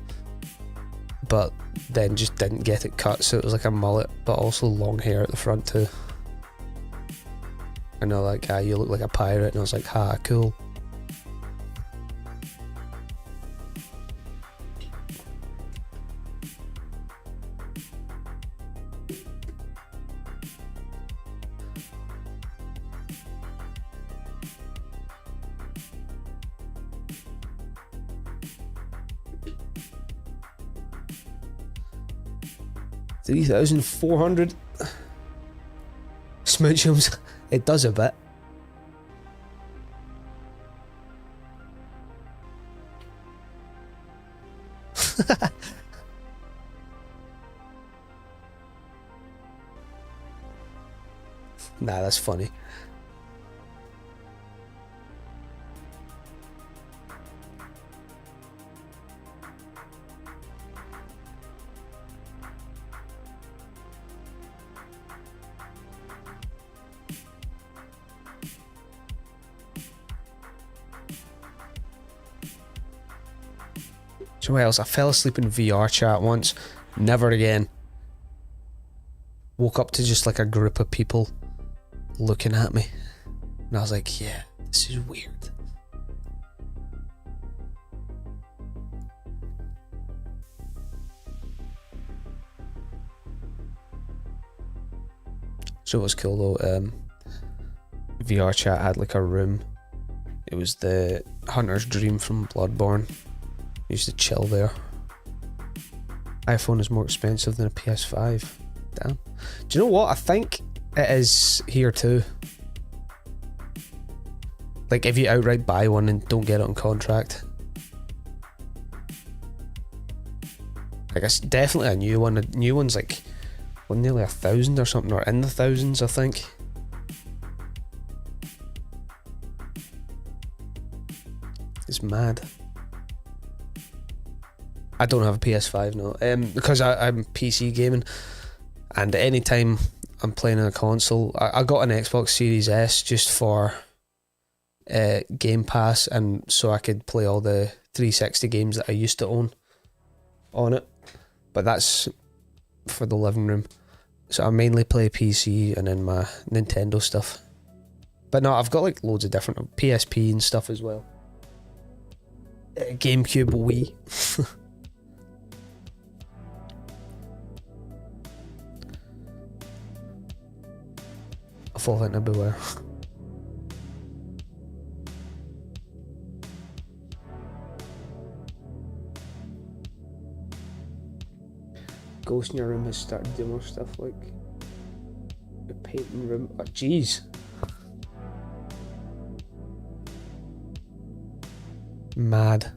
But then just didn't get it cut, so it was like a mullet, but also long hair at the front too. And they're like, ah, you look like a pirate, and I was like, ha, cool. $3,400 smoochums. It does a bit. Nah, that's funny. So what else? I fell asleep in VR chat once. Never again. Woke up to just like a group of people looking at me. And I was like, yeah, this is weird. So it was cool though. VR chat had like a room. It was the Hunter's Dream from Bloodborne. I used to chill there. iPhone is more expensive than a PS5. Damn. Do you know what? I think it is here too. Like if you outright buy one and don't get it on contract. Like it's definitely a new one. A new one's like, well, nearly 1,000 or something, or in the thousands, I think. It's mad. I don't have a PS5 now, because I'm PC gaming, and anytime I'm playing on a console, I got an Xbox Series S just for Game Pass, and so I could play all the 360 games that I used to own on it. But that's for the living room. So I mainly play PC and then my Nintendo stuff. But no, I've got like loads of different PSP and stuff as well. GameCube, Wii. I fall into beware. Ghost in your room has started doing more stuff like the painting room. Oh, jeez. Mad.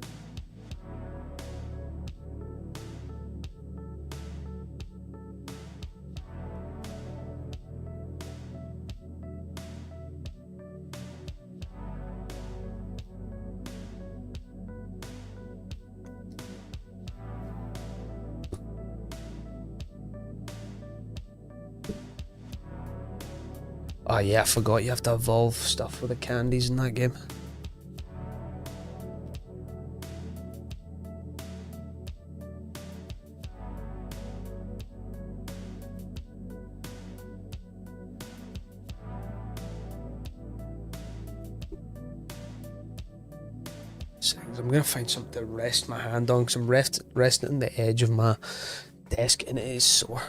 Oh yeah, I forgot you have to evolve stuff with the candies in that game. I'm gonna find something to rest my hand on because I'm resting on the edge of my desk and it is sore.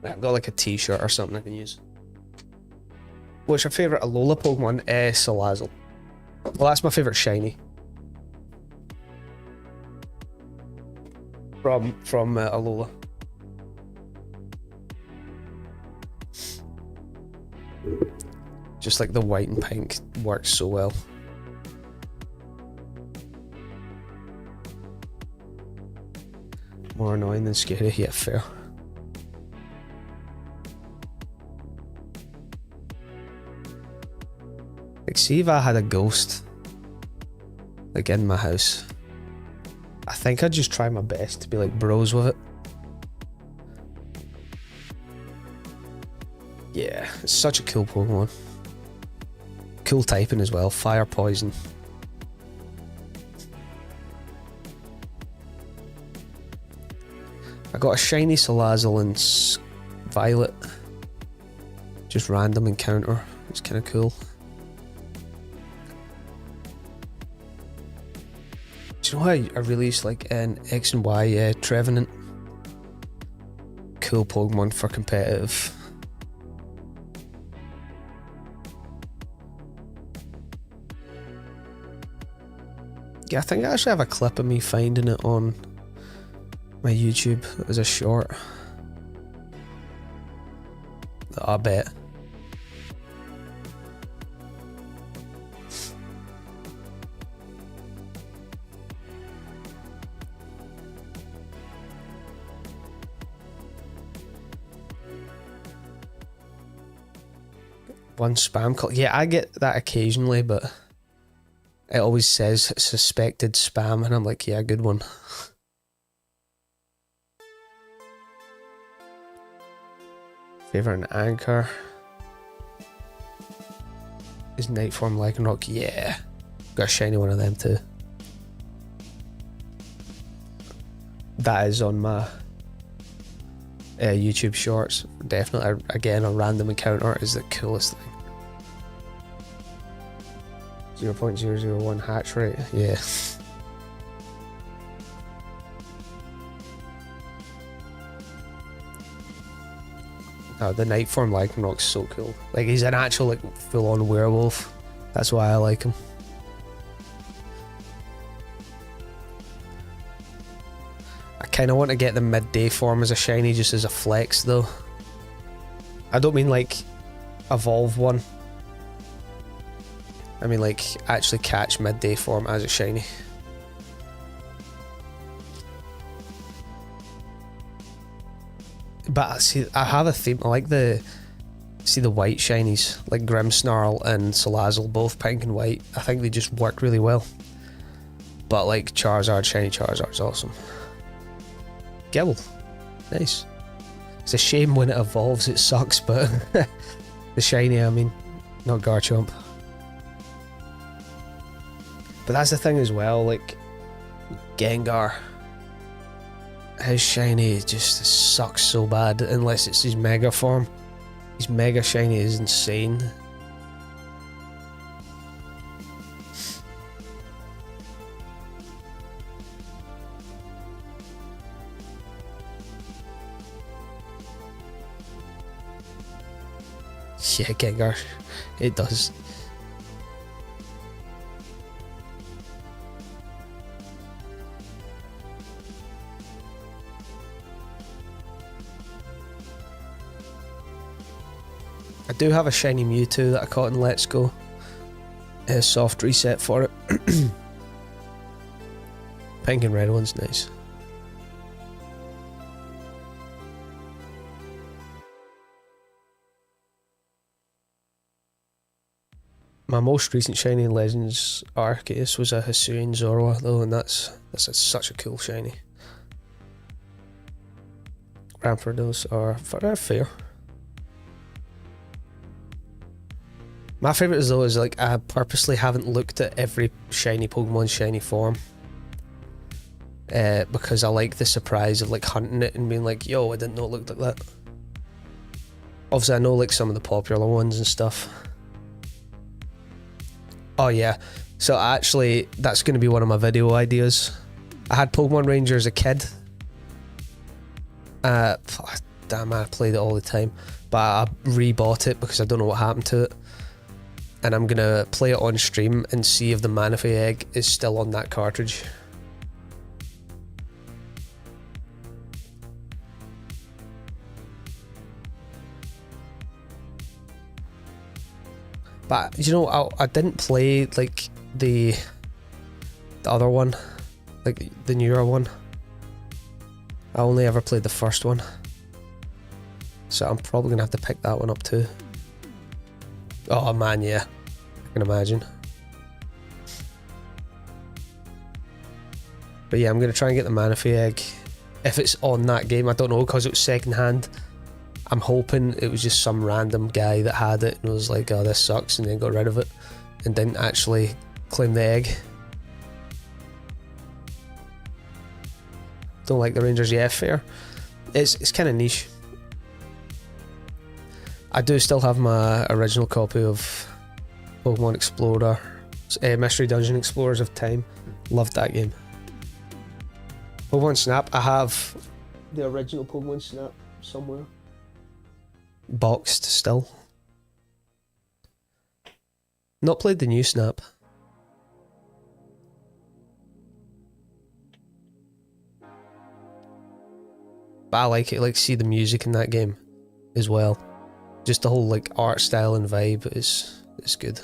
I've got like a t-shirt or something I can use. What's your favourite Alola Pokemon? Salazzle. Well, that's my favourite shiny. From Alola. Just like the white and pink works so well. More annoying than scary, yeah, fair. Like, see if I had a ghost, like, in my house, I think I'd just try my best to be, like, bros with it. Yeah, it's such a cool Pokemon. Cool typing as well, fire, poison. I got a shiny Salazzle in Violet. Just random encounter, it's kind of cool. Do you know how I released like an X and Y Trevenant? Cool Pokemon for competitive. Yeah, I think I actually have a clip of me finding it on my YouTube as a short. I bet. One spam call. Yeah, I get that occasionally, but it always says suspected spam, and I'm like, yeah, good one. Favourite and Anchor is Nightform Lycanroc. Yeah, got a shiny one of them too. That is on my YouTube shorts. Definitely, again, a random encounter is the coolest thing. 0.001 hatch rate, yeah. The Nightform Lycanroc's so cool. Like, he's an actual, like, full-on werewolf. That's why I like him. I kind of want to get the midday form as a shiny, just as a flex, though. I don't mean, like, evolve one. I mean, like, actually catch midday form as a shiny. But see, I have a theme. I like the See the white shinies, like Grimmsnarl and Salazzle, both pink and white. I think they just work really well. But like Charizard, shiny Charizard's awesome. Gibble, nice. It's a shame when it evolves, it sucks, but the shiny, I mean, not Garchomp. But that's the thing as well, like Gengar, his shiny just sucks so bad unless it's his mega form. His mega shiny is insane. Yeah, Gengar, it does. I do have a shiny Mewtwo that I caught in Let's Go. A soft reset for it. Pink and red one's nice. My most recent shiny in Legends Arceus was a Hisuian Zorua though, and that's such a cool shiny. Rampardos are fair. My favourite though is like I purposely haven't looked at every shiny Pokemon's shiny form. Because I like the surprise of like hunting it and being like, yo, I didn't know it looked like that. Obviously I know like some of the popular ones and stuff. Oh yeah, so actually that's going to be one of my video ideas. I had Pokemon Ranger as a kid. Damn, I played it all the time. But I rebought it because I don't know what happened to it. And I'm gonna play it on stream and see if the Manaphy egg is still on that cartridge. But you know, I didn't play like the other one, like the newer one. I only ever played the first one, so I'm probably gonna have to pick that one up too. Oh man, yeah, I can imagine. But yeah, I'm gonna try and get the Manaphy egg. If it's on that game, I don't know, because it was second hand. I'm hoping it was just some random guy that had it and was like, oh, this sucks, and then got rid of it and didn't actually claim the egg. Don't like the Rangers, yeah, fair. It's kind of niche. I do still have my original copy of Pokemon Explorer, Mystery Dungeon Explorers of Time. Loved that game. Pokemon Snap, I have the original Pokemon Snap somewhere. Boxed still. Not played the new Snap. But I like it, like see the music in that game as well. Just the whole like art style and vibe is good.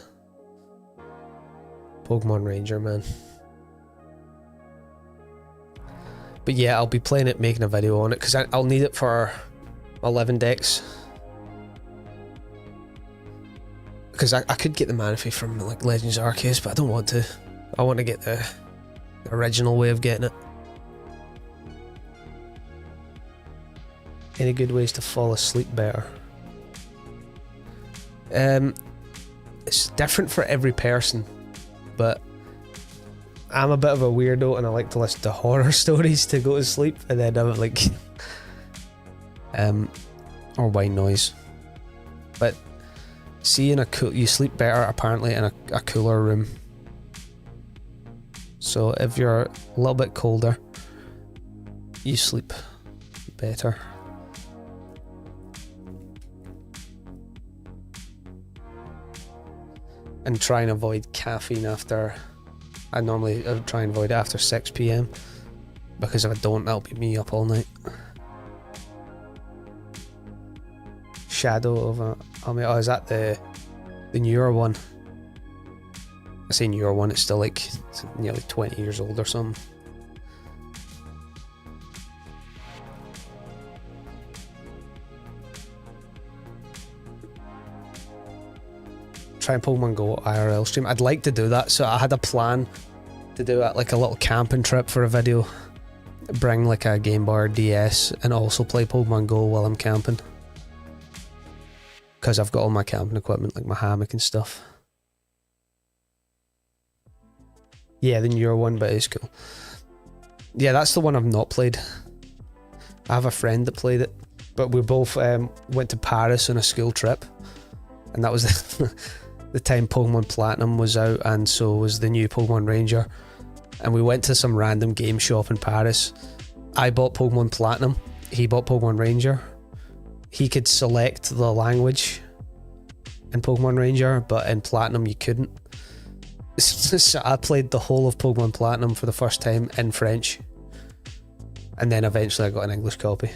Pokemon Ranger, man. But yeah, I'll be playing it, making a video on it, because I'll need it for 11 decks. Because I could get the Manaphy from like Legends Arceus, but I don't want to. I want to get the original way of getting it. Any good ways to fall asleep better? It's different for every person, but I'm a bit of a weirdo and I like to listen to horror stories to go to sleep, and then I'm like or white noise. But see, you sleep better apparently in a cooler room. So if you're a little bit colder, you sleep better. And try and avoid caffeine after. I normally try and avoid it after 6 PM, because if I don't, that'll be me up all night. Shadow of a... Oh, is that the newer one? I say newer one, it's still like nearly 20 years old or something. try Pokemon Go IRL stream. I'd like to do that, so I had a plan to do it like a little camping trip for a video. Bring like a Game Boy or DS and also play Pokemon Go while I'm camping. Because I've got all my camping equipment, like my hammock and stuff. Yeah, the newer one, but it's cool. Yeah, that's the one I've not played. I have a friend that played it, but we both went to Paris on a school trip, and that was the time Pokemon Platinum was out, and so was the new Pokemon Ranger. And we went to some random game shop in Paris. I bought Pokemon Platinum, he bought Pokemon Ranger. He could select the language in Pokemon Ranger, but in Platinum you couldn't. So I played the whole of Pokemon Platinum for the first time in French, and then eventually I got an English copy.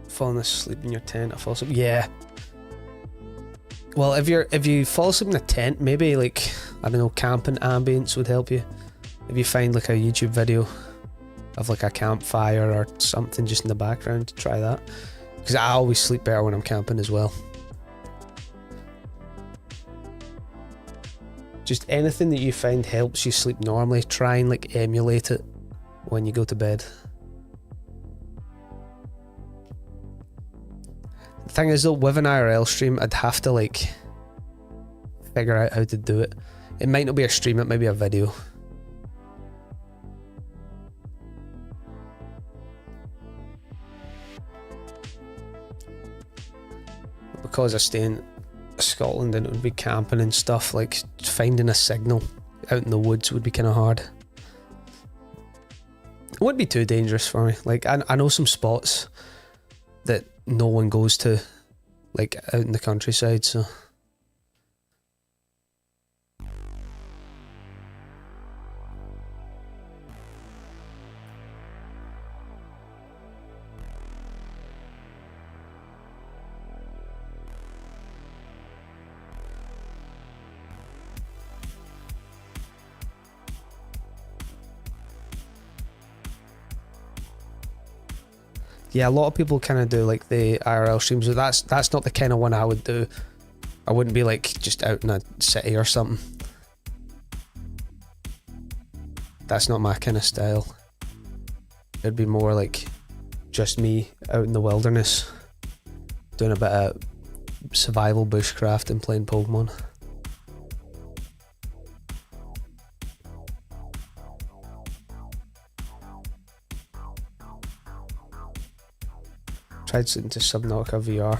Falling asleep in your tent, I fall asleep. Yeah. Well, if you fall asleep in a tent, maybe like, I don't know, camping ambience would help you. If you find like a YouTube video of like a campfire or something just in the background, try that. Because I always sleep better when I'm camping as well. Just anything that you find helps you sleep normally, try and like emulate it when you go to bed. The thing is though, with an IRL stream, I'd have to like figure out how to do it. It might not be a stream, it might be a video. Because I stay in Scotland and it would be camping and stuff, like finding a signal out in the woods would be kind of hard. It wouldn't be too dangerous for me. Like I know some spots that no one goes to, like out in the countryside, so. Yeah, a lot of people kind of do like the IRL streams, but that's not the kind of one I would do. I wouldn't be like just out in a city or something. That's not my kind of style. It'd be more like just me out in the wilderness, doing a bit of survival bushcraft and playing Pokemon. Tried into Subnautica VR.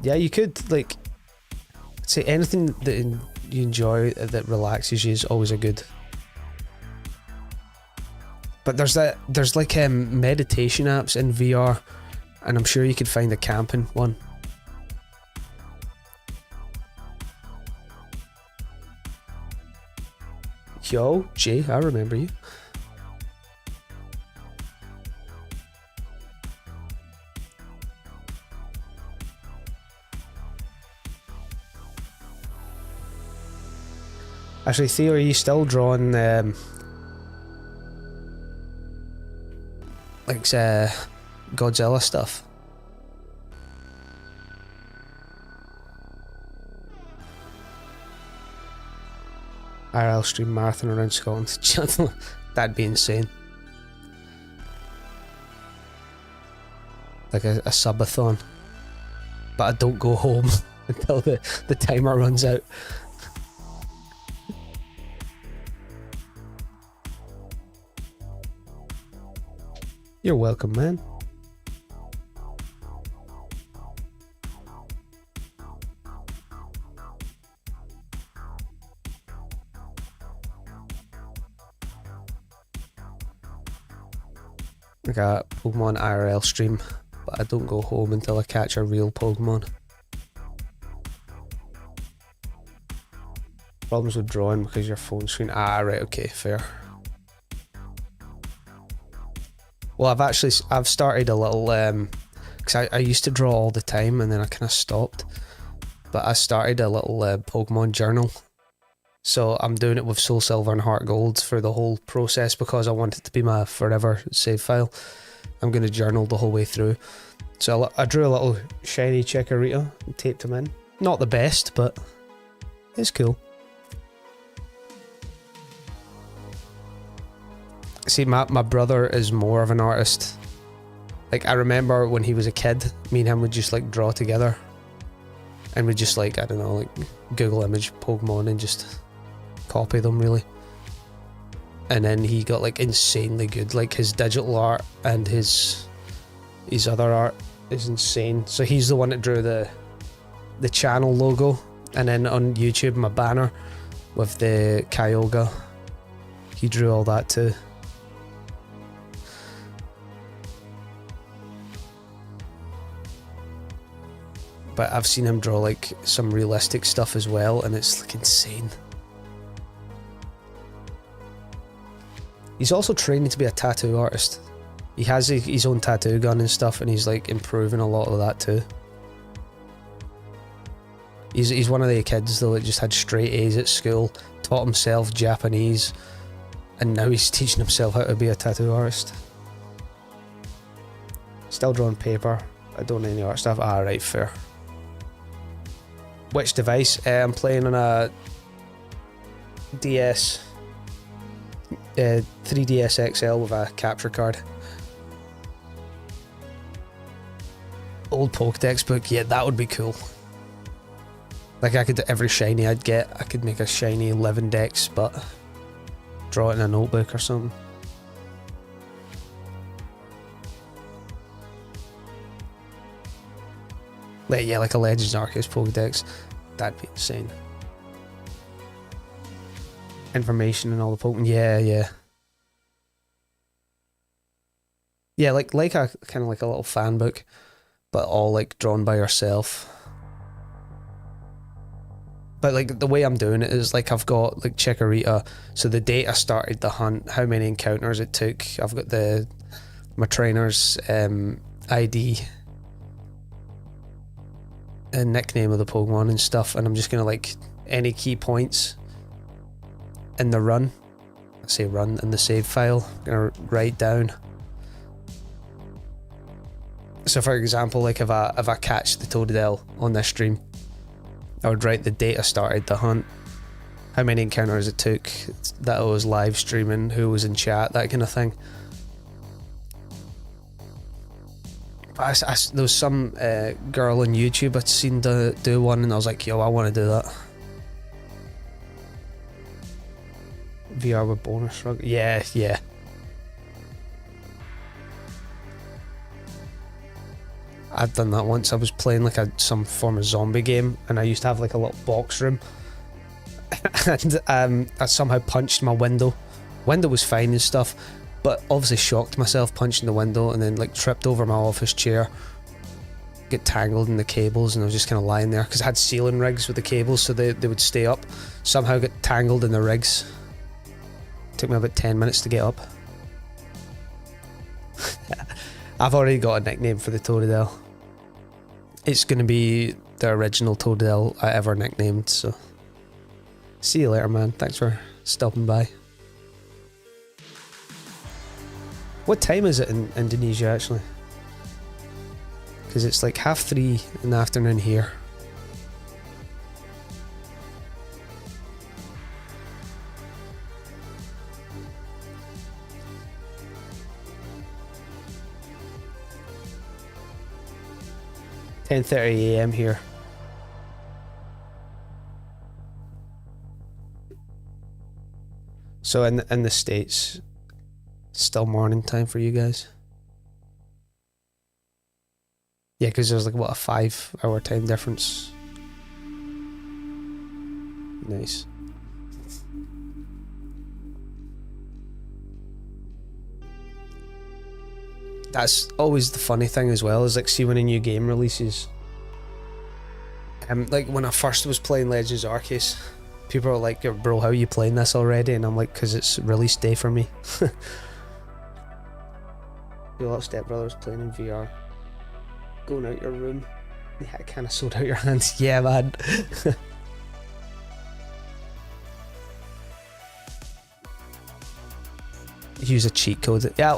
Yeah, you could like say anything that you enjoy that relaxes you is always a good. But there's like meditation apps in VR, and I'm sure you could find a camping one. Yo, Jay, I remember you. Actually, Theo, are you still drawing like Godzilla stuff? IRL stream marathon around Scotland. That'd be insane. Like a subathon. But I don't go home until the timer runs out. You're welcome, man. I got Pokemon IRL stream, but I don't go home until I catch a real Pokemon. Problems with drawing because your phone screen. Ah, right, okay, fair. Well, I've started a little, because I used to draw all the time and then I kind of stopped. But I started a little Pokemon journal. So I'm doing it with Soul Silver and HeartGold for the whole process because I want it to be my forever save file. I'm going to journal the whole way through. So I drew a little shiny Chikorita and taped him in. Not the best, but it's cool. See, my brother is more of an artist. Like, I remember when he was a kid, me and him would just like draw together. And we'd just like, I don't know, like Google image Pokemon and just copy them really. And then he got like insanely good. Like his digital art and his other art is insane. So he's the one that drew the channel logo. And then on YouTube, my banner with the Kyogre. He drew all that too. But I've seen him draw like some realistic stuff as well, and it's like insane. He's also training to be a tattoo artist. He has his own tattoo gun and stuff, and he's like improving a lot of that too. He's one of the kids though that just had straight A's at school, taught himself Japanese, and now he's teaching himself how to be a tattoo artist. Still drawing paper. I don't know any art stuff. Ah, right, fair. Which device? I'm playing on a DS, 3DS XL with a capture card. Old Pokédex book, yeah, that would be cool. Like I could, every shiny I'd get, I could make a shiny living dex, but draw it in a notebook or something. Like, yeah, like a Legends Arceus Pokédex. That'd be insane. Information and all the Pokemon. Yeah. Yeah, like a kind of like a little fan book, but all like drawn by yourself. But like the way I'm doing it is like I've got like Chikorita, so the date I started the hunt, how many encounters it took. I've got my trainer's ID. A nickname of the Pokemon and stuff, and I'm just gonna like any key points in the run, in the save file, I'm gonna write down. So for example, like if I catch the Totodile on this stream, I would write the date I started the hunt, how many encounters it took, that I was live streaming, who was in chat, that kind of thing. There was some girl on YouTube I'd seen do one, and I was like, yo, I want to do that. VR with bonus rug. Yeah. I've done that once. I was playing like some form of zombie game, and I used to have like a little box room. And I somehow punched my window. Window was fine and stuff, but obviously shocked myself punching the window, and then like tripped over my office chair, get tangled in the cables, and I was just kind of lying there because I had ceiling rigs with the cables so they would stay up. Somehow got tangled in the rigs. Took me about 10 minutes to get up. I've already got a nickname for the Totodile. It's going to be the original Totodile I ever nicknamed, so see you later, man. Thanks for stopping by. What time is it in Indonesia, actually? Because it's like 3:30 in the afternoon here. (10:30 a.m. here). So in the States, still morning time for you guys? Yeah, because there's like, what, a 5-hour time difference. Nice. That's always the funny thing as well, is like, see when a new game releases. Like when I first was playing Legends Arceus, people are like, bro, how are you playing this already? And I'm like, because it's release day for me. Your little stepbrother's playing in VR. Going out your room. Yeah, it kind of sold out your hands. Yeah, man. Use a cheat code. Yeah,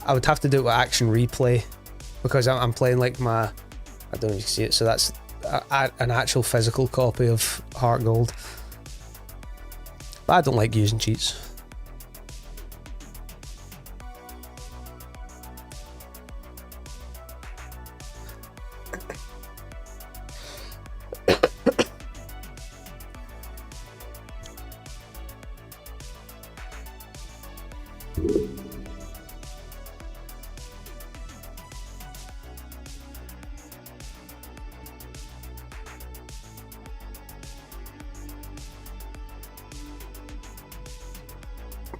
I would have to do it with Action Replay, because I'm playing like my, I don't know if you can see it, so that's an actual physical copy of HeartGold. But I don't like using cheats.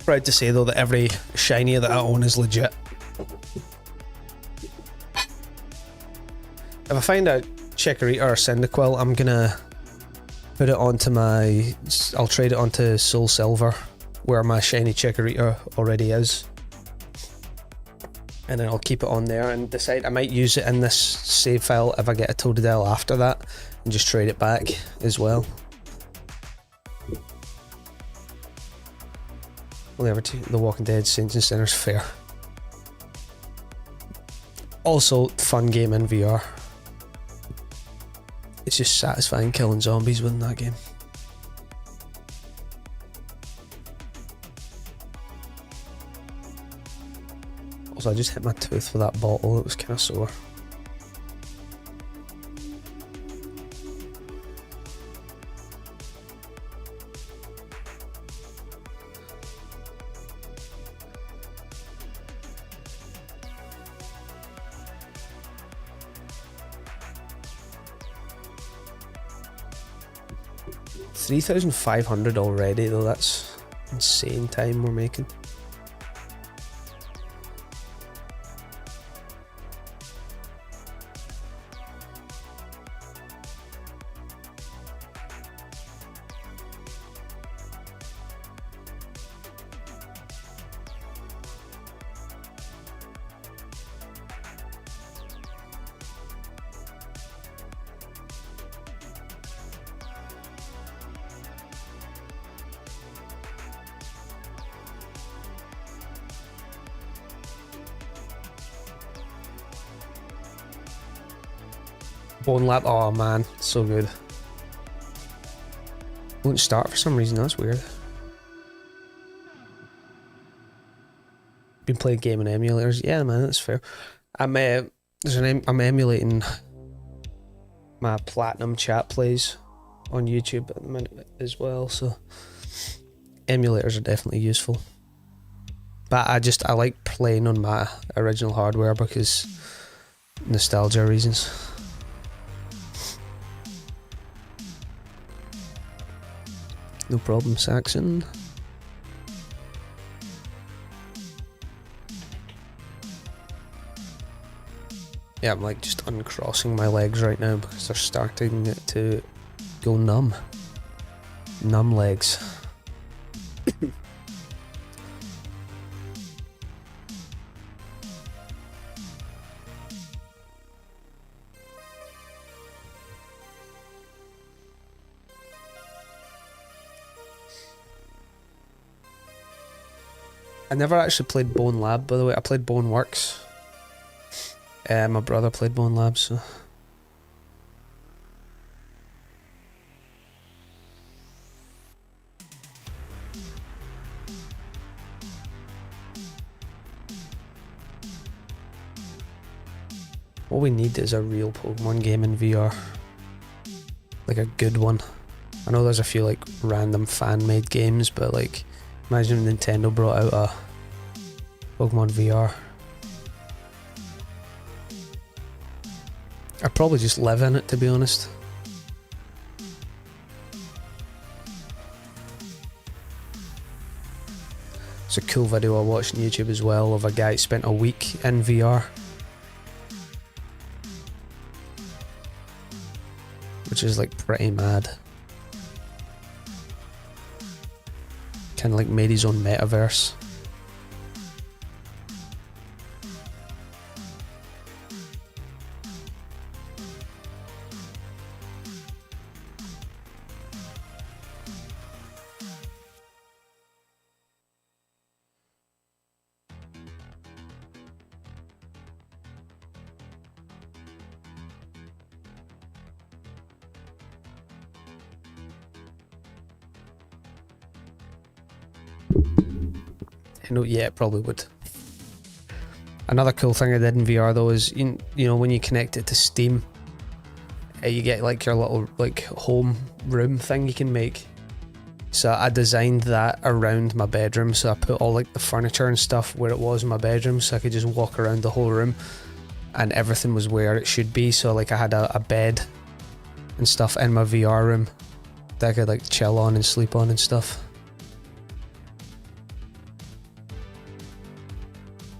Proud to say though that every shiny that I own is legit. If I find a Chikorita or Cyndaquil, I'm gonna put it onto my, I'll trade it onto Soul Silver, where my shiny Chikorita already is. And then I'll keep it on there and decide I might use it in this save file if I get a Totodile after that, and just trade it back as well. Only ever The Walking Dead, Saints and Sinners, fair. Also, fun game in VR. It's just satisfying killing zombies within that game. Also, I just hit my tooth with that bottle, it was kind of sore. $3,500 already though, that's insane time we're making. Bone Lab, oh man, so good. Won't start for some reason, that's weird. Been playing gaming emulators, yeah man, that's fair. I'm emulating my platinum chat plays on YouTube at the minute as well, so emulators are definitely useful. But I like playing on my original hardware because nostalgia reasons. No problem, Saxon. Yeah, I'm like just uncrossing my legs right now because they're starting to go numb. Numb legs. I never actually played Bone Lab, by the way. I played Bone Works. My brother played Bone Lab, so... What we need is a real Pokemon game in VR. Like a good one. I know there's a few like random fan-made games, but like... Imagine if Nintendo brought out a Pokemon VR. I'd probably just live in it, to be honest. It's a cool video I watched on YouTube as well of a guy who spent a week in VR. Which is like pretty mad. Kind of like made his own metaverse. You know, yeah, it probably would. Another cool thing I did in VR though is, you know, when you connect it to Steam, you get like your little like home room thing you can make. So I designed that around my bedroom, so I put all like the furniture and stuff where it was in my bedroom, so I could just walk around the whole room and everything was where it should be. So like I had a bed and stuff in my VR room that I could like chill on and sleep on and stuff.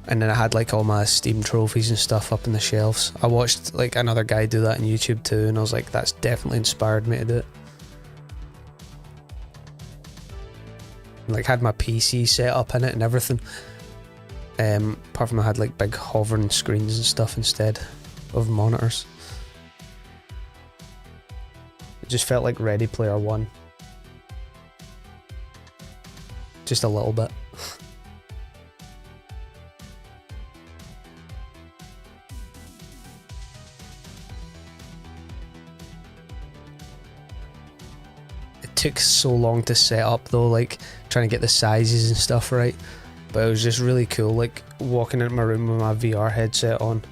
And then I had like all my Steam trophies and stuff up in the shelves. I watched like another guy do that on YouTube too, and I was like, that's definitely inspired me to do it. Like had my PC set up in it and everything. Apart from I had like big hovering screens and stuff instead of monitors. It just felt like Ready Player One. Just a little bit. Took so long to set up though, like trying to get the sizes and stuff right, but it was just really cool, like walking into my room with my VR headset on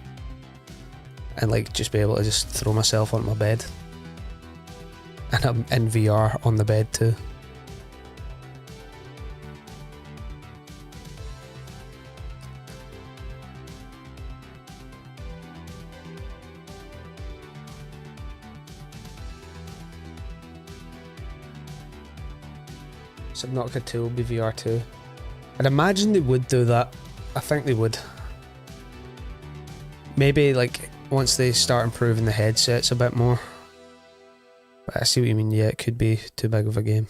and like just be able to just throw myself on my bed, and I'm in VR on the bed too. Subnautica 2 will be VR too. I'd imagine they would do that. I think they would. Maybe like once they start improving the headsets a bit more. But I see what you mean, yeah, it could be too big of a game.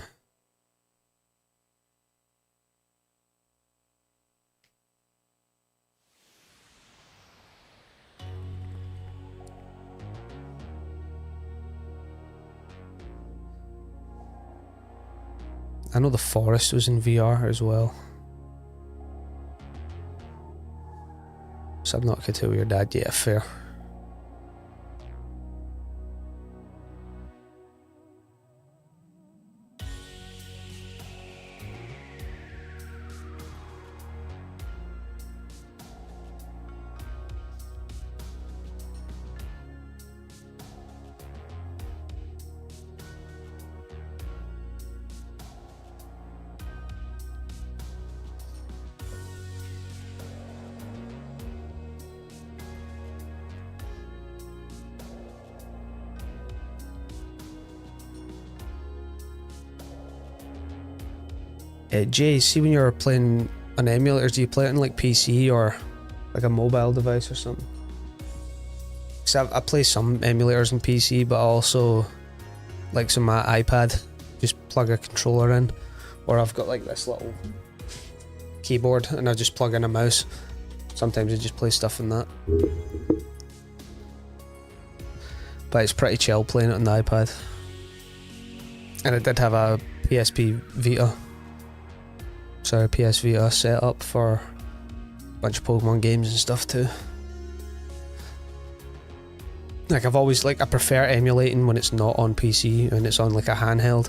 I know The Forest was in VR as well. Subnautica 2 with your dad, yeah, fair. Jay, see when you're playing on emulators, do you play it on like PC or like a mobile device or something? Because I play some emulators on PC, but I also like some my iPad, just plug a controller in, or I've got like this little keyboard and I just plug in a mouse. Sometimes I just play stuff on that. But it's pretty chill playing it on the iPad. And I did have a PSP Vita. Sorry, PS Vita set up for a bunch of Pokemon games and stuff too. Like I've always, like I prefer emulating when it's not on PC and it's on like a handheld.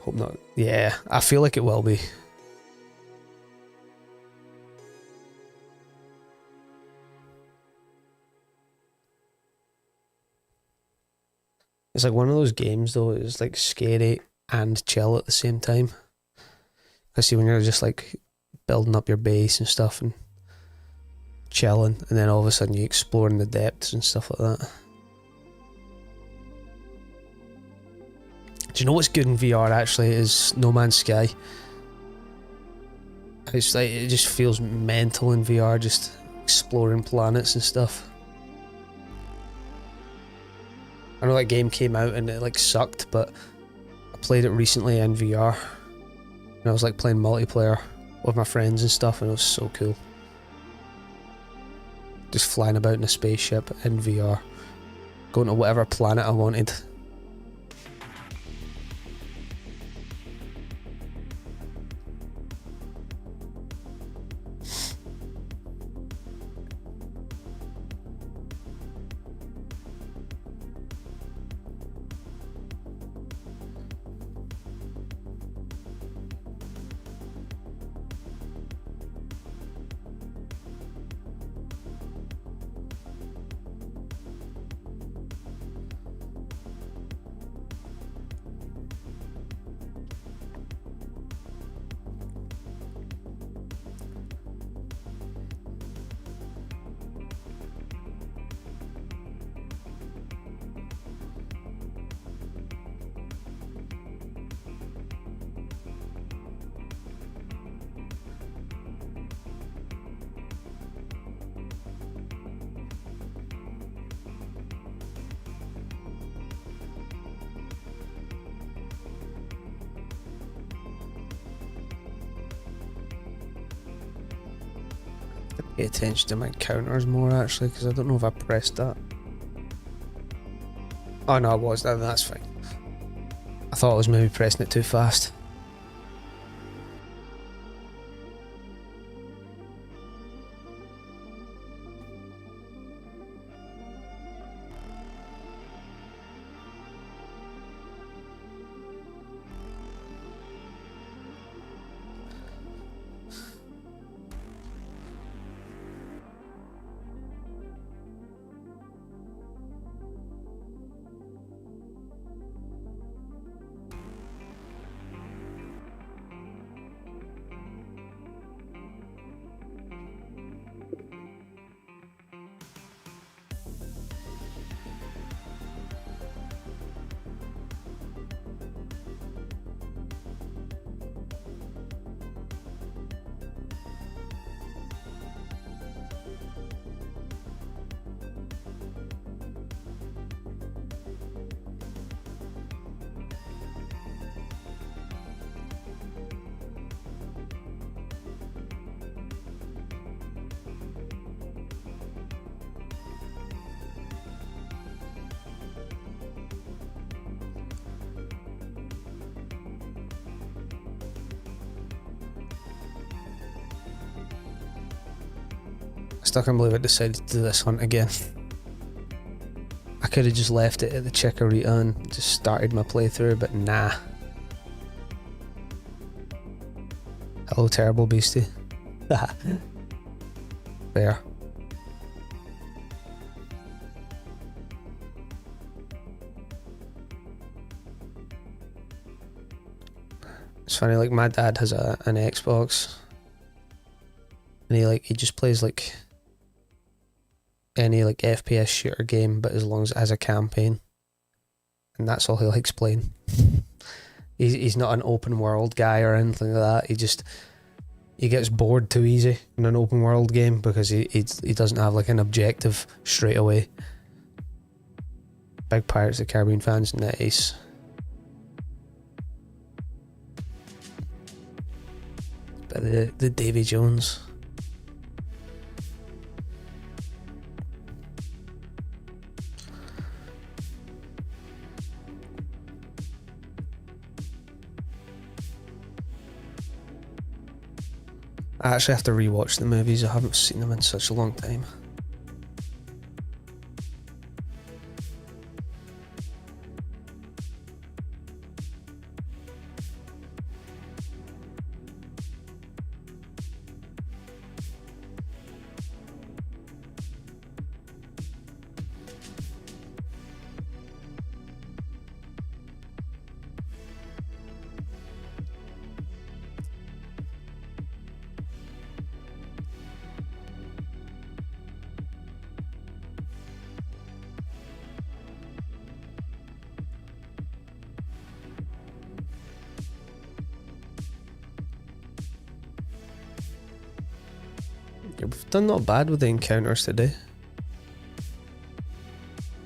Hope not. Yeah, I feel like it will be. It's like one of those games though, it's like scary and chill at the same time. I see when you're just like building up your base and stuff and chilling, and then all of a sudden you exploring the depths and stuff like that. Do you know what's good in VR actually is No Man's Sky. It's like, it just feels mental in VR, just exploring planets and stuff. I know that game came out and it like sucked, but I played it recently in VR. And I was like playing multiplayer with my friends and stuff, and it was so cool. Just flying about in a spaceship in VR. Going to whatever planet I wanted. pay attention to my counters more actually, because I don't know if I pressed that. Oh no, I was. That's fine. I thought I was maybe pressing it too fast. I still can't believe I decided to do this hunt again. I could have just left it at the Chikorita and just started my playthrough, but nah. Hello, terrible beastie. There. It's funny, like my dad has an Xbox, and he just plays like any like FPS shooter game, but as long as it has a campaign, and that's all he likes playing. He's not an open world guy or anything like that. He gets bored too easy in an open world game because he doesn't have like an objective straight away. Big Pirates of the Caribbean fans, nice. But the Davy Jones. I actually have to rewatch the movies. I haven't seen them in such a long time. We've done not bad with the encounters today.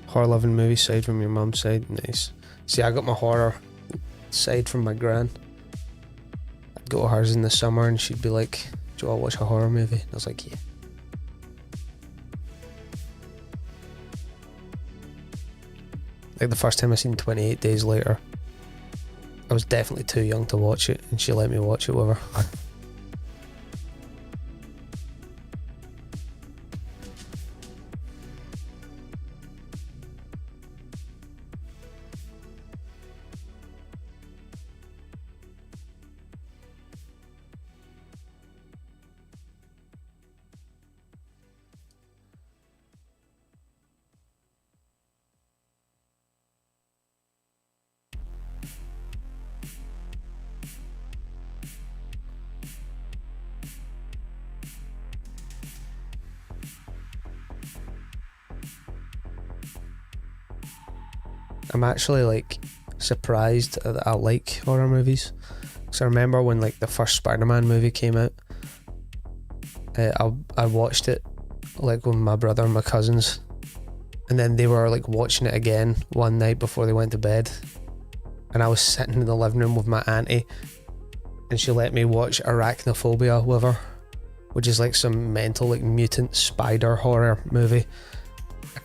Horror loving movie side from your mum's side, nice. See, I got my horror side from my gran. I'd go to hers in the summer and she'd be like, do you want to watch a horror movie? And I was like, yeah. Like the first time I seen 28 Days Later, I was definitely too young to watch it, and she let me watch it with her. I'm actually like surprised that I like horror movies. So I remember when like the first Spider-Man movie came out, I watched it like with my brother and my cousins, and then they were like watching it again one night before they went to bed, and I was sitting in the living room with my auntie, and she let me watch Arachnophobia with her, which is like some mental like mutant spider horror movie.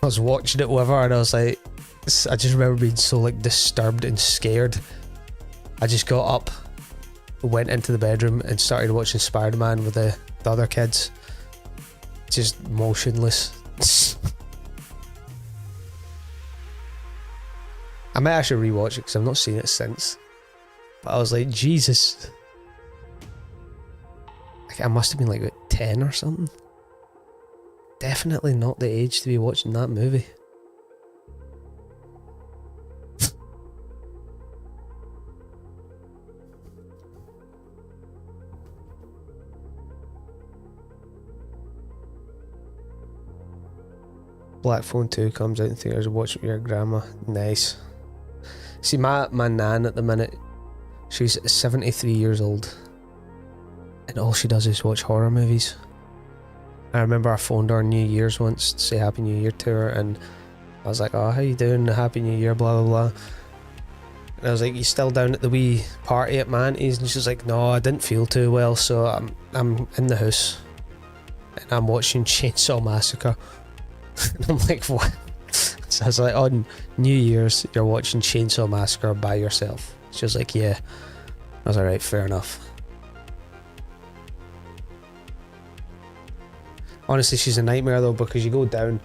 I was watching it with her and I was like, I just remember being so like disturbed and scared. I just got up, went into the bedroom and started watching Spider-Man with the other kids. Just motionless. I might actually rewatch it because I've not seen it since. But I was like, Jesus. Like, I must have been like about 10 or something. Definitely not the age to be watching that movie. Black Phone 2 comes out in theaters. Watch it with your grandma. Nice. See, my nan at the minute, she's 73 years old. And all she does is watch horror movies. I remember I phoned her on New Year's once to say Happy New Year to her. And I was like, oh, how you doing? Happy New Year, blah, blah, blah. And I was like, you still down at the wee party at my auntie's? And she's like, no, I didn't feel too well. So I'm in the house. And I'm watching Chainsaw Massacre. And I'm like, what? So I was like, on New Year's, you're watching Chainsaw Massacre by yourself? She was like, yeah. I was like, right, fair enough. Honestly, she's a nightmare though, because you go down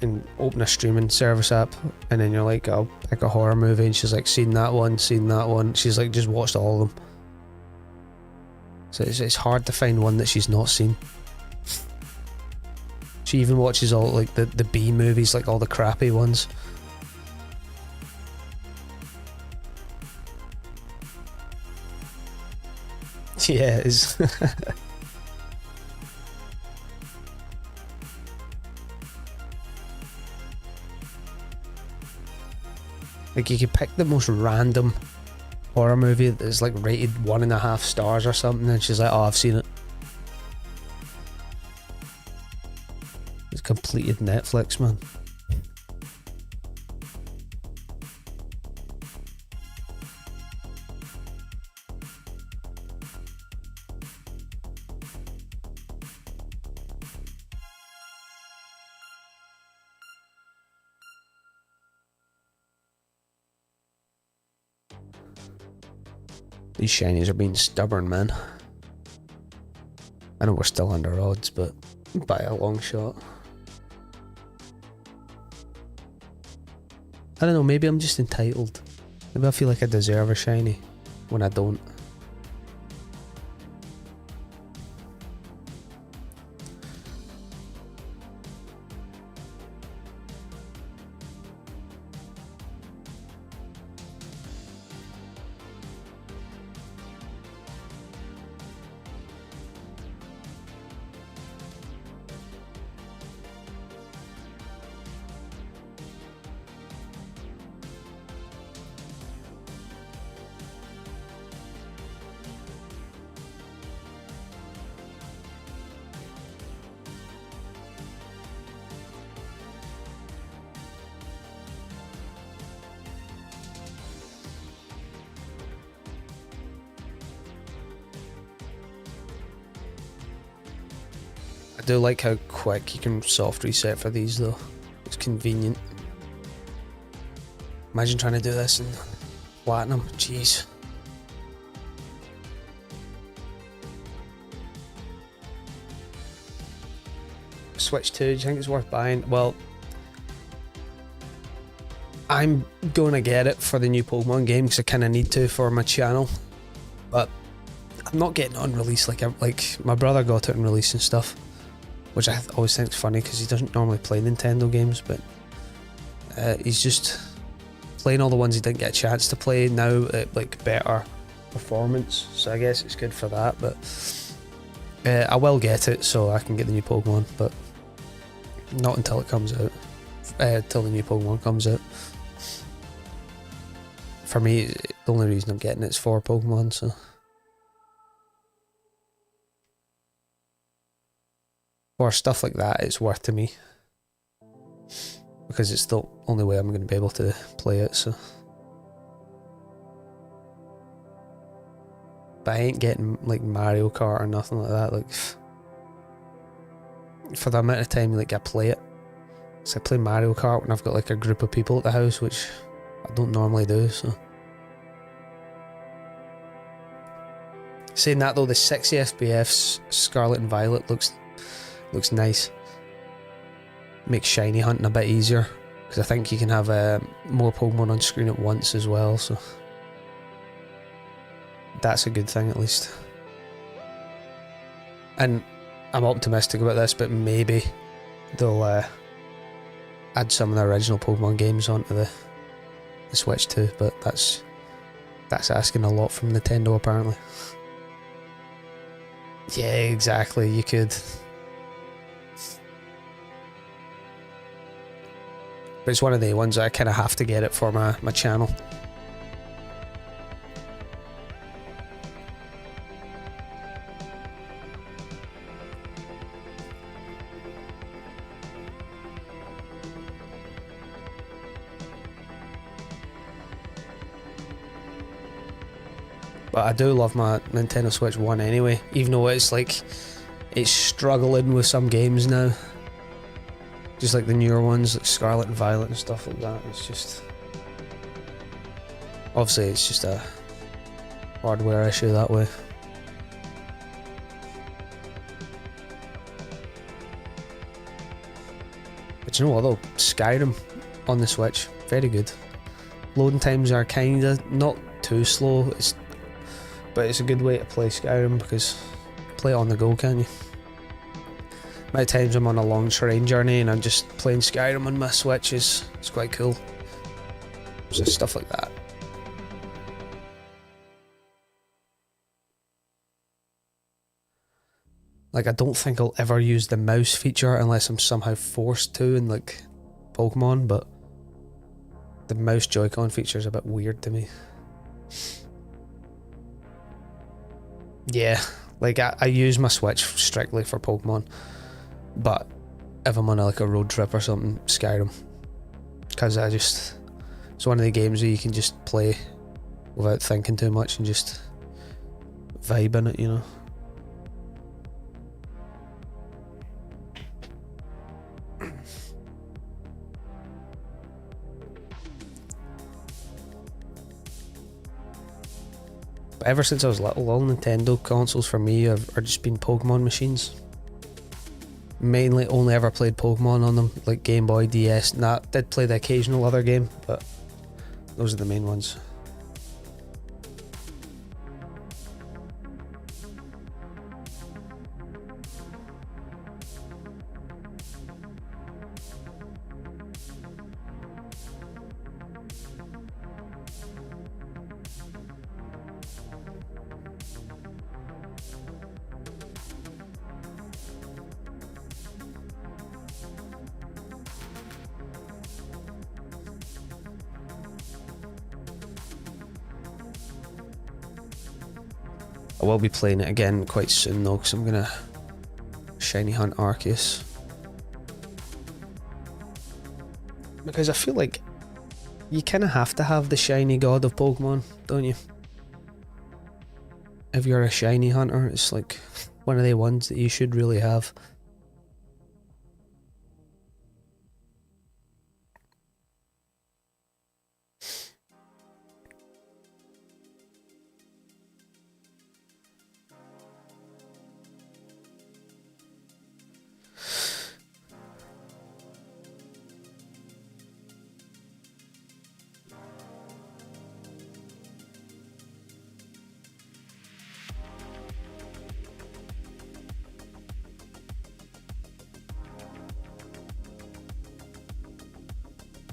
and open a streaming service app, and then you're like, I'll pick a horror movie, and she's like, seen that one. She's like, just watched all of them. So it's hard to find one that she's not seen. She even watches all like the B movies, like all the crappy ones. Yeah, it is. Like, you could pick the most random horror movie that's like rated 1.5 stars or something, and she's like, oh, I've seen it. It's completed Netflix, man. These shinies are being stubborn, man. I know we're still under odds, but by a long shot. I don't know, maybe I'm just entitled. Maybe I feel like I deserve a shiny when I don't. I do like how quick you can soft reset for these though. It's convenient. Imagine trying to do this in Platinum, jeez. Switch 2, do you think it's worth buying? Well, I'm gonna get it for the new Pokemon game because I kind of need to for my channel, but I'm not getting it on release. Like my brother got it on release and stuff, which I always think is funny because he doesn't normally play Nintendo games, but he's just playing all the ones he didn't get a chance to play now at like better performance, so I guess it's good for that. But I will get it so I can get the new Pokemon, but not until it comes out, till the new Pokemon comes out. For me, the only reason I'm getting it is for Pokemon, so. For stuff like that, it's worth to me. Because it's the only way I'm going to be able to play it, so. But I ain't getting like Mario Kart or nothing like that. Like, for the amount of time like I play it. So I play Mario Kart when I've got like a group of people at the house, which I don't normally do, so. Saying that though, the 60 FPS Scarlet and Violet looks nice. Makes shiny hunting a bit easier, because I think you can have more Pokemon on screen at once as well, so that's a good thing at least. And I'm optimistic about this, but maybe they'll add some of the original Pokemon games onto the Switch too, but that's asking a lot from Nintendo apparently. Yeah, exactly, you could. But it's one of the ones I kind of have to get it for my channel. But I do love my Nintendo Switch 1 anyway, even though it's like, it's struggling with some games now. Just like the newer ones, like Scarlet and Violet and stuff like that. It's just, obviously it's just a hardware issue that way. But you know what though, Skyrim on the Switch, very good. Loading times are kinda not too slow, but it's a good way to play Skyrim because you can play it on the go, can you? Many times I'm on a long train journey and I'm just playing Skyrim on my Switch it's quite cool. So stuff like that. Like, I don't think I'll ever use the mouse feature unless I'm somehow forced to in like Pokemon, but the mouse Joy-Con feature is a bit weird to me. Yeah, like I use my Switch strictly for Pokemon, but if I'm on like a road trip or something, Skyrim, because it's one of the games where you can just play without thinking too much and just vibe in it, you know. But ever since I was little, all Nintendo consoles for me are just been Pokemon machines. Mainly only ever played Pokemon on them, like Game Boy, DS. Nah, did play the occasional other game, but those are the main ones. I will be playing it again quite soon though, because I'm gonna shiny hunt Arceus. Because I feel like you kind of have to have the shiny god of Pokemon, don't you? If you're a shiny hunter, it's like one of the ones that you should really have.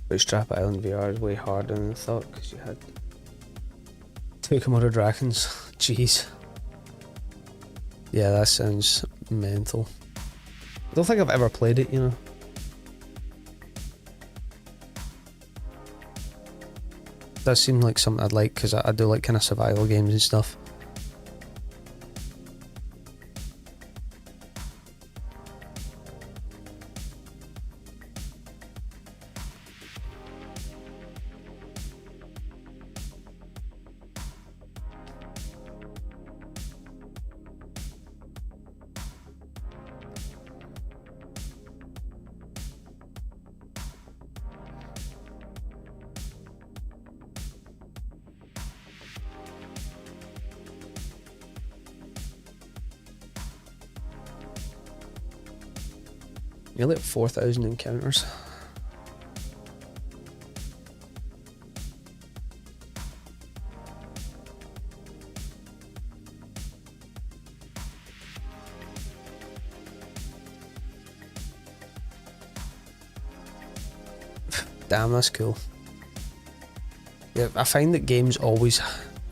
Bootstrap Island VR is way harder than I thought because you had two Komodo dragons. Jeez. Yeah, that sounds mental. I don't think I've ever played it, you know. It does seem like something I'd like because I do like kind of survival games and stuff. Nearly at 4,000 encounters. Damn, that's cool. Yeah, I find that games always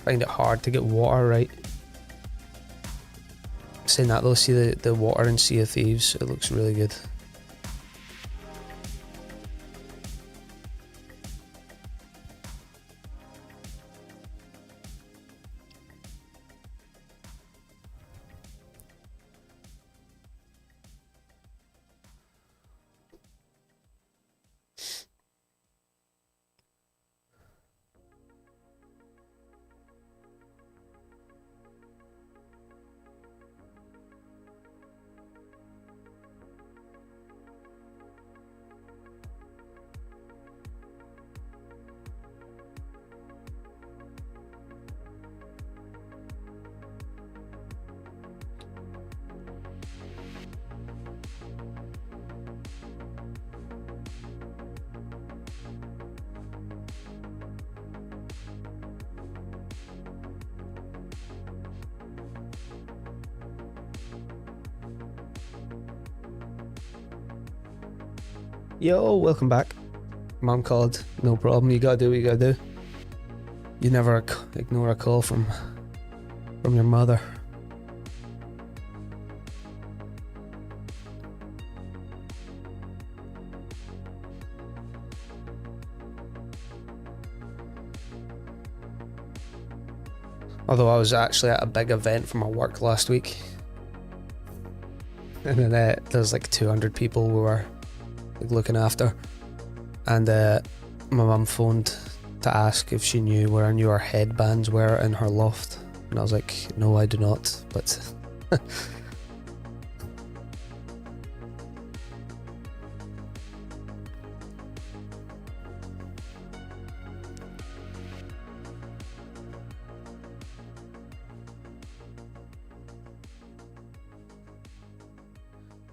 find it hard to get water right. Saying that though, see the water in Sea of Thieves, it looks really good. Yo, welcome back. Mom called, no problem, you gotta do what you gotta do. You never ignore a call from your mother. Although I was actually at a big event for my work last week. And then there's like 200 people we were looking after. And my mum phoned to ask if she knew where I knew her headbands were in her loft. And I was like, no, I do not. But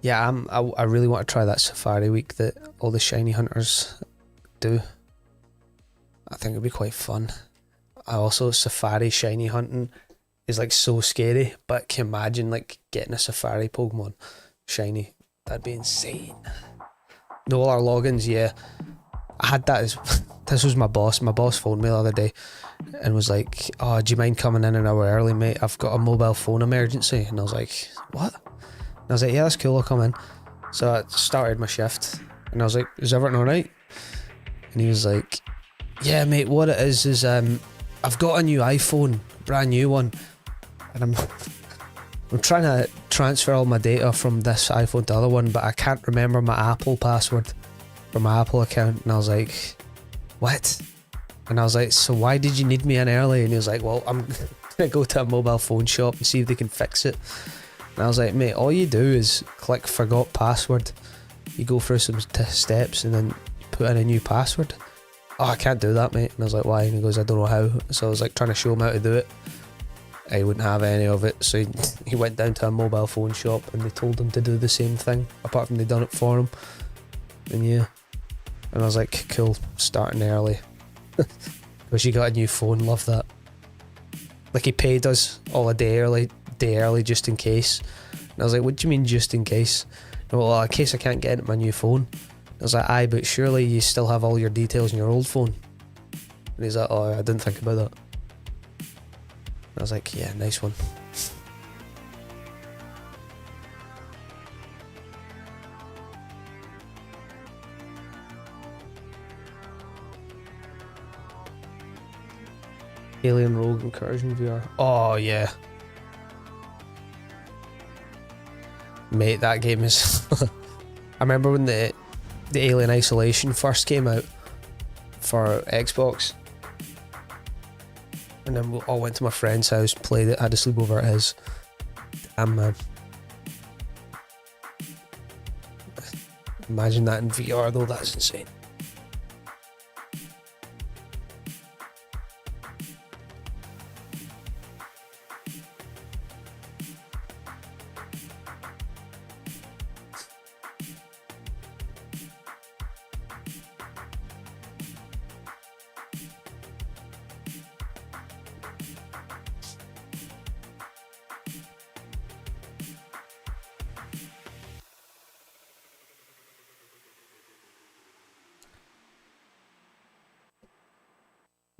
yeah, I really want to try that safari week that all the shiny hunters do. I think it'd be quite fun. I also, safari shiny hunting is like so scary, but can you imagine like getting a safari Pokemon shiny? That'd be insane. No, all our logins, yeah. I had that as this was my boss. My boss phoned me the other day and was like, oh, do you mind coming in an hour early, mate? I've got a mobile phone emergency. And I was like, what? And I was like, yeah, that's cool, I'll come in. So I started my shift and I was like, is everything alright? And he was like, yeah, mate, what it is I've got a new iPhone, brand new one, and I'm trying to transfer all my data from this iPhone to the other one, but I can't remember my Apple password for my Apple account. And I was like, what? And I was like, so why did you need me in early? And he was like, well, I'm gonna go to a mobile phone shop and see if they can fix it. And I was like, mate, all you do is click forgot password. You go through some steps and then you put in a new password. Oh, I can't do that, mate. And I was like, why? And he goes, I don't know how. So I was like trying to show him how to do it. He wouldn't have any of it. So he went down to a mobile phone shop and they told him to do the same thing, apart from they done it for him. And yeah. And I was like, cool, starting early. Wish you got a new phone, love that. Like he paid us all a day early just in case. And I was like, what do you mean just in case? Well, in case I can't get into my new phone. I was like, aye, but surely you still have all your details in your old phone. And he's like, oh, I didn't think about that. I was like, yeah, nice one. Alien Rogue Incursion VR. Oh, yeah. Mate, that game is... I remember when the Alien Isolation first came out for Xbox. And then we all went to my friend's house, played it, had a sleepover at his. Damn, man. Imagine that in VR though, that's insane.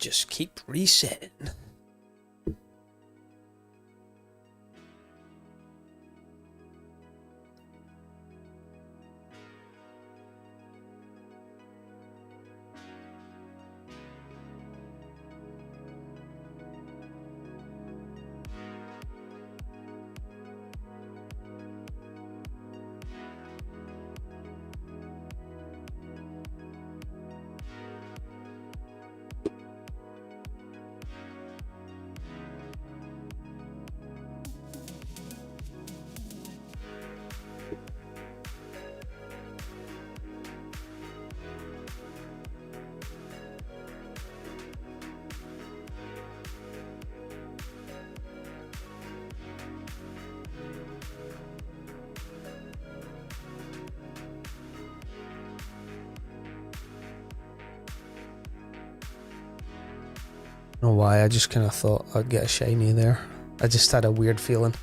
just keep resetting. I don't know why, I just kind of thought I'd get a shiny there. I just had a weird feeling.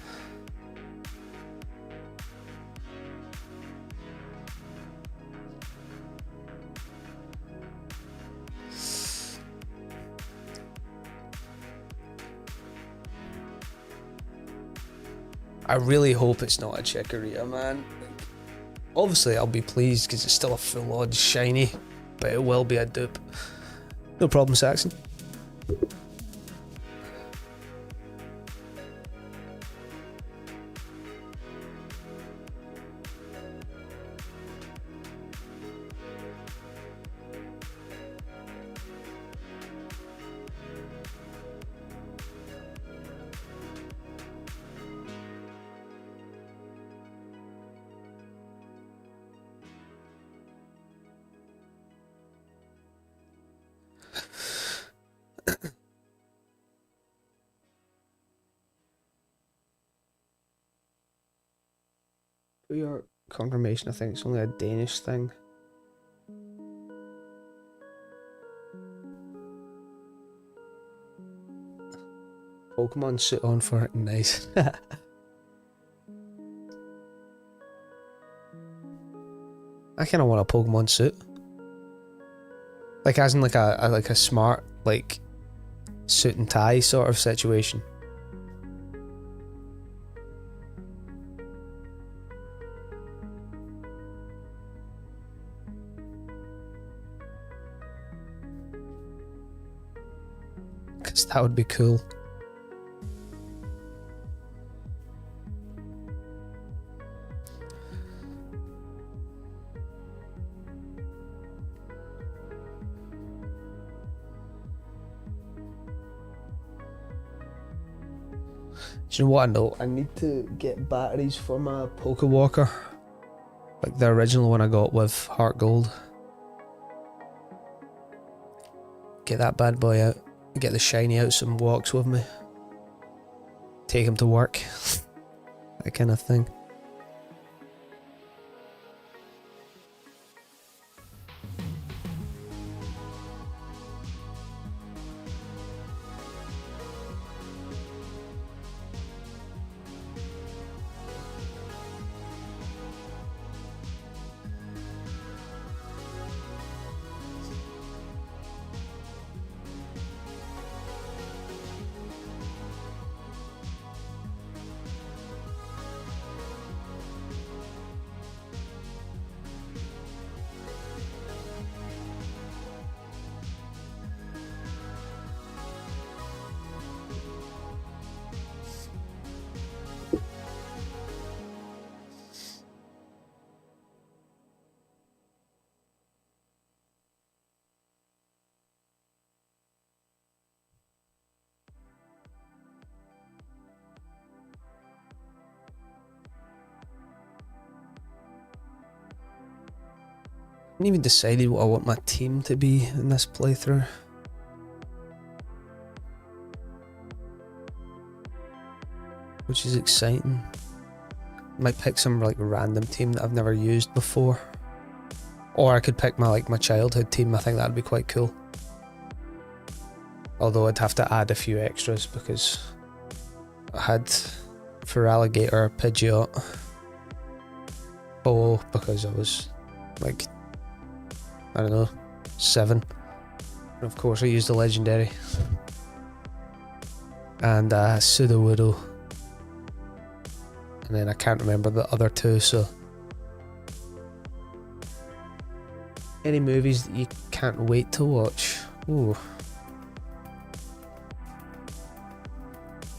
I really hope it's not a Chikorita, man. Obviously I'll be pleased because it's still a full on shiny, but it will be a dupe. No problem, Saxon. For your confirmation, I think it's only a Danish thing. Pokemon suit on for it, nice. I kind of want a Pokemon suit, like as in like a smart like suit and tie sort of situation. Because that would be cool. Do you know what I know? I need to get batteries for my Pokewalker. Like the original one I got with HeartGold. Get that bad boy out. Get the shiny out some walks with me. Take him to work. That kind of thing. I haven't even decided what I want my team to be in this playthrough. Which is exciting. Might pick some like random team that I've never used before. Or I could pick my childhood team. I think that'd be quite cool. Although I'd have to add a few extras because I had Feraligatr, Pidgeot, because I was like, I don't know, 7. And of course, I used the legendary. And Sudowoodo. And then I can't remember the other two, so. Any movies that you can't wait to watch? Ooh.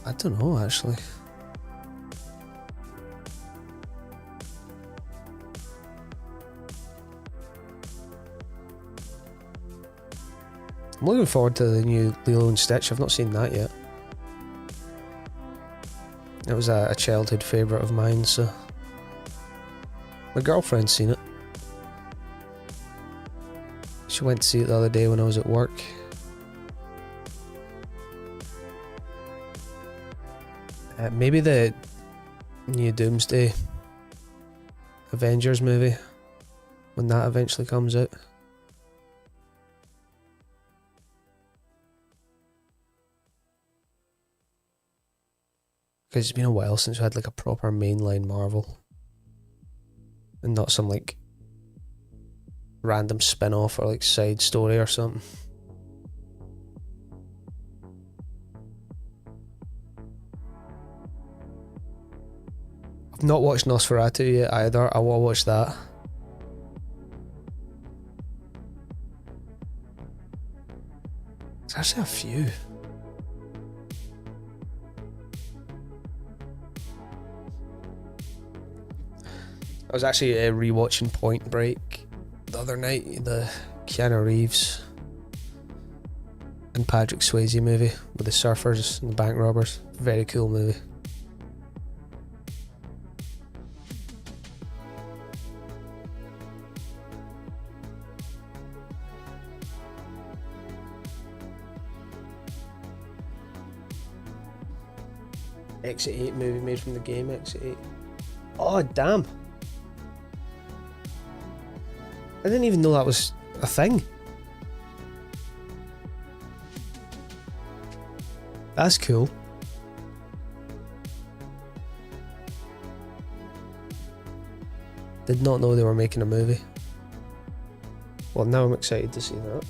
I don't know, actually. I'm looking forward to the new Lilo and Stitch. I've not seen that yet. It was a childhood favourite of mine, so... My girlfriend's seen it. She went to see it the other day when I was at work. Maybe the new Doomsday Avengers movie, when that eventually comes out. Because it's been a while since we had like a proper mainline Marvel. And not some like random spin-off or like side story or something. I've not watched Nosferatu yet either. I want to watch that. There's actually a few. I was actually rewatching Point Break the other night, the Keanu Reeves and Patrick Swayze movie with the surfers and the bank robbers. Very cool movie. Exit 8 movie made from the game Exit 8. Oh damn! I didn't even know that was a thing. That's cool. Did not know they were making a movie. Well, now I'm excited to see that.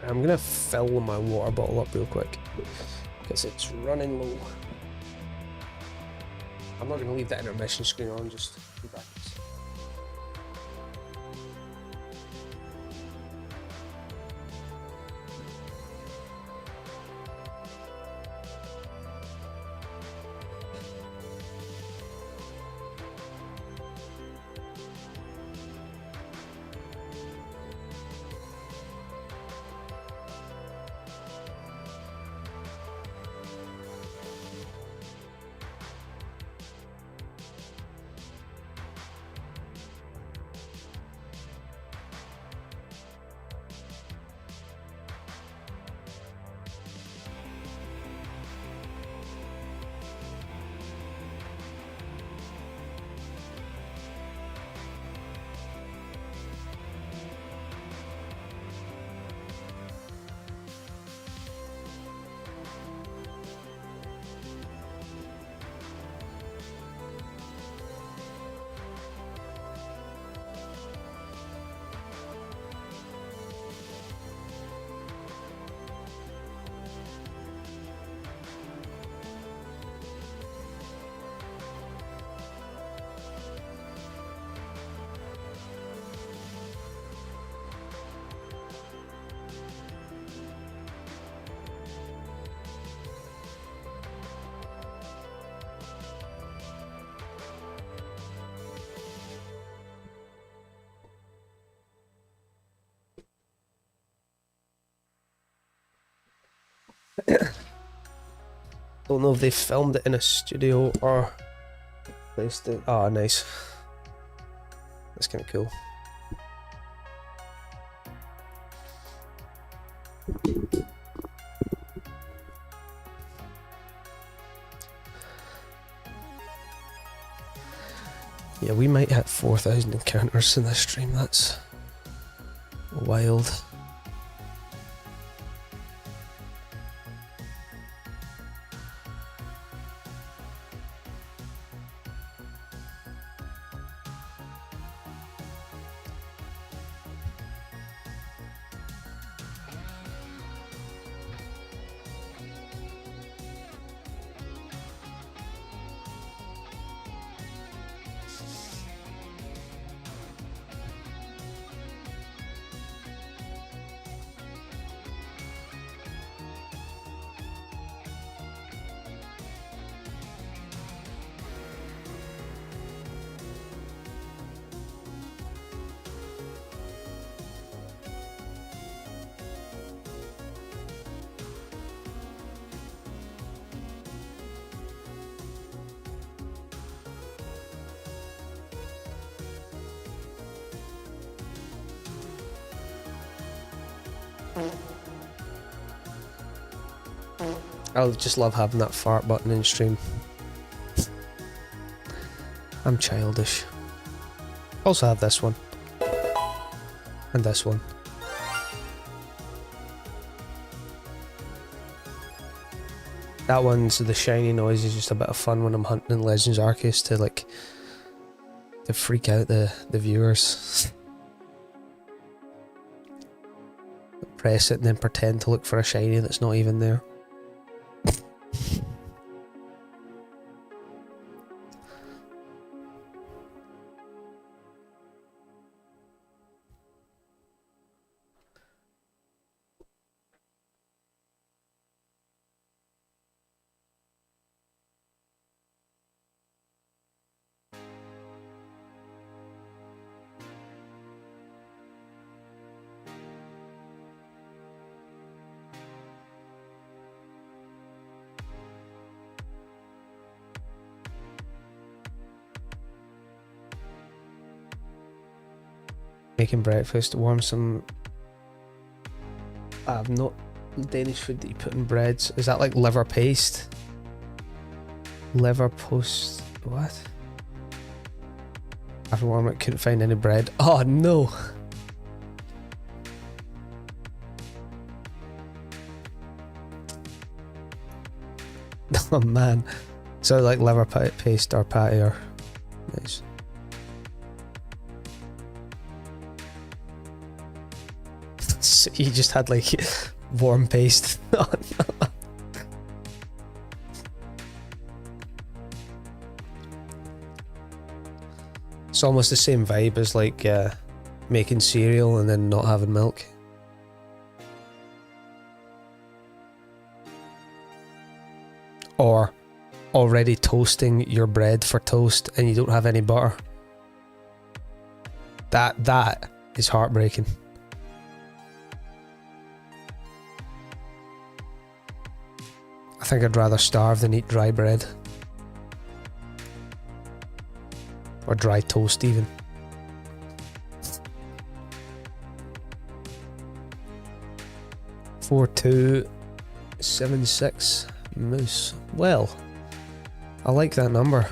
I'm gonna fill my water bottle up real quick because it's running low. I'm not gonna leave that intermission screen on, just be back. Don't know if they filmed it in a studio or placed it. Oh, nice. That's kind of cool. Yeah, we might hit 4,000 encounters in this stream. That's wild. I just love having that fart button in stream. I'm childish. Also have this one. And this one. That one's the shiny noise is just a bit of fun when I'm hunting in Legends Arceus to like to freak out the viewers. Press it and then pretend to look for a shiny that's not even there. Making breakfast, warm some. I've not Danish food that you put in breads. Is that like liver paste? Liver post. What? After warm it, couldn't find any bread. Oh no! Oh man. So like liver paste or patty or. Nice. So you just had like warm paste. Oh, no. It's almost the same vibe as like making cereal and then not having milk. Or already toasting your bread for toast and you don't have any butter. That is heartbreaking. I think I'd rather starve than eat dry bread. Or dry toast even. Four, 2, 7, 6 moose. Well, I like that number.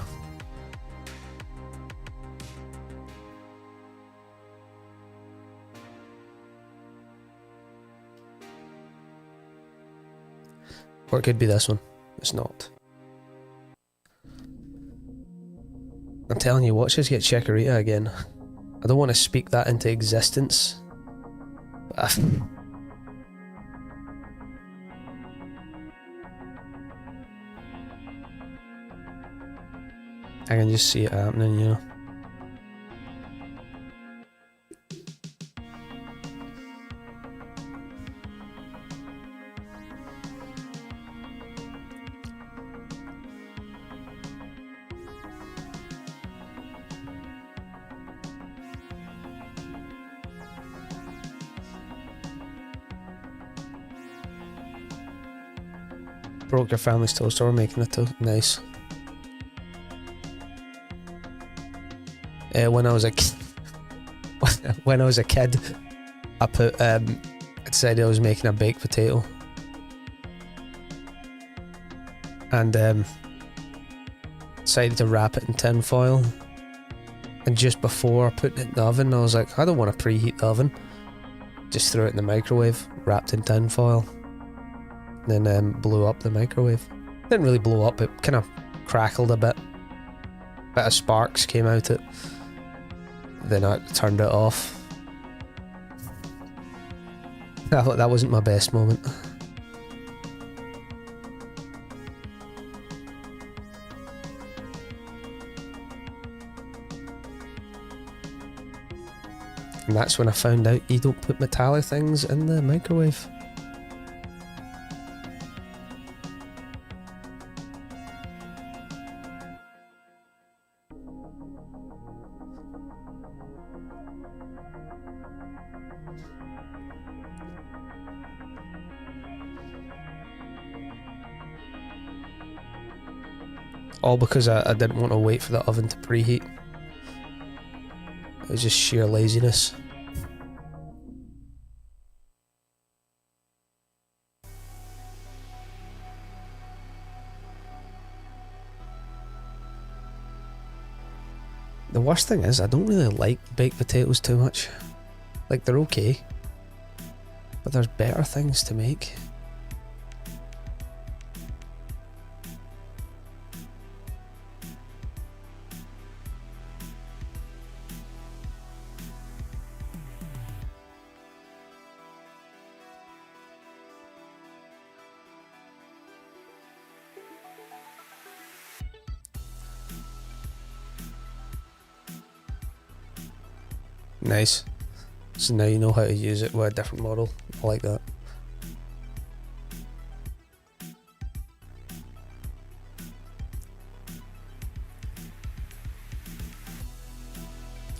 Or it could be this one. It's not. I'm telling you, watch us get Chikorita again. I don't want to speak that into existence. But I can just see it happening, you know. broke your family's toaster, we're making a toast. Nice. When I was a when I was a kid, I put I decided I was making a baked potato, and decided to wrap it in tin foil. And just before putting it in the oven, I was like, I don't want to preheat the oven. Just threw it in the microwave, wrapped in tin foil, then blew up the microwave. Didn't really blow up, it kind of crackled a bit. Bit of sparks came out it. Then I turned it off. That wasn't my best moment. And that's when I found out you don't put metallic things in the microwave. All because I didn't want to wait for the oven to preheat. It was just sheer laziness. The worst thing is, I don't really like baked potatoes too much. Like, they're okay, but there's better things to make. Nice. So now you know how to use it with a different model. I like that.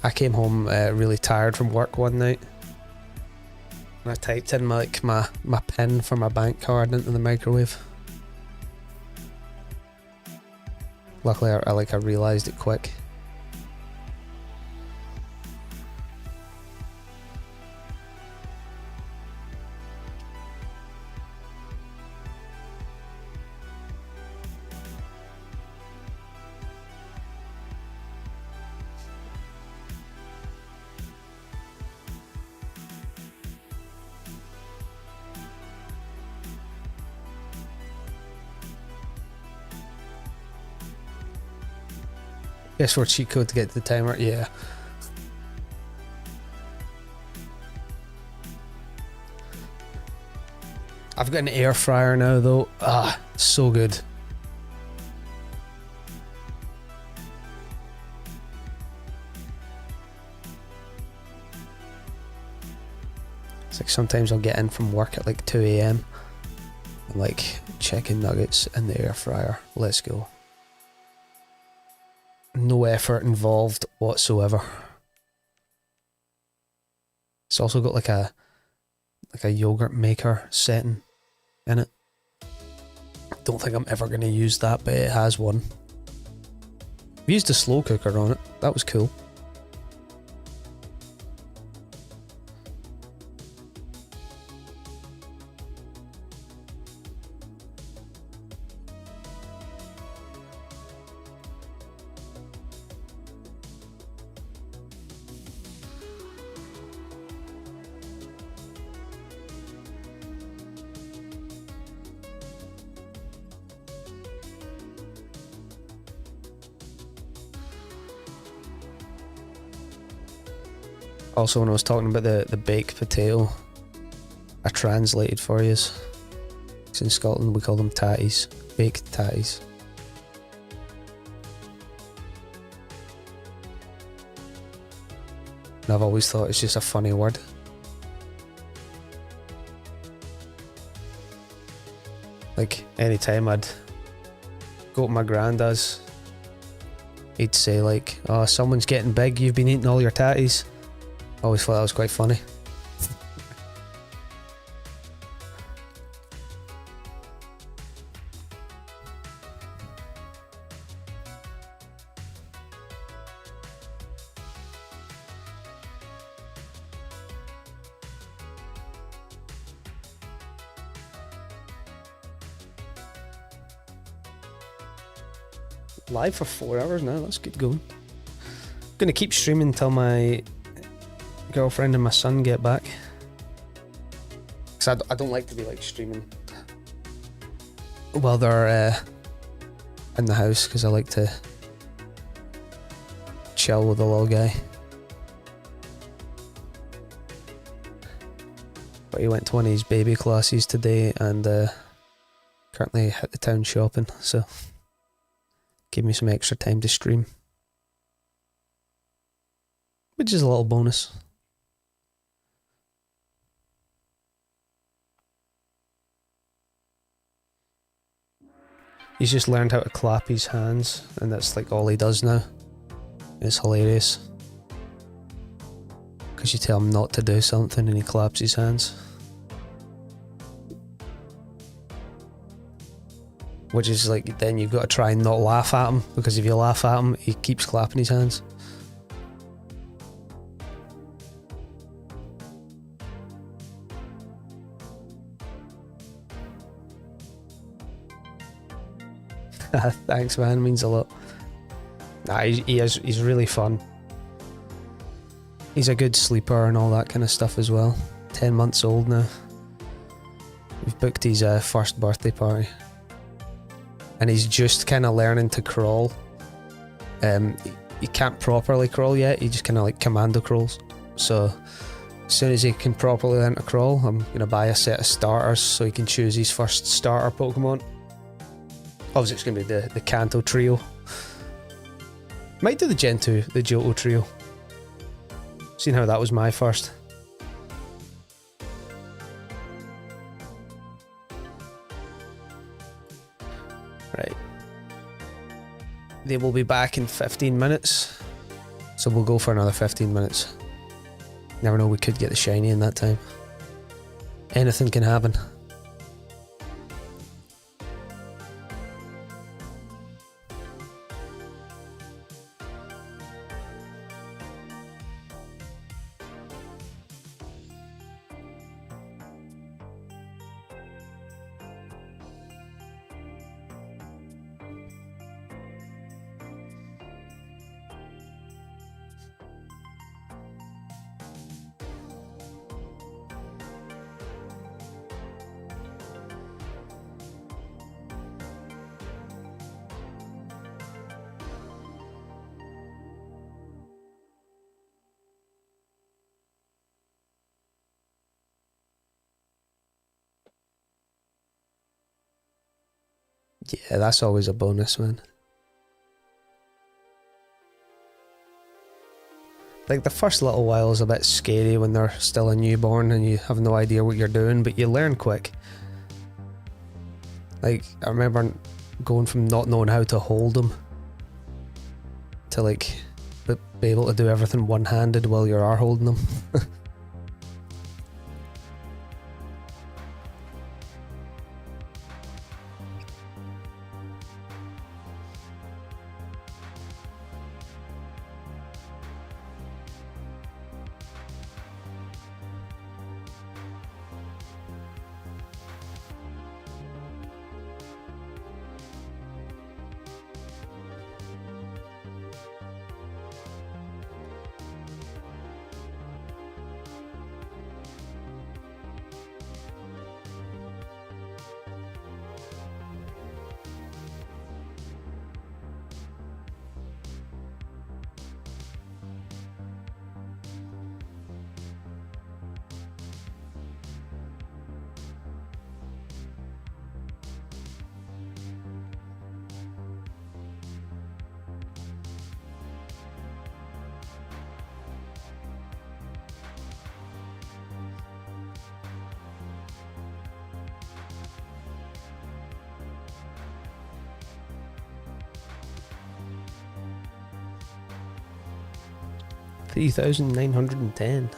I came home really tired from work one night, and I typed in my PIN for my bank card into the microwave. Luckily, I realised it quick. Guess what cheat code to get to the timer? Yeah. I've got an air fryer now though. Ah, so good. It's like sometimes I'll get in from work at like 2 AM and like chicken nuggets in the air fryer. Let's go. No effort involved whatsoever. It's also got like a yogurt maker setting in it. Don't think I'm ever going to use that, but it has one. I've used a slow cooker on it. That was cool. Also, when I was talking about the baked potato, I translated for you. In Scotland we call them tatties. Baked tatties. And I've always thought it's just a funny word. Like, anytime I'd go to my granddad's, he'd say like, oh, someone's getting big, you've been eating all your tatties. I always thought that was quite funny. live for 4 hours now. That's good going. Gonna keep streaming until my girlfriend and my son get back. Cause I don't like to be like streaming while they're in the house, because I like to chill with the little guy. But he went to one of his baby classes today and currently hit the town shopping, so gave me some extra time to stream, which is a little bonus. He's just learned how to clap his hands, and that's like all he does now. It's hilarious. Because you tell him not to do something and he claps his hands. Which is like, then you've got to try and not laugh at him, because if you laugh at him, he keeps clapping his hands. Thanks, man, means a lot. Nah, he's really fun. He's a good sleeper and all that kind of stuff as well. 10 months old now. We've booked his first birthday party. And he's just kind of learning to crawl. He can't properly crawl yet, he just kind of like commando crawls. So as soon as he can properly learn to crawl, I'm going to buy a set of starters so he can choose his first starter Pokemon. Obviously it's going to be the Kanto trio. Might do the Gen 2, the Johto trio. Seen how that was my first. Right. They will be back in 15 minutes. So we'll go for another 15 minutes. Never know, we could get the shiny in that time. Anything can happen. Yeah, that's always a bonus, man. Like the first little while is a bit scary when they're still a newborn and you have no idea what you're doing, but you learn quick. Like, I remember going from not knowing how to hold them to like be able to do everything one-handed while you are holding them. $3,910.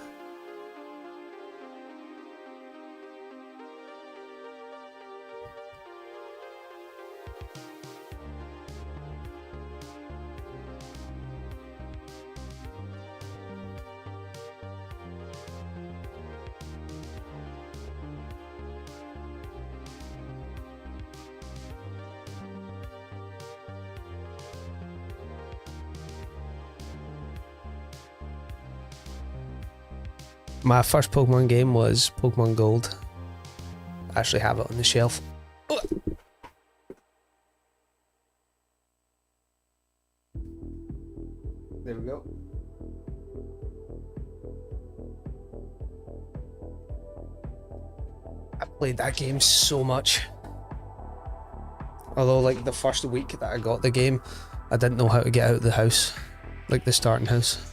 My first Pokemon game was Pokemon Gold. I actually have it on the shelf. There we go. I played that game so much. Although, like, the first week that I got the game, I didn't know how to get out of the house. Like, the starting house.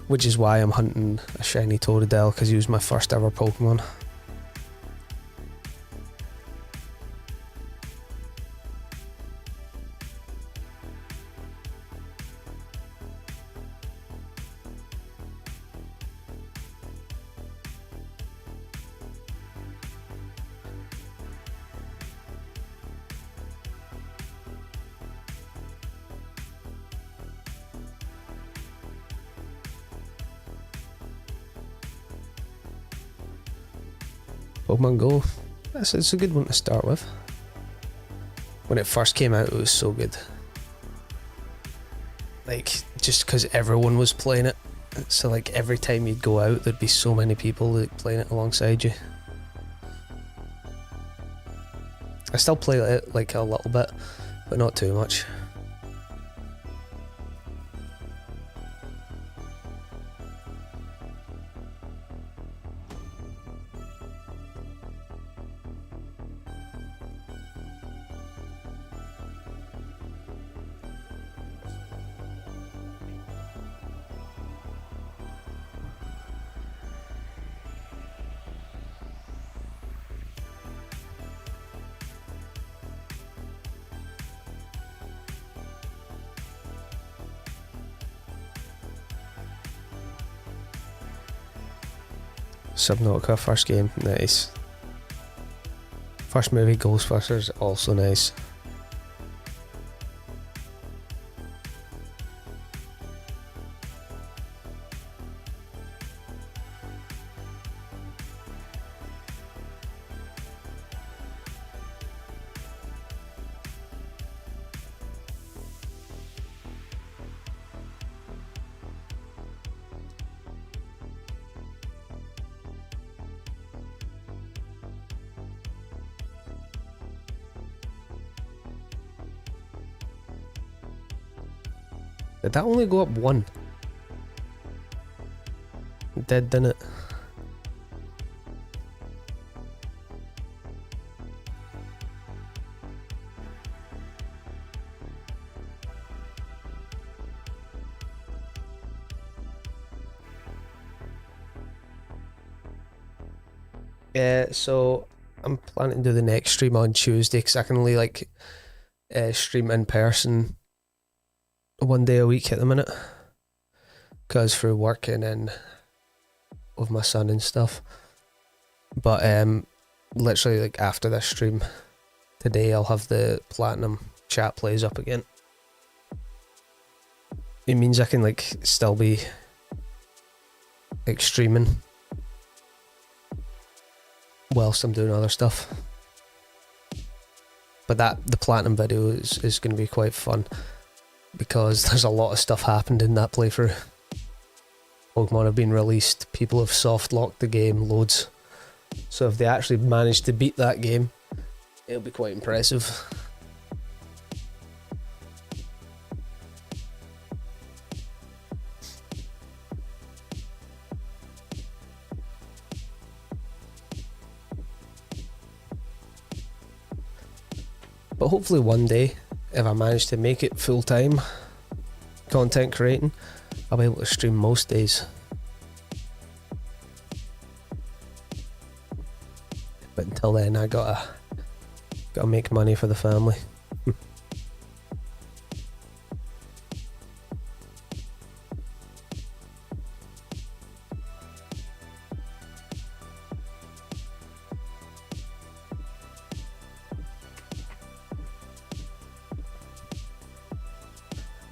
Which is why I'm hunting a shiny Totodile, because he was my first ever Pokemon. Pokemon Go, it's a good one to start with. When it first came out, it was so good. Like, just because everyone was playing it. So like every time you'd go out, there'd be so many people like, playing it alongside you. I still play it like a little bit, but not too much. Subnautica, first game, nice. First movie, Ghostbusters, also nice. Did that only go up one? It did, didn't it? Yeah, so I'm planning to do the next stream on Tuesday because I can only like stream in person one day a week at the minute, because through work and then with my son and stuff. But literally like after this stream today, I'll have the platinum chat plays up again. It means I can like still be like streaming whilst I'm doing other stuff. But the platinum video is going to be quite fun, because there's a lot of stuff happened in that playthrough. Pokemon have been released, people have soft locked the game loads. So if they actually manage to beat that game, it'll be quite impressive. But hopefully one day, if I manage to make it full time content creating, I'll be able to stream most days. But until then, I gotta make money for the family.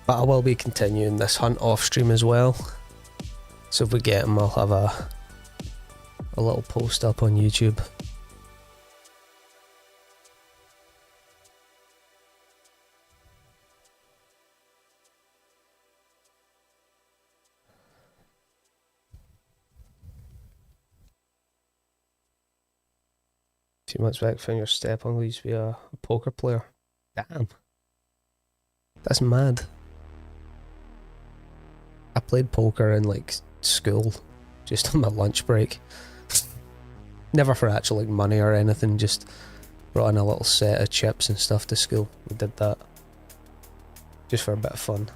But I will be continuing this hunt off stream as well. So if we get him, I'll have a little post up on YouTube. A few months back, found your step-uncle used to be a poker player. Damn. That's mad. I played poker in like school, just on my lunch break. Never for actual like money or anything, just brought in a little set of chips and stuff to school. We did that. Just for a bit of fun.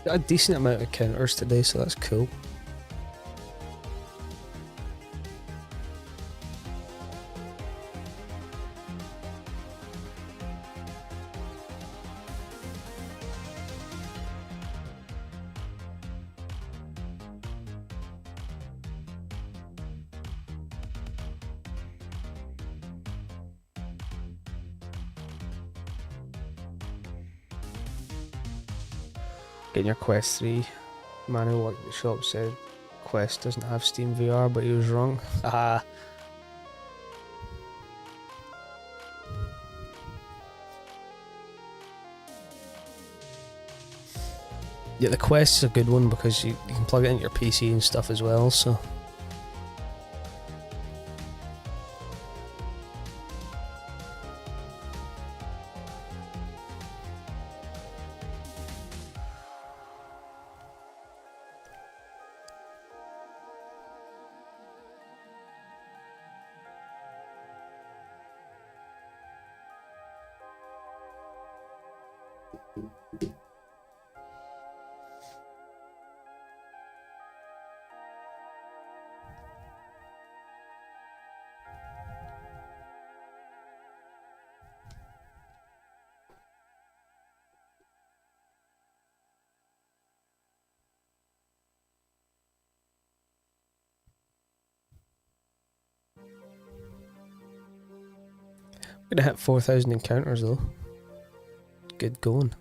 Got a decent amount of counters today, so that's cool. Getting your Quest 3. Man who worked at the shop said Quest doesn't have Steam VR, but he was wrong. Ah. Yeah, the Quest is a good one because you can plug it into your PC and stuff as well, so. Gonna hit 4,000 encounters though. Good going.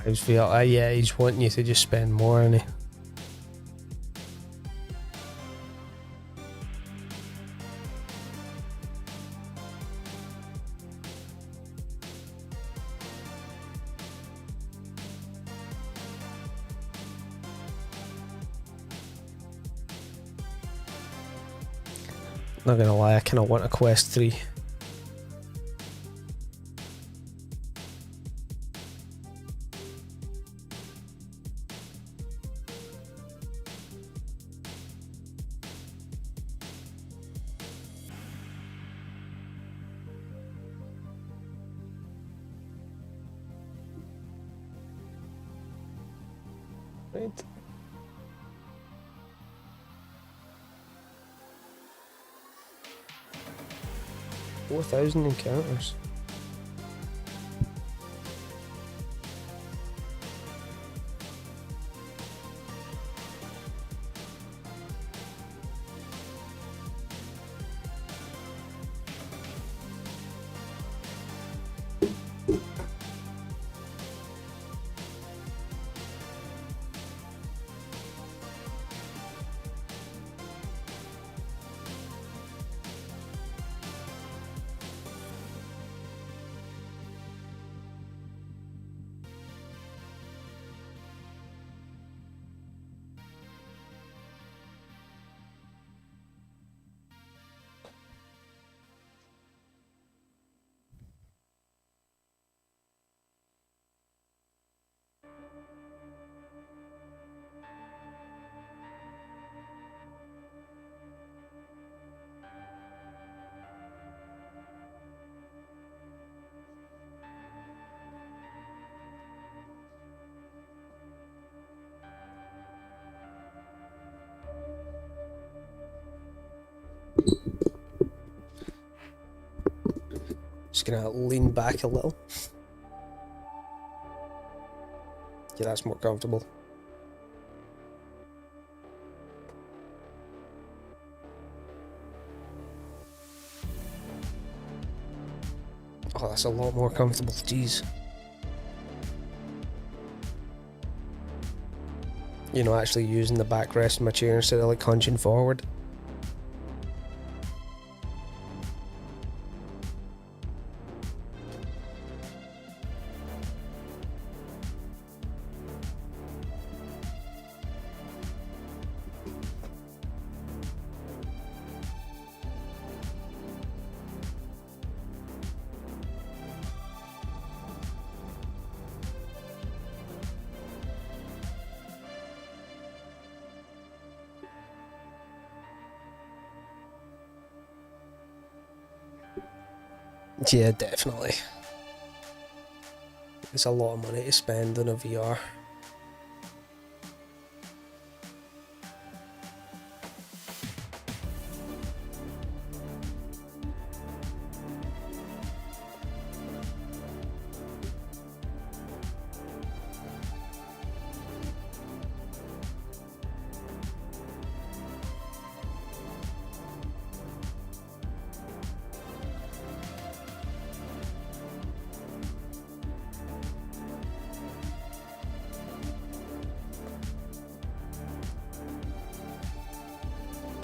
I just feel, yeah, he's wanting you to just spend more, isn't he? Not gonna lie, I kinda want a quest 3. Right. $4,000 encounters. Just gonna lean back a little. Yeah, that's more comfortable. Oh, that's a lot more comfortable, jeez. You know, actually using the backrest of my chair instead of like hunching forward. Yeah, definitely. It's a lot of money to spend on a VR.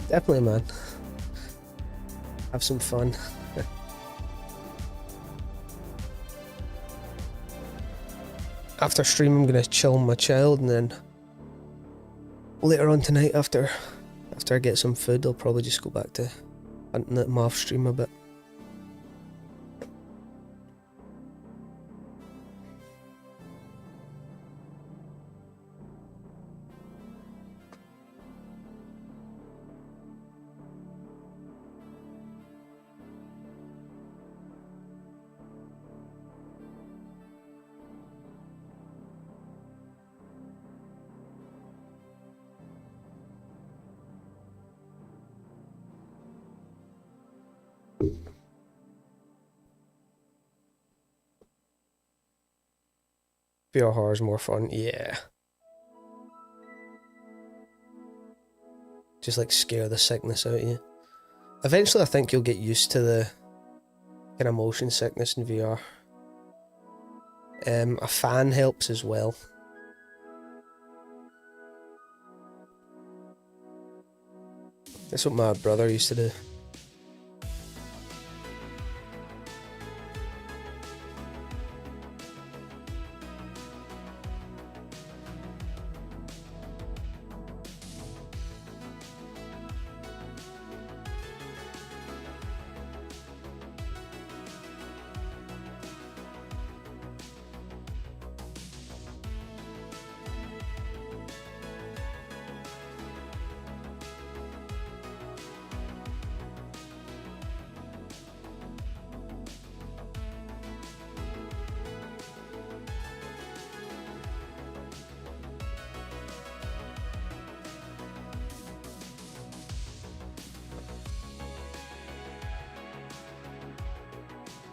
Definitely, man. Have some fun. After stream, I'm gonna chill with my child, and then later on tonight, after I get some food, I'll probably just go back to hunting at my off stream a bit. VR horror is more fun. Yeah. Just like scare the sickness out of you. Eventually I think you'll get used to the kind of motion sickness in VR. A fan helps as well. That's what my brother used to do.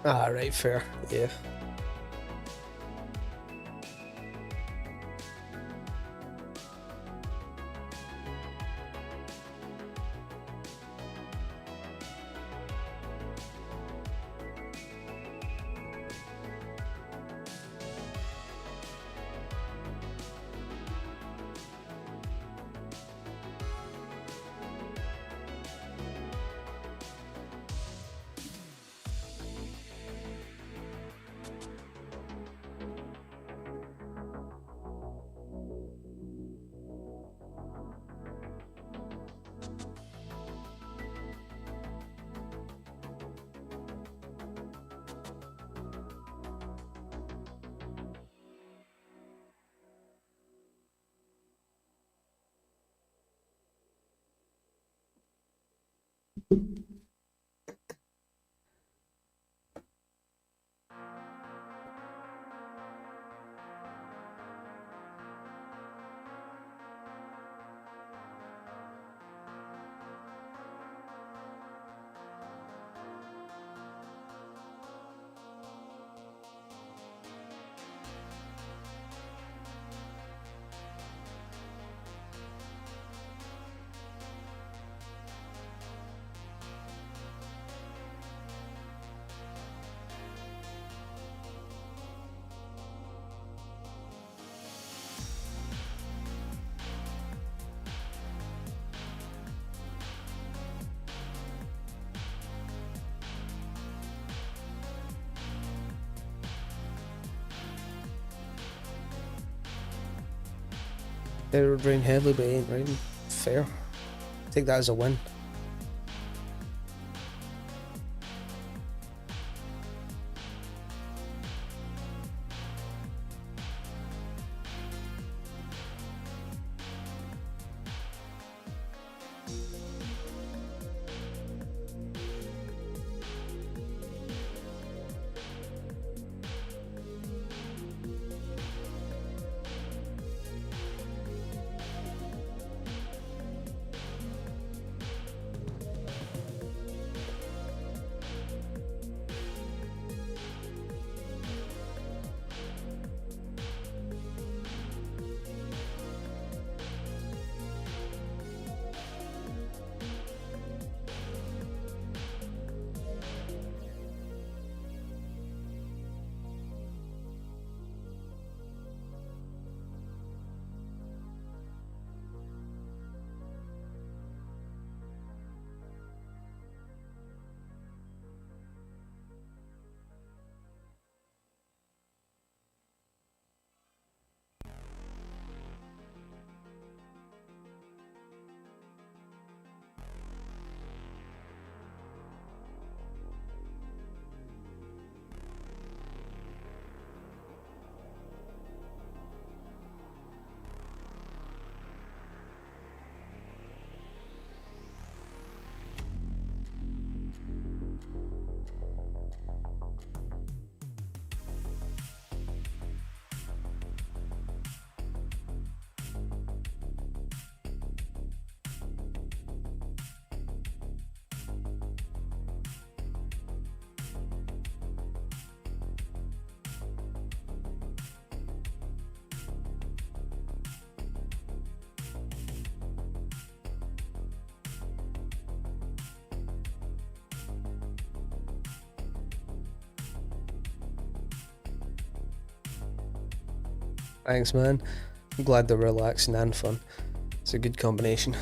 Ah, right, fair, yeah. It would rain heavily, but it ain't raining. Fair. Take that as a win. Thanks, man. I'm glad they're relaxing and fun. It's a good combination.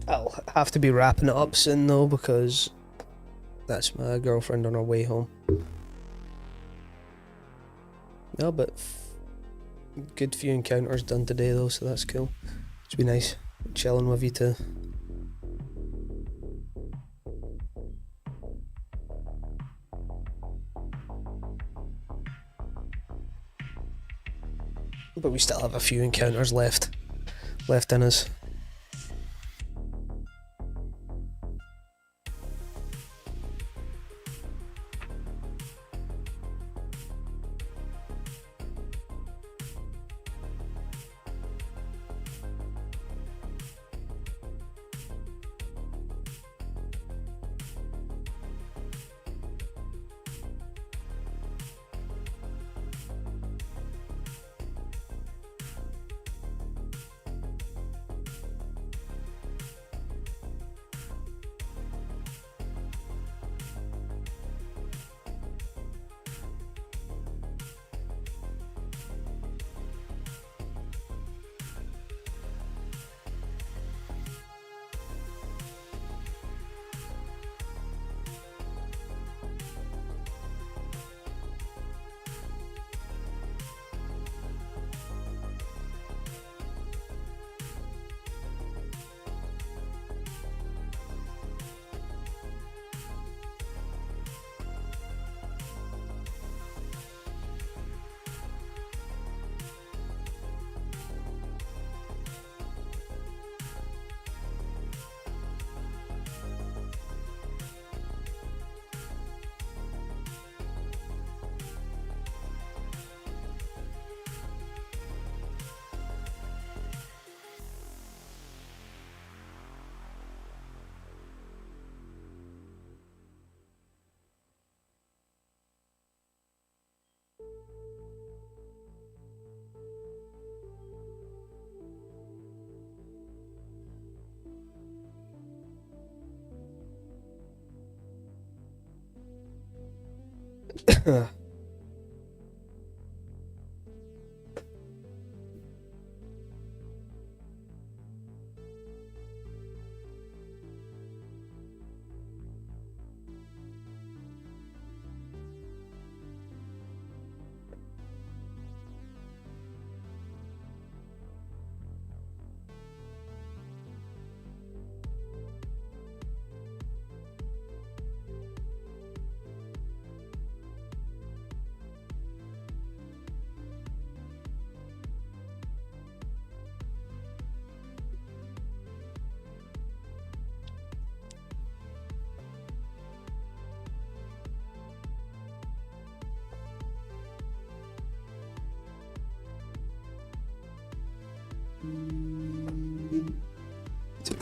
I'll have to be wrapping it up soon though, because that's my girlfriend on her way home. No, but good few encounters done today though, so that's cool. It's been nice chilling with you too. But we still have a few encounters left in us.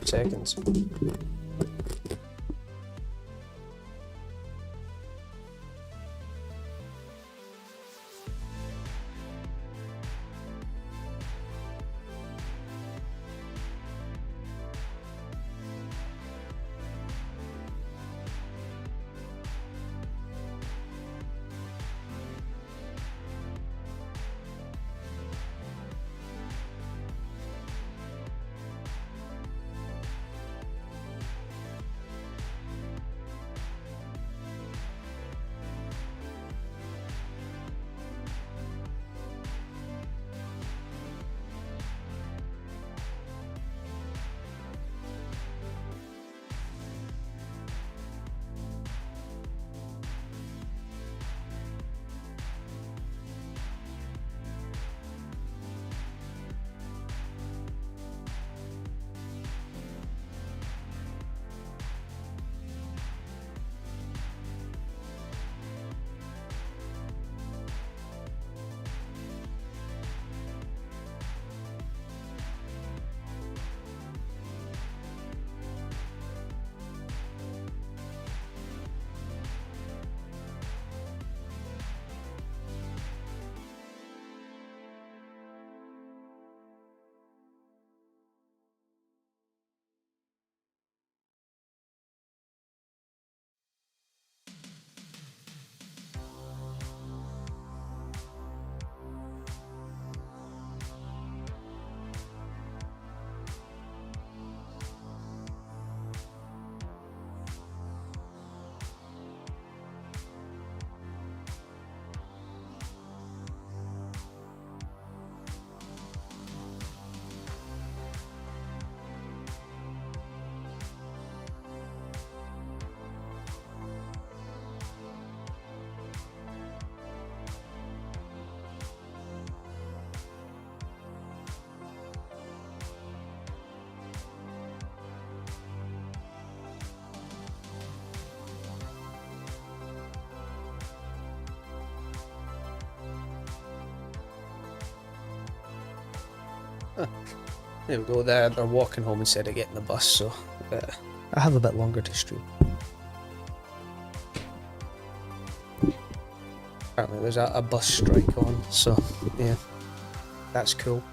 Seconds. There we go, they're walking home instead of getting the bus, so I have a bit longer to stream. Apparently there's a bus strike on, so yeah, that's cool.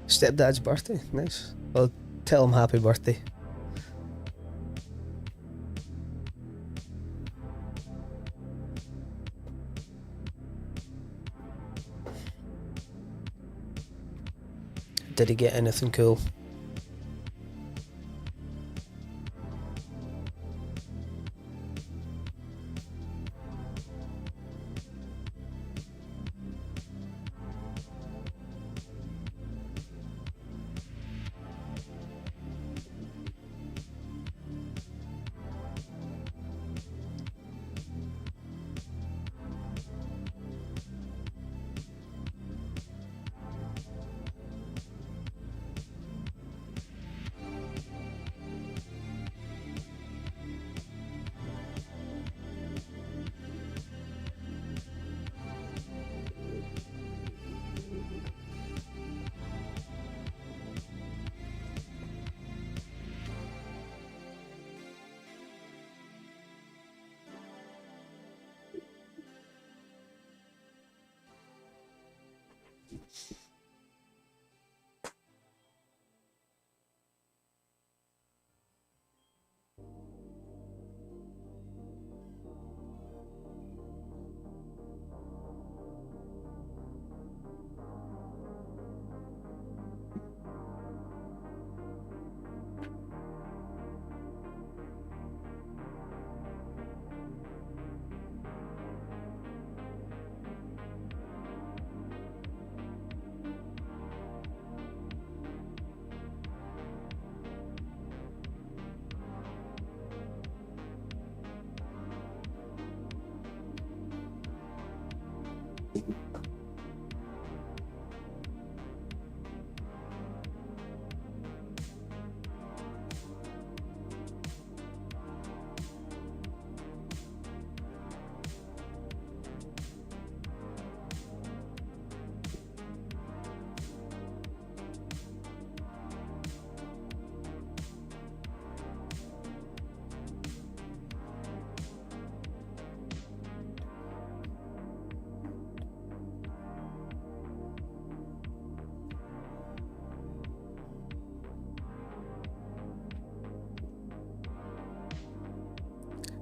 Stepdad's birthday, nice. Well, tell him happy birthday. Did he get anything cool?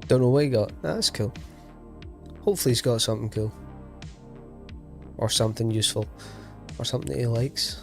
Don't know what he got. That's cool. Hopefully he's got something cool. Or something useful. Or something that he likes.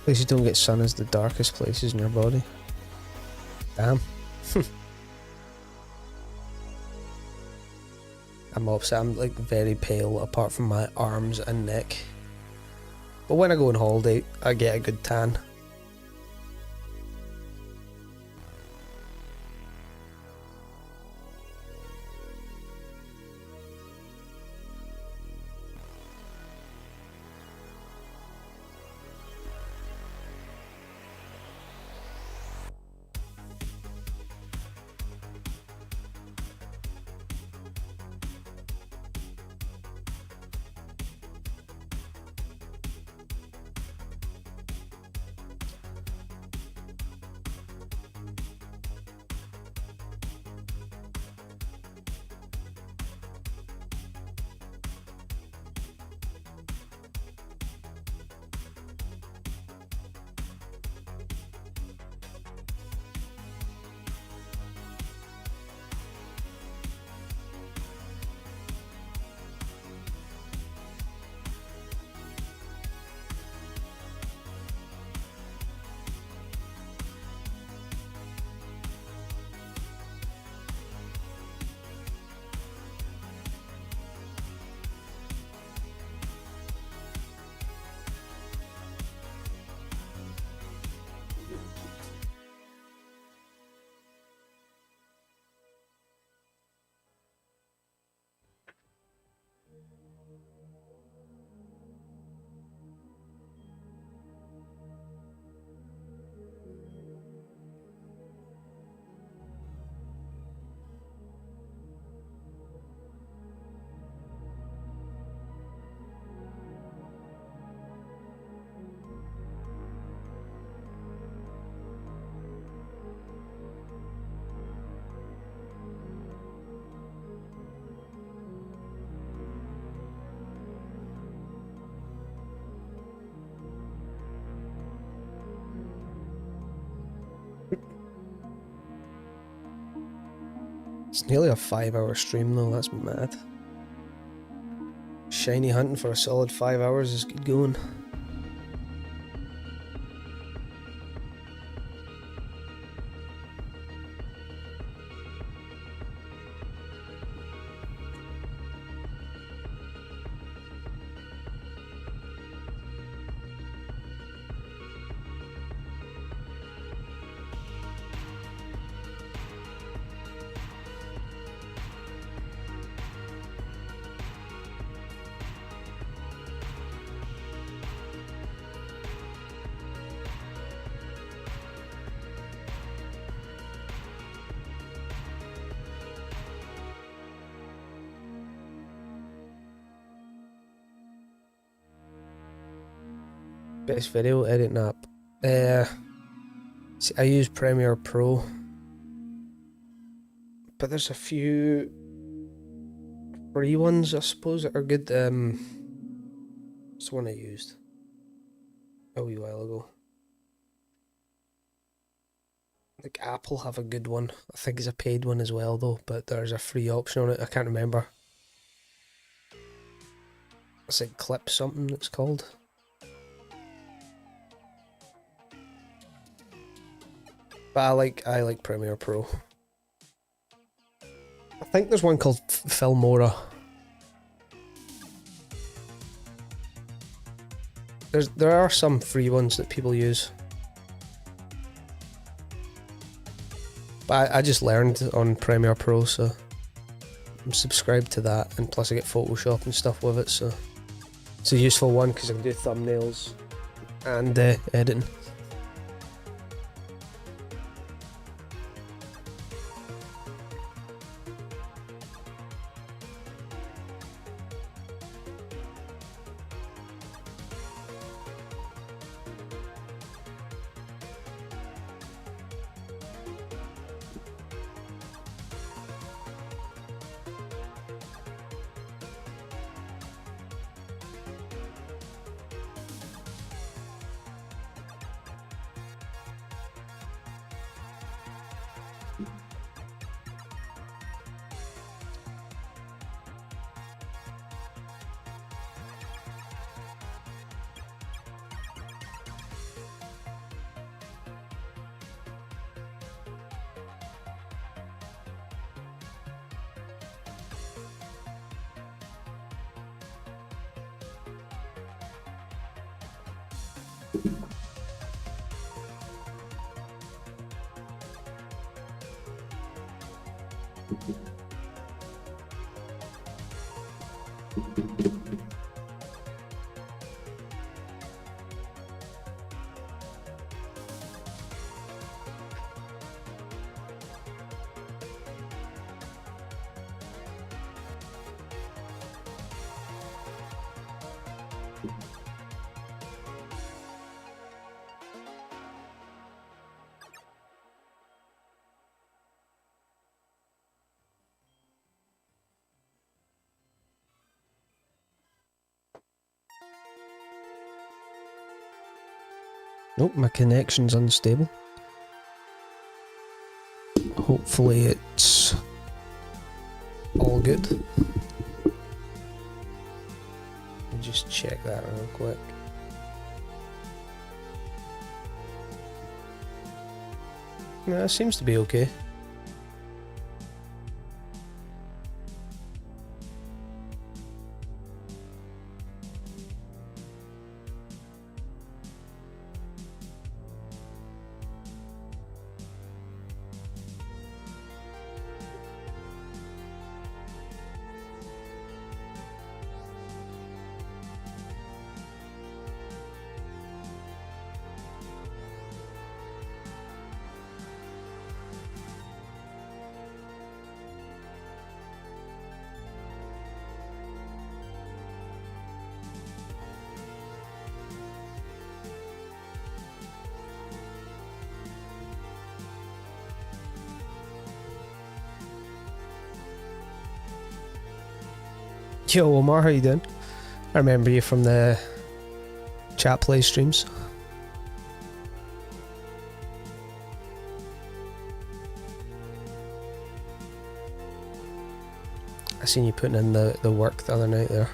Places you don't get sun is the darkest places in your body. Damn. I'm upset. I'm like very pale apart from my arms and neck. But when I go on holiday, I get a good tan. It's nearly a 5-hour stream though, that's mad. Shiny hunting for a solid 5 hours is good going. Best video editing app. See, I use Premiere Pro, but there's a few free ones I suppose that are good. It's the one I used a wee while ago. Like Apple have a good one. I think it's a paid one as well though, but there's a free option on it. I can't remember. It's like Clip something it's called. But I like Premiere Pro. I think there's one called Filmora. There are some free ones that people use. But I just learned on Premiere Pro, so I'm subscribed to that, and plus I get Photoshop and stuff with it, so it's a useful one because I can do thumbnails and editing. Nope, my connection's unstable. Hopefully it's all good. Let me just check that real quick. No, it seems to be okay. Yo, Omar, how you doing? I remember you from the chat play streams. I seen you putting in the work the other night there.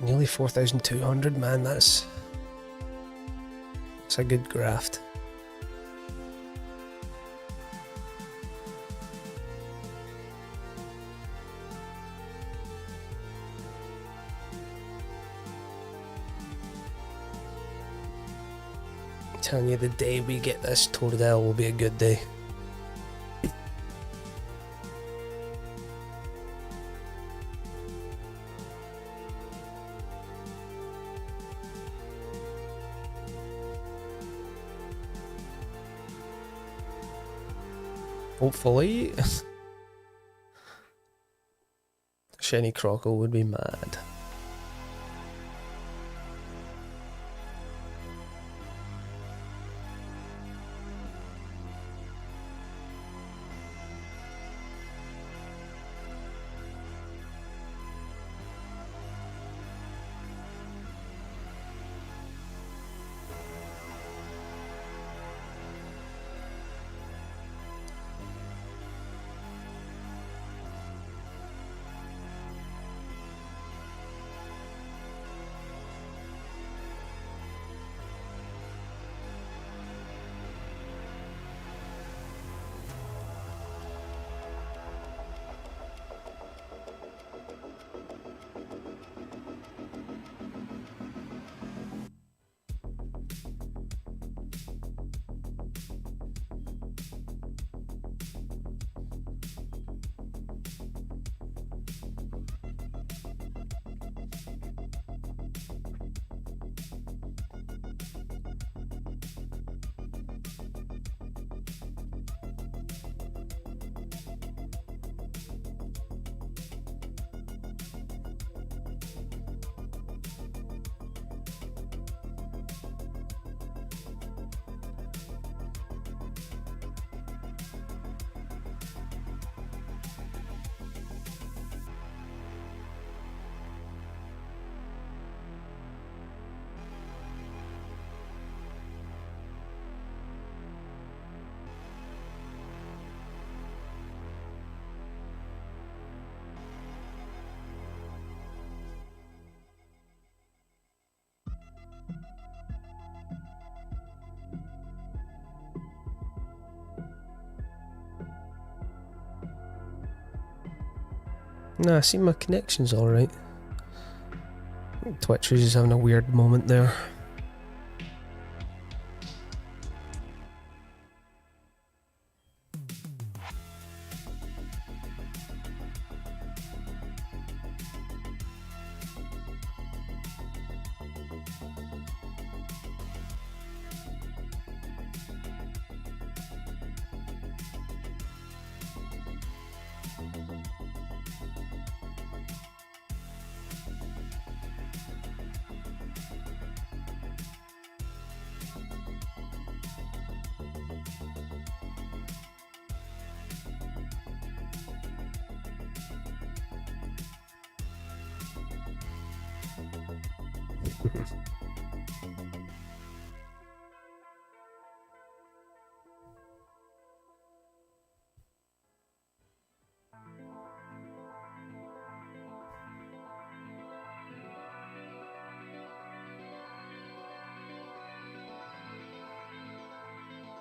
Nearly 4,200, man, that's a good graft. Telling you, the day we get this Totodile will be a good day. Hopefully. Shiny Croco would be mad. Nah, see, my connection's alright. Twitch is just having a weird moment there.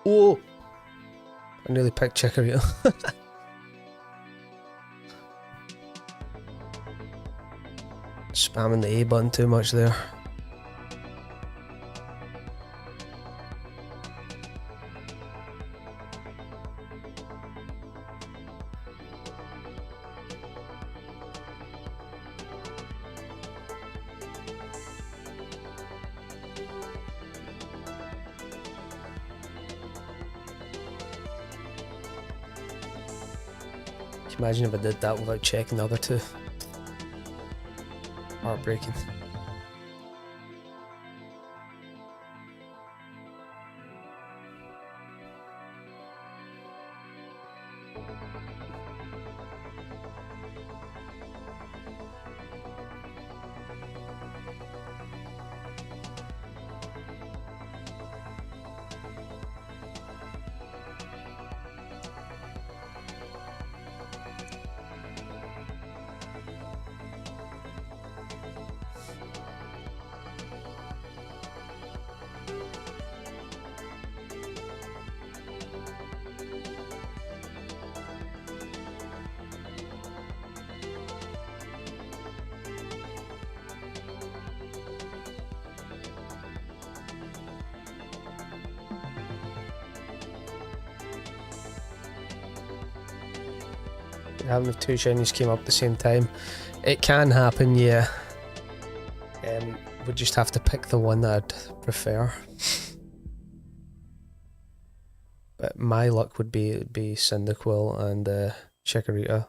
Oh! I nearly picked Chikorita. Spamming the A button too much there. Imagine if I did that without checking the other two. Heartbreaking. Having if two shinies came up at the same time. It can happen, yeah. Would just have to pick the one that I'd prefer. But my luck would be Cyndaquil and Chikorita.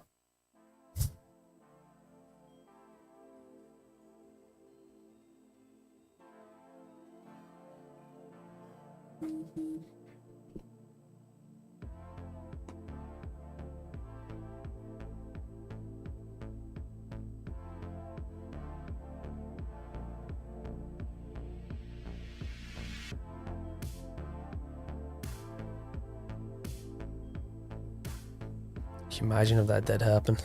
Can you imagine if that did happen?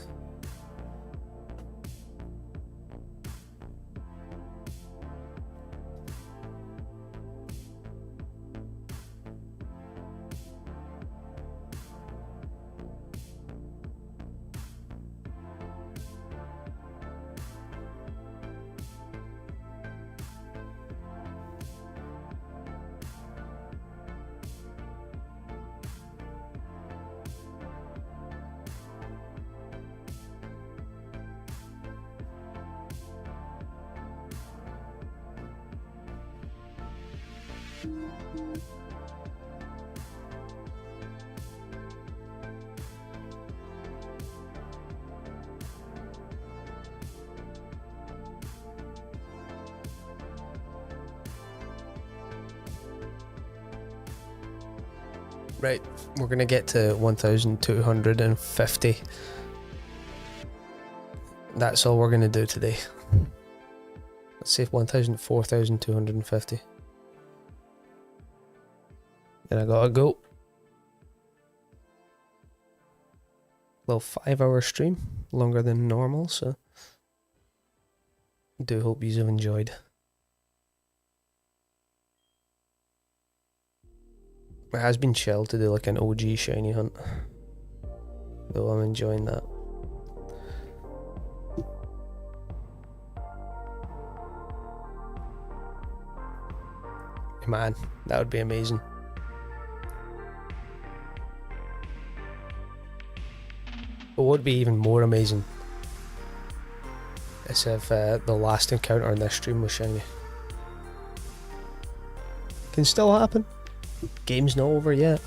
Right, we're gonna get to 1,250. That's all we're gonna do today. Let's say 4,250. Then I gotta go. Little 5-hour stream, longer than normal, so do hope you have enjoyed. It has been chill to do like an OG shiny hunt, though I'm enjoying that. Man, that would be amazing. But what would be even more amazing is if the last encounter in this stream was shiny. Can still happen. Game's not over yet.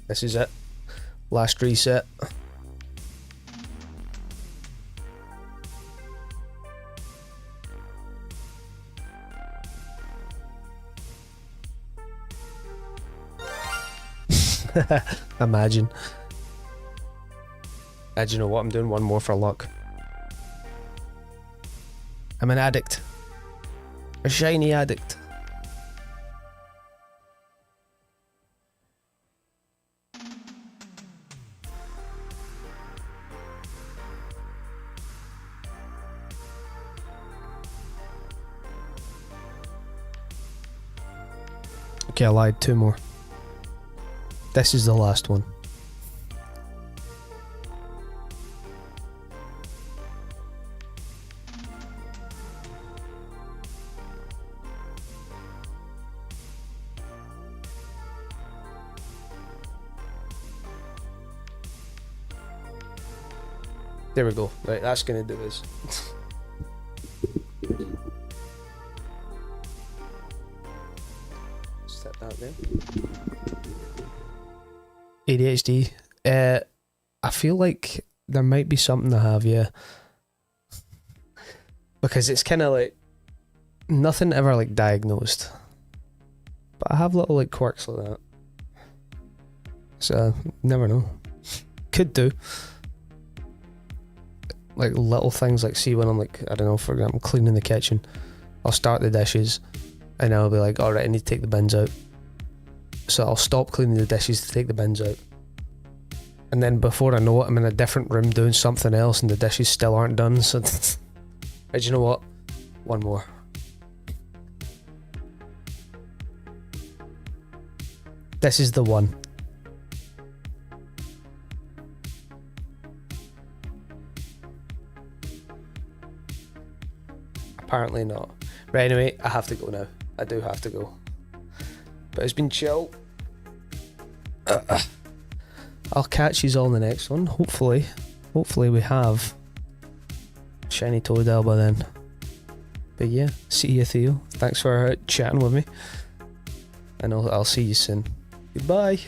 This is it. Last reset. Imagine. You know what? I'm doing one more for luck. I'm an addict. A shiny addict. Okay, I lied. 2 more. This is the last one. There we go. Right, that's gonna do this. Set that there. ADHD. I feel like there might be something I have, yeah. Because it's kind of like nothing ever like diagnosed, but I have little like quirks like that. So never know. Could do. Like little things, like see when I'm like, I don't know, for example, cleaning the kitchen, I'll start the dishes and I'll be like, alright, I need to take the bins out. So I'll stop cleaning the dishes to take the bins out. And then before I know it, I'm in a different room doing something else and the dishes still aren't done. So, but you know what? One more. This is the one. Apparently not. Right, anyway, I have to go now. I do have to go. But it's been chill. I'll catch you all in the next one. Hopefully we have shiny Totodile by then. But yeah, see you, Theo. Thanks for chatting with me. And I'll see you soon. Goodbye.